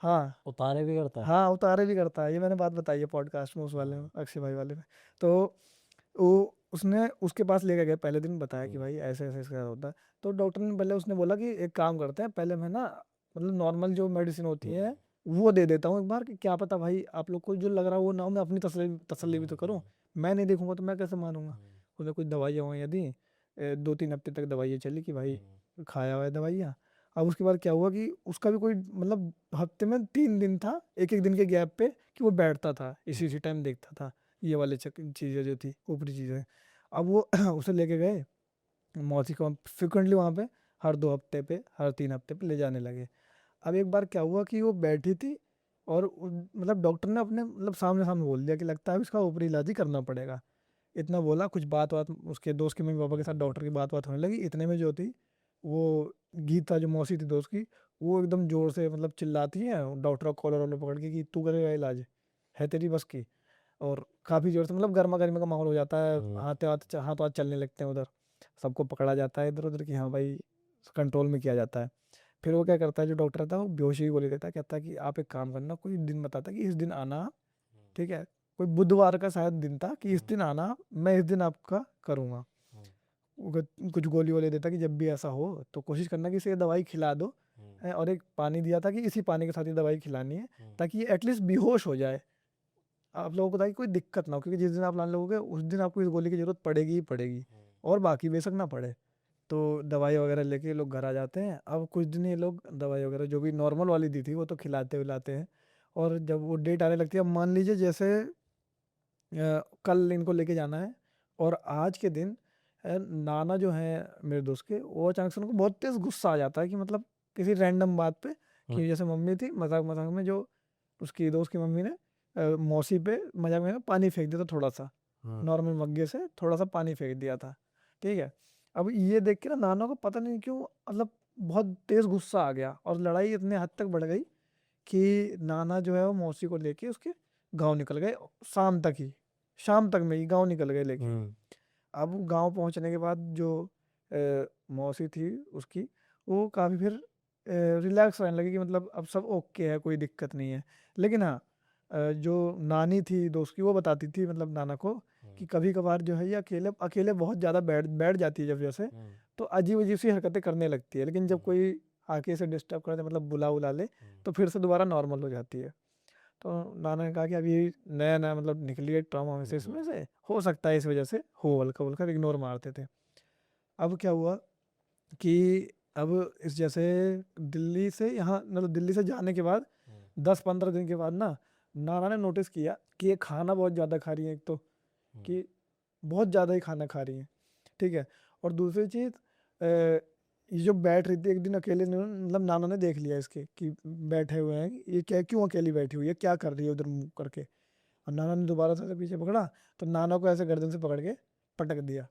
हाँ, उतारे भी करता है। हाँ उतारे भी करता है, ये मैंने बात बताई है पॉडकास्ट में उस वाले में, हाँ। अक्षय भाई वाले में। तो वो उसने उसके पास लेके गए, पहले दिन बताया कि हम्म, भाई ऐसे ऐसे इसका होता है। तो डॉक्टर ने पहले उसने बोला कि एक काम करते हैं, पहले मैं ना मतलब नॉर्मल जो मेडिसिन होती हम्म, है वो दे देता हूँ एक बार, कि क्या पता भाई आप लोग को जो लग रहा है वो ना हो, मैं अपनी तसल्ली तसल्ली भी हम्म, तो करूँ। मैं नहीं देखूंगा तो मैं कैसे मानूंगा। हम्म, उसने कुछ दवाइयाँ ववाइयाँ दी, 2-3 हफ्ते तक दवाइयाँ चली कि भाई हम्म, खाया हुआ है दवाइयाँ। अब उसके बाद क्या हुआ कि उसका भी कोई मतलब हफ्ते में 3 दिन था, एक एक दिन के गैप पे, कि वो बैठता था इसी इसी टाइम देखता था ये वाले चीज़ें जो थी ऊपरी चीज़ें। अब वो उसे लेके गए मौसी को, फ्रिक्वेंटली वहाँ पे हर 2 हफ्ते पे, हर 3 हफ्ते पे ले जाने लगे। अब एक बार क्या हुआ कि वो बैठी थी, और मतलब डॉक्टर ने अपने मतलब सामने सामने बोल दिया कि लगता है इसका ऊपरी इलाज ही करना पड़ेगा। इतना बोला, कुछ बात बात उसके दोस्त के मम्मी पापा के साथ हम्म, डॉक्टर की बात बात होने लगी, इतने में जो थी वो गीता जो मौसी थी दोस्त की, वो एकदम जोर से मतलब चिल्लाती है डॉक्टर का कॉलर वॉलर पकड़ के कि तू करेगा इलाज, है तेरी बस की। और काफ़ी जोर से मतलब गर्मा गर्मी का माहौल हो जाता है, हम्म, हाथ हाथ चलने लगते हैं उधर, सबको पकड़ा जाता है इधर उधर कि हाँ भाई कंट्रोल में किया जाता है। फिर वो क्या करता है जो डॉक्टर था, वो बेहोशी की गोली देता है, कहता है कि आप एक काम करना, कोई दिन बताता है कि इस दिन आना। ठीक है, कोई बुधवार का शायद दिन था कि इस हम्म, दिन आना, मैं इस दिन आपका करूँगा। हम्म, वो कुछ गोली वोली देता कि जब भी ऐसा हो तो कोशिश करना कि इसे ये दवाई खिला दो। हम्म, और एक पानी दिया था कि इसी पानी के साथ ये दवाई खिलानी है, हम्म, ताकि ये एटलीस्ट बेहोश हो जाए, आप लोगों को ताकि कोई दिक्कत ना हो, क्योंकि जिस दिन आप लाने लगोगे उस दिन आपको इस गोली की जरूरत पड़ेगी ही पड़ेगी, हम्म, और बाकी बेशक ना पड़े। तो दवाई वगैरह लेके ये लोग घर आ जाते हैं। अब कुछ दिन ये लोग दवाई वगैरह जो भी नॉर्मल वाली दी थी वो तो खिलाते विलाते हैं। और जब वो डेट आने लगती है, अब मान लीजिए जैसे कल इनको लेके जाना है, और आज के दिन नाना जो है मेरे दोस्त के, वो अचानक से उनको बहुत तेज गुस्सा आ जाता है कि मतलब किसी रैंडम बात पे, हम्म, कि जैसे मम्मी थी मजाक मजाक में, जो उसकी दोस्त की मम्मी ने मौसी पे मजाक में पानी फेंक दिया था थोड़ा सा, हम्म, नॉर्मल मग्गे से थोड़ा सा पानी फेंक दिया था। ठीक है, अब ये देख के ना नाना को पता नहीं क्यों मतलब बहुत तेज गुस्सा आ गया, और लड़ाई इतने हद तक बढ़ गई कि नाना जो है वो मौसी को लेके उसके गांव निकल गए, शाम तक ही, शाम तक में ही गांव निकल गए लेके। हम्म, अब गांव पहुंचने के बाद जो मौसी थी उसकी, वो काफ़ी फिर रिलैक्स रहने लगी कि मतलब अब सब ओके है, कोई दिक्कत नहीं है। लेकिन हाँ, जो नानी थी दोस्त की, वो बताती थी मतलब नाना को कि कभी कभार जो है ये अकेले अकेले बहुत ज़्यादा बैठ बैठ जाती है जब जैसे, तो अजीब अजीब सी हरकतें करने लगती है, लेकिन जब कोई आके इसे डिस्टर्ब कर दे मतलब बुला उला ले तो फिर से दोबारा नॉर्मल हो जाती है। तो नाना ने कहा कि अभी नया नया मतलब निकली है ट्रॉमा में से, इसमें से हो सकता है इस वजह से हो, हल्का हल्का इग्नोर मारते थे। अब क्या हुआ कि अब इस जैसे दिल्ली से यहाँ मतलब दिल्ली से जाने के बाद 10-15 दिन के बाद ना नाना ने नोटिस किया कि ये खाना बहुत ज़्यादा खा रही है, एक तो कि बहुत ज़्यादा ही खाना खा रही हैं, ठीक है। और दूसरी चीज़ ये जो बैठ रही थी एक दिन अकेले, मतलब नाना ने देख लिया इसके कि बैठे हुए हैं, ये क्या क्यों अकेली बैठी हुई है, क्या कर रही है उधर मुँह करके। और नाना ने दोबारा से ऐसे पीछे पकड़ा तो नाना को ऐसे गर्दन से पकड़ के पटक दिया।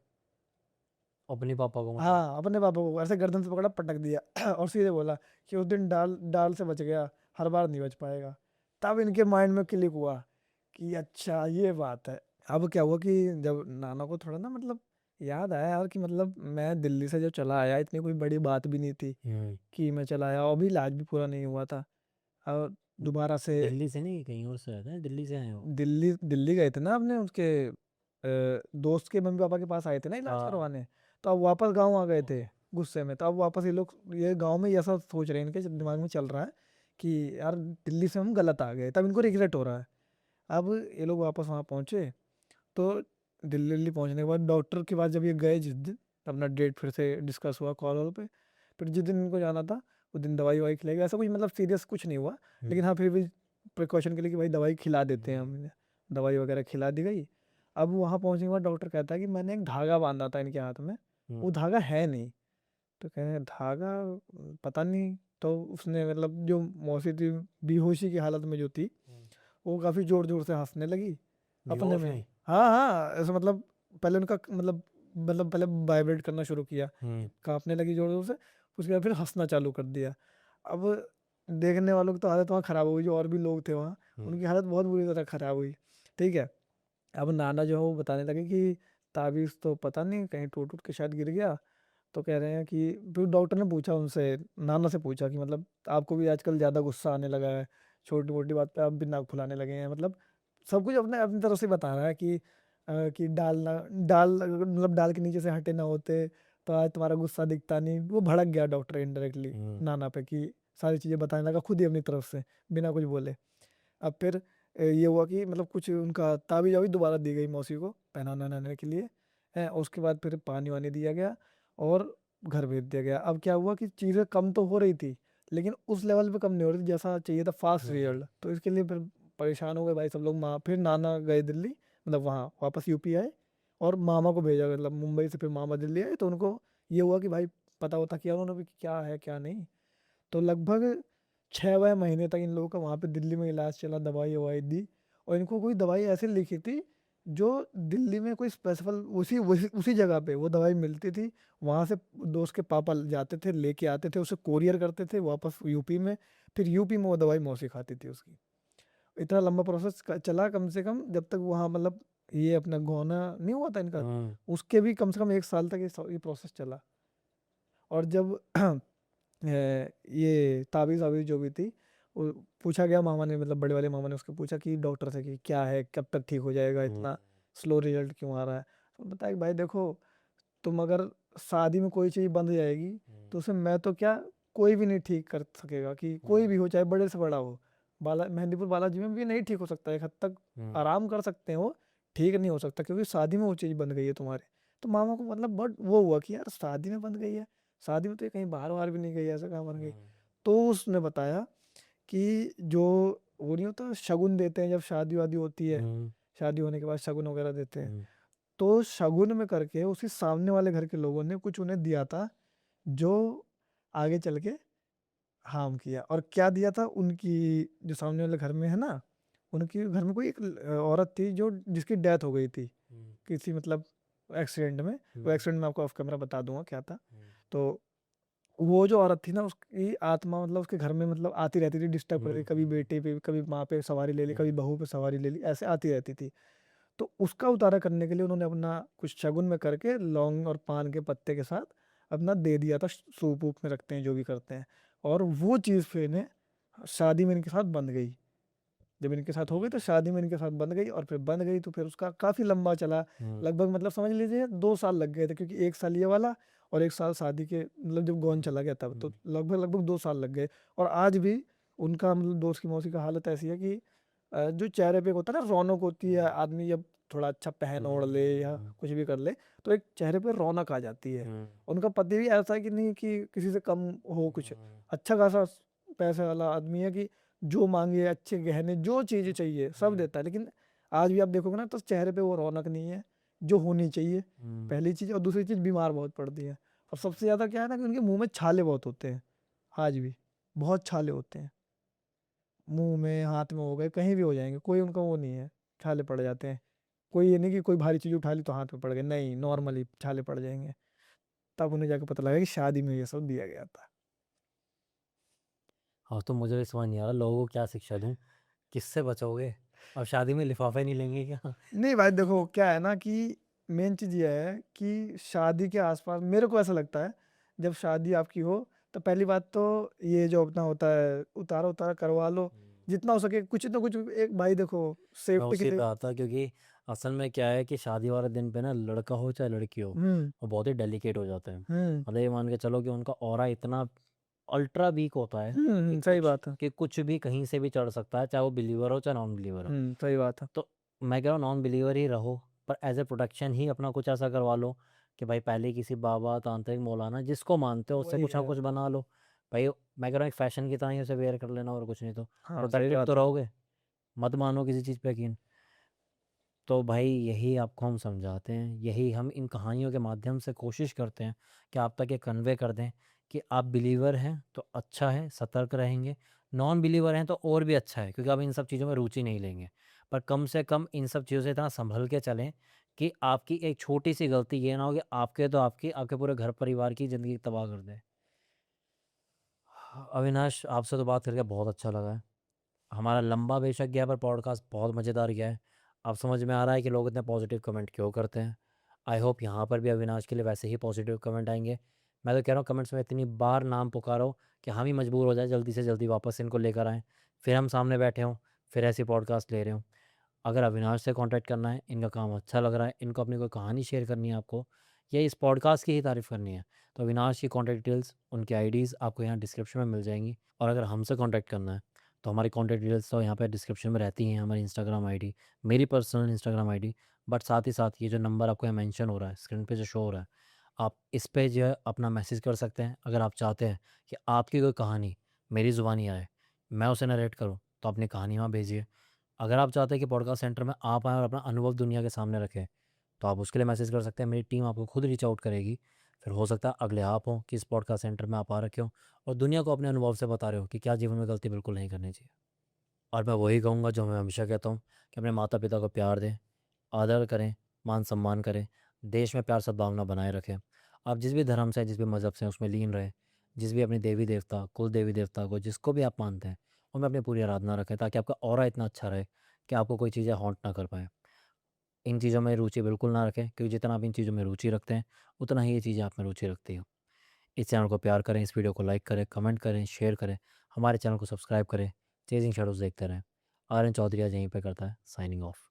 अपने पापा को मतलब? हाँ, अपने पापा को ऐसे गर्दन से पकड़ा पटक दिया और सीधे बोला कि उस दिन डाल डाल से बच गया, हर बार नहीं बच पाएगा। तब इनके माइंड में क्लिक हुआ कि अच्छा ये बात है। अब क्या हुआ कि जब नाना को थोड़ा ना मतलब याद आया यार कि मतलब मैं दिल्ली से जब चला आया इतनी कोई बड़ी बात भी नहीं थी कि मैं चला आया, और अभी इलाज भी पूरा नहीं हुआ था। और दोबारा से दिल्ली से नहीं, कहीं और से आया था? दिल्ली से आए हो? दिल्ली दिल्ली गए थे ना अपने उसके दोस्त के मम्मी पापा के पास आए थे ना इलाज हाँ। करवाने। तो अब वापस गांव आ गए थे गुस्से में, तो अब वापस ये लोग ये गांव में ये ऐसा सोच रहे हैं, इनके दिमाग में चल रहा है कि यार दिल्ली से हम गलत आ गए, तब इनको रिग्रेट हो रहा है। अब ये लोग वापस वहाँ पहुँचे, तो दिल्ली दिल्ली पहुँचने के बाद डॉक्टर के पास जब ये गए जिस दिन, अपना डेट फिर से डिस्कस हुआ कॉल वॉल पे, फिर जिस दिन इनको जाना था उस दिन दवाई ववाई खिलाई गई, ऐसा कुछ मतलब सीरियस कुछ नहीं हुआ, लेकिन हाँ फिर भी प्रिकॉशन के लिए कि भाई दवाई खिला देते हैं हम इन्हें, दवाई वगैरह खिला दी गई। अब वहाँ पहुँचने के बाद डॉक्टर कहता है कि मैंने एक धागा बांधा था इनके हाथ में, वो धागा है नहीं। तो कह रहे हैं धागा पता नहीं। तो उसने मतलब जो मौसी थी बेहोशी की हालत में जो थी, वो काफ़ी ज़ोर ज़ोर से हंसने लगी अपने बेहोश में। में? हाँ हाँ, ऐसा मतलब पहले उनका मतलब पहले वाइब्रेट करना शुरू किया, कांपने लगी जोर जोर से, उसके बाद फिर हंसना चालू कर दिया। अब देखने वालों की तो हालत वहाँ ख़राब हो गई, जो और भी लोग थे वहाँ उनकी हालत बहुत बुरी तरह ख़राब हुई, ठीक है। अब नाना जो है वो बताने लगे कि ताबीज़ तो पता नहीं कहीं टूट टूट के शायद गिर गया। तो कह रहे हैं कि फिर डॉक्टर ने पूछा उनसे, नाना से पूछा कि मतलब आपको भी आजकल ज़्यादा गुस्सा आने लगा है, छोटी मोटी बात पे आप भी नाक फुलाने लगे हैं, मतलब सब कुछ अपने अपनी तरफ से बता रहा है कि डाल ना डाल मतलब डाल के नीचे से हटे ना होते तो आज तुम्हारा गुस्सा दिखता नहीं। वो भड़क गया डॉक्टर इनडायरेक्टली नाना पे कि सारी चीज़ें बताने लगा खुद ही अपनी तरफ से बिना कुछ बोले। अब फिर ये हुआ कि मतलब कुछ उनका ताबीज़ वाबीज़ दोबारा दी गई मौसी को पहनाने वहनाने के लिए है, उसके बाद फिर पानी वानी दिया गया और घर भेज दिया गया। अब क्या हुआ कि चीज़ें कम तो हो रही थी, लेकिन उस लेवल पे कम नहीं हो रही थी जैसा चाहिए था फास्ट रिजल्ट। तो इसके लिए फिर परेशान हो गए भाई सब लोग। माँ फिर नाना गए दिल्ली, मतलब वहाँ वापस यूपी आए और मामा को भेजा, मतलब मुंबई से फिर मामा दिल्ली आए, तो उनको ये हुआ कि भाई पता होता किया उन्होंने भी कि क्या है क्या नहीं। तो लगभग 6 महीने तक इन लोगों का वहाँ पे दिल्ली में इलाज चला, दवाई ववाई दी। और इनको कोई दवाई ऐसे लिखी थी जो दिल्ली में कोई स्पेसिफल उसी उसी उसी जगह पे वो दवाई मिलती थी। वहाँ से दोस्त के पापा जाते थे लेके आते थे, उसे कोरियर करते थे वापस यूपी में, फिर यूपी में वो दवाई मौसी खाती थी उसकी। इतना लंबा प्रोसेस चला कम से कम, जब तक वहाँ मतलब ये अपना गौना नहीं हुआ था इनका, उसके भी कम से कम 1 साल तक ये प्रोसेस चला। और जब ये ताबीज़ वाबीज़ जो भी थी वो पूछा गया मामा ने, मतलब बड़े वाले मामा ने उसको पूछा कि डॉक्टर से कि क्या है, कब तक ठीक हो जाएगा, इतना स्लो रिजल्ट क्यों आ रहा है। तो बताया कि भाई देखो, तुम अगर शादी में कोई चीज़ बंध जाएगी तो उसे मैं तो क्या, कोई भी नहीं ठीक कर सकेगा, कि कोई भी हो चाहे बड़े से बड़ा हो। मेहंदीपुर बालाजी में भी नहीं ठीक हो सकता, एक हद तक आराम कर सकते हैं वो, ठीक नहीं हो सकता क्योंकि शादी में वो चीज़ बन गई है तुम्हारे। तो मामा को मतलब बहुत वो हुआ कि यार शादी में बन गई है, शादी में तो ये कहीं बाहर वार भी नहीं गई, ऐसा कहाँ बन गई। तो उसने बताया कि जो वो नहीं होता शगुन देते हैं जब शादी वादी होती है, शादी होने के बाद शगुन वगैरह देते हैं, तो शगुन में करके उसी सामने वाले घर के लोगों ने कुछ उन्हें दिया था जो आगे चल के हार्म किया। और क्या दिया था, उनकी जो सामने वाले घर में है ना, उनके घर में कोई एक औरत थी जो जिसकी डेथ हो गई थी किसी मतलब एक्सीडेंट में। वो एक्सीडेंट में आपको ऑफ कैमरा बता दूंगा क्या था। तो वो जो औरत थी ना, उसकी आत्मा मतलब उसके घर में मतलब आती रहती थी, डिस्टर्ब कर रही, कभी बेटे पे कभी माँ पे सवारी ले ली, कभी बहू पे सवारी ले ली, ऐसे आती रहती थी। तो उसका उतारा करने के लिए उन्होंने अपना कुछ शगुन में करके लौंग और पान के पत्ते के साथ अपना दे दिया था, सूप वूप में रखते हैं जो भी करते हैं। और वो चीज़ फिर इन्हें शादी में इनके साथ बंध गई। जब इनके साथ हो गई तो शादी में इनके साथ बंध गई, और फिर बंध गई तो फिर उसका काफ़ी लंबा चला, लगभग मतलब समझ लीजिए 2 साल लग गए थे, क्योंकि 1 साल ये वाला और 1 साल शादी के मतलब जब गौन चला गया तब, तो लगभग 2 साल लग गए। और आज भी उनका मतलब दोस्त की मौसी का हालत ऐसी है कि जो चेहरे पे एक होता है ना रौनक होती है, आदमी जब थोड़ा अच्छा पहन ओढ़ ले या कुछ भी कर ले, तो एक चेहरे पे रौनक आ जाती है। उनका पति भी ऐसा है कि नहीं कि किसी से कम हो कुछ, अच्छा खासा पैसे वाला आदमी है कि जो मांगे अच्छे गहने जो चीज़ें चाहिए सब देता है, लेकिन आज भी आप देखोगे ना तो चेहरे पे वो रौनक नहीं है जो होनी चाहिए, पहली चीज़। और दूसरी चीज़ बीमार बहुत पड़ती है, और सबसे ज़्यादा क्या है ना कि उनके मुंह में छाले बहुत होते हैं, आज भी बहुत छाले होते हैं, मुंह में हाथ में हो गए कहीं भी हो जाएंगे, कोई उनका वो नहीं है, छाले पड़ जाते हैं। कोई ये नहीं कि कोई भारी चीज़ उठा ली तो हाथ में पड़ गए, नहीं, नॉर्मली छाले पड़ जाएंगे। तब उन्हें जाके पता लगा कि शादी में ये सब दिया गया था। हाँ, तो मुझे भी समझ नहीं आ रहा लोगों को क्या शिक्षा दूँ, किससे बचोगे? अब शादी में लिफाफे नहीं लेंगे क्या? नहीं भाई देखो क्या है ना कि मेन चीज़ ये है कि शादी के आसपास मेरे को ऐसा लगता है, जब शादी आपकी हो तो पहली बात तो ये जो अपना होता है उतारा उतारा करवा लो, जितना हो सके कुछ ना कुछ। एक भाई देखो मैं सेफ्टी के उसी लिए। पे आता क्योंकि असल में क्या है कि शादी वाले दिन पे ना लड़का हो चाहे लड़की हो, हम्म। वो बहुत ही डेलिकेट हो जाते हैं। हम्म। मतलब ये मान के चलो कि उनका ऑरा इतना अल्ट्रा वीक होता है सही बात है। कि कुछ भी कहीं से भी चढ़ सकता है, चाहे वो बिलीवर हो चाहे नॉन बिलीवर हो। सही बात है। तो मैं कह रहा हूँ नॉन बिलीवर ही रहो, पर एज ए प्रोटेक्शन ही अपना कुछ ऐसा करवा लो कि भाई पहले किसी बाबा तांत्रिक मौलाना जिसको मानते हो उससे वही कुछ ना है। कुछ बना लो। भाई मैं कह रहा हूँ एक फैशन की तरह ही उसे वेयर कर लेना, और कुछ नहीं तो हाँ सही प्रोटेक्टेड तो बात है। रहोगे। मत मानो किसी चीज़ पे यकीन। तो भाई यही आपको हम समझाते हैं, यही हम इन कहानियों के माध्यम से कोशिश करते हैं कि आप तक ये कन्वे कर दें कि आप बिलीवर हैं तो अच्छा है, सतर्क रहेंगे। नॉन बिलीवर हैं तो और भी अच्छा है, क्योंकि आप इन सब चीज़ों में रुचि नहीं लेंगे। पर कम से कम इन सब चीज़ों से इतना संभल के चलें कि आपकी एक छोटी सी गलती ये ना हो कि आपके तो आपके पूरे घर परिवार की ज़िंदगी तबाह कर दे। अविनाश, आपसे तो बात करके बहुत अच्छा लगा है। हमारा लंबा बेशक गया पर पॉडकास्ट बहुत मज़ेदार गया है। अब समझ में आ रहा है कि लोग इतने पॉजिटिव कमेंट क्यों करते हैं। आई होप यहाँ पर भी अविनाश के लिए वैसे ही पॉजिटिव कमेंट आएंगे। मैं तो कह रहा हूँ कमेंट्स में इतनी बार नाम पुकारो कि हम ही मजबूर हो जाए जल्दी से जल्दी वापस इनको लेकर आएँ, फिर हम सामने बैठे हों, फिर ऐसी पॉडकास्ट ले रहे हों। अगर अविनाश से कांटेक्ट करना है, इनका काम अच्छा लग रहा है, इनको अपनी कोई कहानी शेयर करनी है आपको, या इस पॉडकास्ट की ही तारीफ़ करनी है, तो अविनाश की कॉन्टैक्ट डिटेल्स, उनकी आईडीज़ आपको यहाँ डिस्क्रिप्शन में मिल जाएंगी। और अगर हमसे कांटेक्ट करना है तो हमारी कॉन्टैक्ट डिटेल्स तो यहाँ पे डिस्क्रिप्शन में रहती हैं, हमारी इंस्टाग्राम आईडी, मेरी पर्सनल इंस्टाग्राम आईडी, बट साथ ही साथ ये जो नंबर आपको यहाँ मेंशन हो रहा है स्क्रीन पे जो शो हो रहा है, आप इस पे जो है अपना मैसेज कर सकते हैं। अगर आप चाहते हैं कि आपकी कोई कहानी मेरी ज़ुबानी आए, मैं उसे नरेट करूँ, तो अपनी कहानी वहाँ भेजिए। अगर आप चाहते हैं कि पॉडकास्ट सेंटर में आप आएँ और अपना अनुभव दुनिया के सामने रखें, तो आप उसके लिए मैसेज कर सकते हैं। मेरी टीम आपको खुद रीच आउट करेगी। फिर हो सकता है अगले आप हों कि इस पॉडकास्ट सेंटर में आप आ रखे हो और दुनिया को अपने अनुभव से बता रहे हो कि क्या जीवन में गलती बिल्कुल नहीं करनी चाहिए। और मैं वही कहूँगा जो मैं हमेशा कहता हूँ कि अपने माता पिता को प्यार दें, आदर करें, मान सम्मान करें, देश में प्यार सद्भावना बनाए रखें। आप जिस भी धर्म से जिस भी मज़हब से हैं, उसमें लीन रहें। जिस भी अपने देवी देवता कुल देवी देवता को जिसको भी आप मानते हैं उनमें अपनी पूरी आराधना रखें, ताकि आपका ऑरा इतना अच्छा रहे कि आपको कोई चीज़ें हॉन्ट ना कर पाए। इन चीज़ों में रुचि बिल्कुल ना रखें, क्योंकि जितना आप इन चीज़ों में रुचि रखते हैं उतना ही ये चीज़ें आप में रुचि रखती हो। इस चैनल को प्यार करें, इस वीडियो को लाइक करें, कमेंट करें, शेयर करें, हमारे चैनल को सब्सक्राइब करें, चेजिंग शैडोज़ देखते रहें। आर्यन चौधरी आज यहीं पे करता है साइनिंग ऑफ।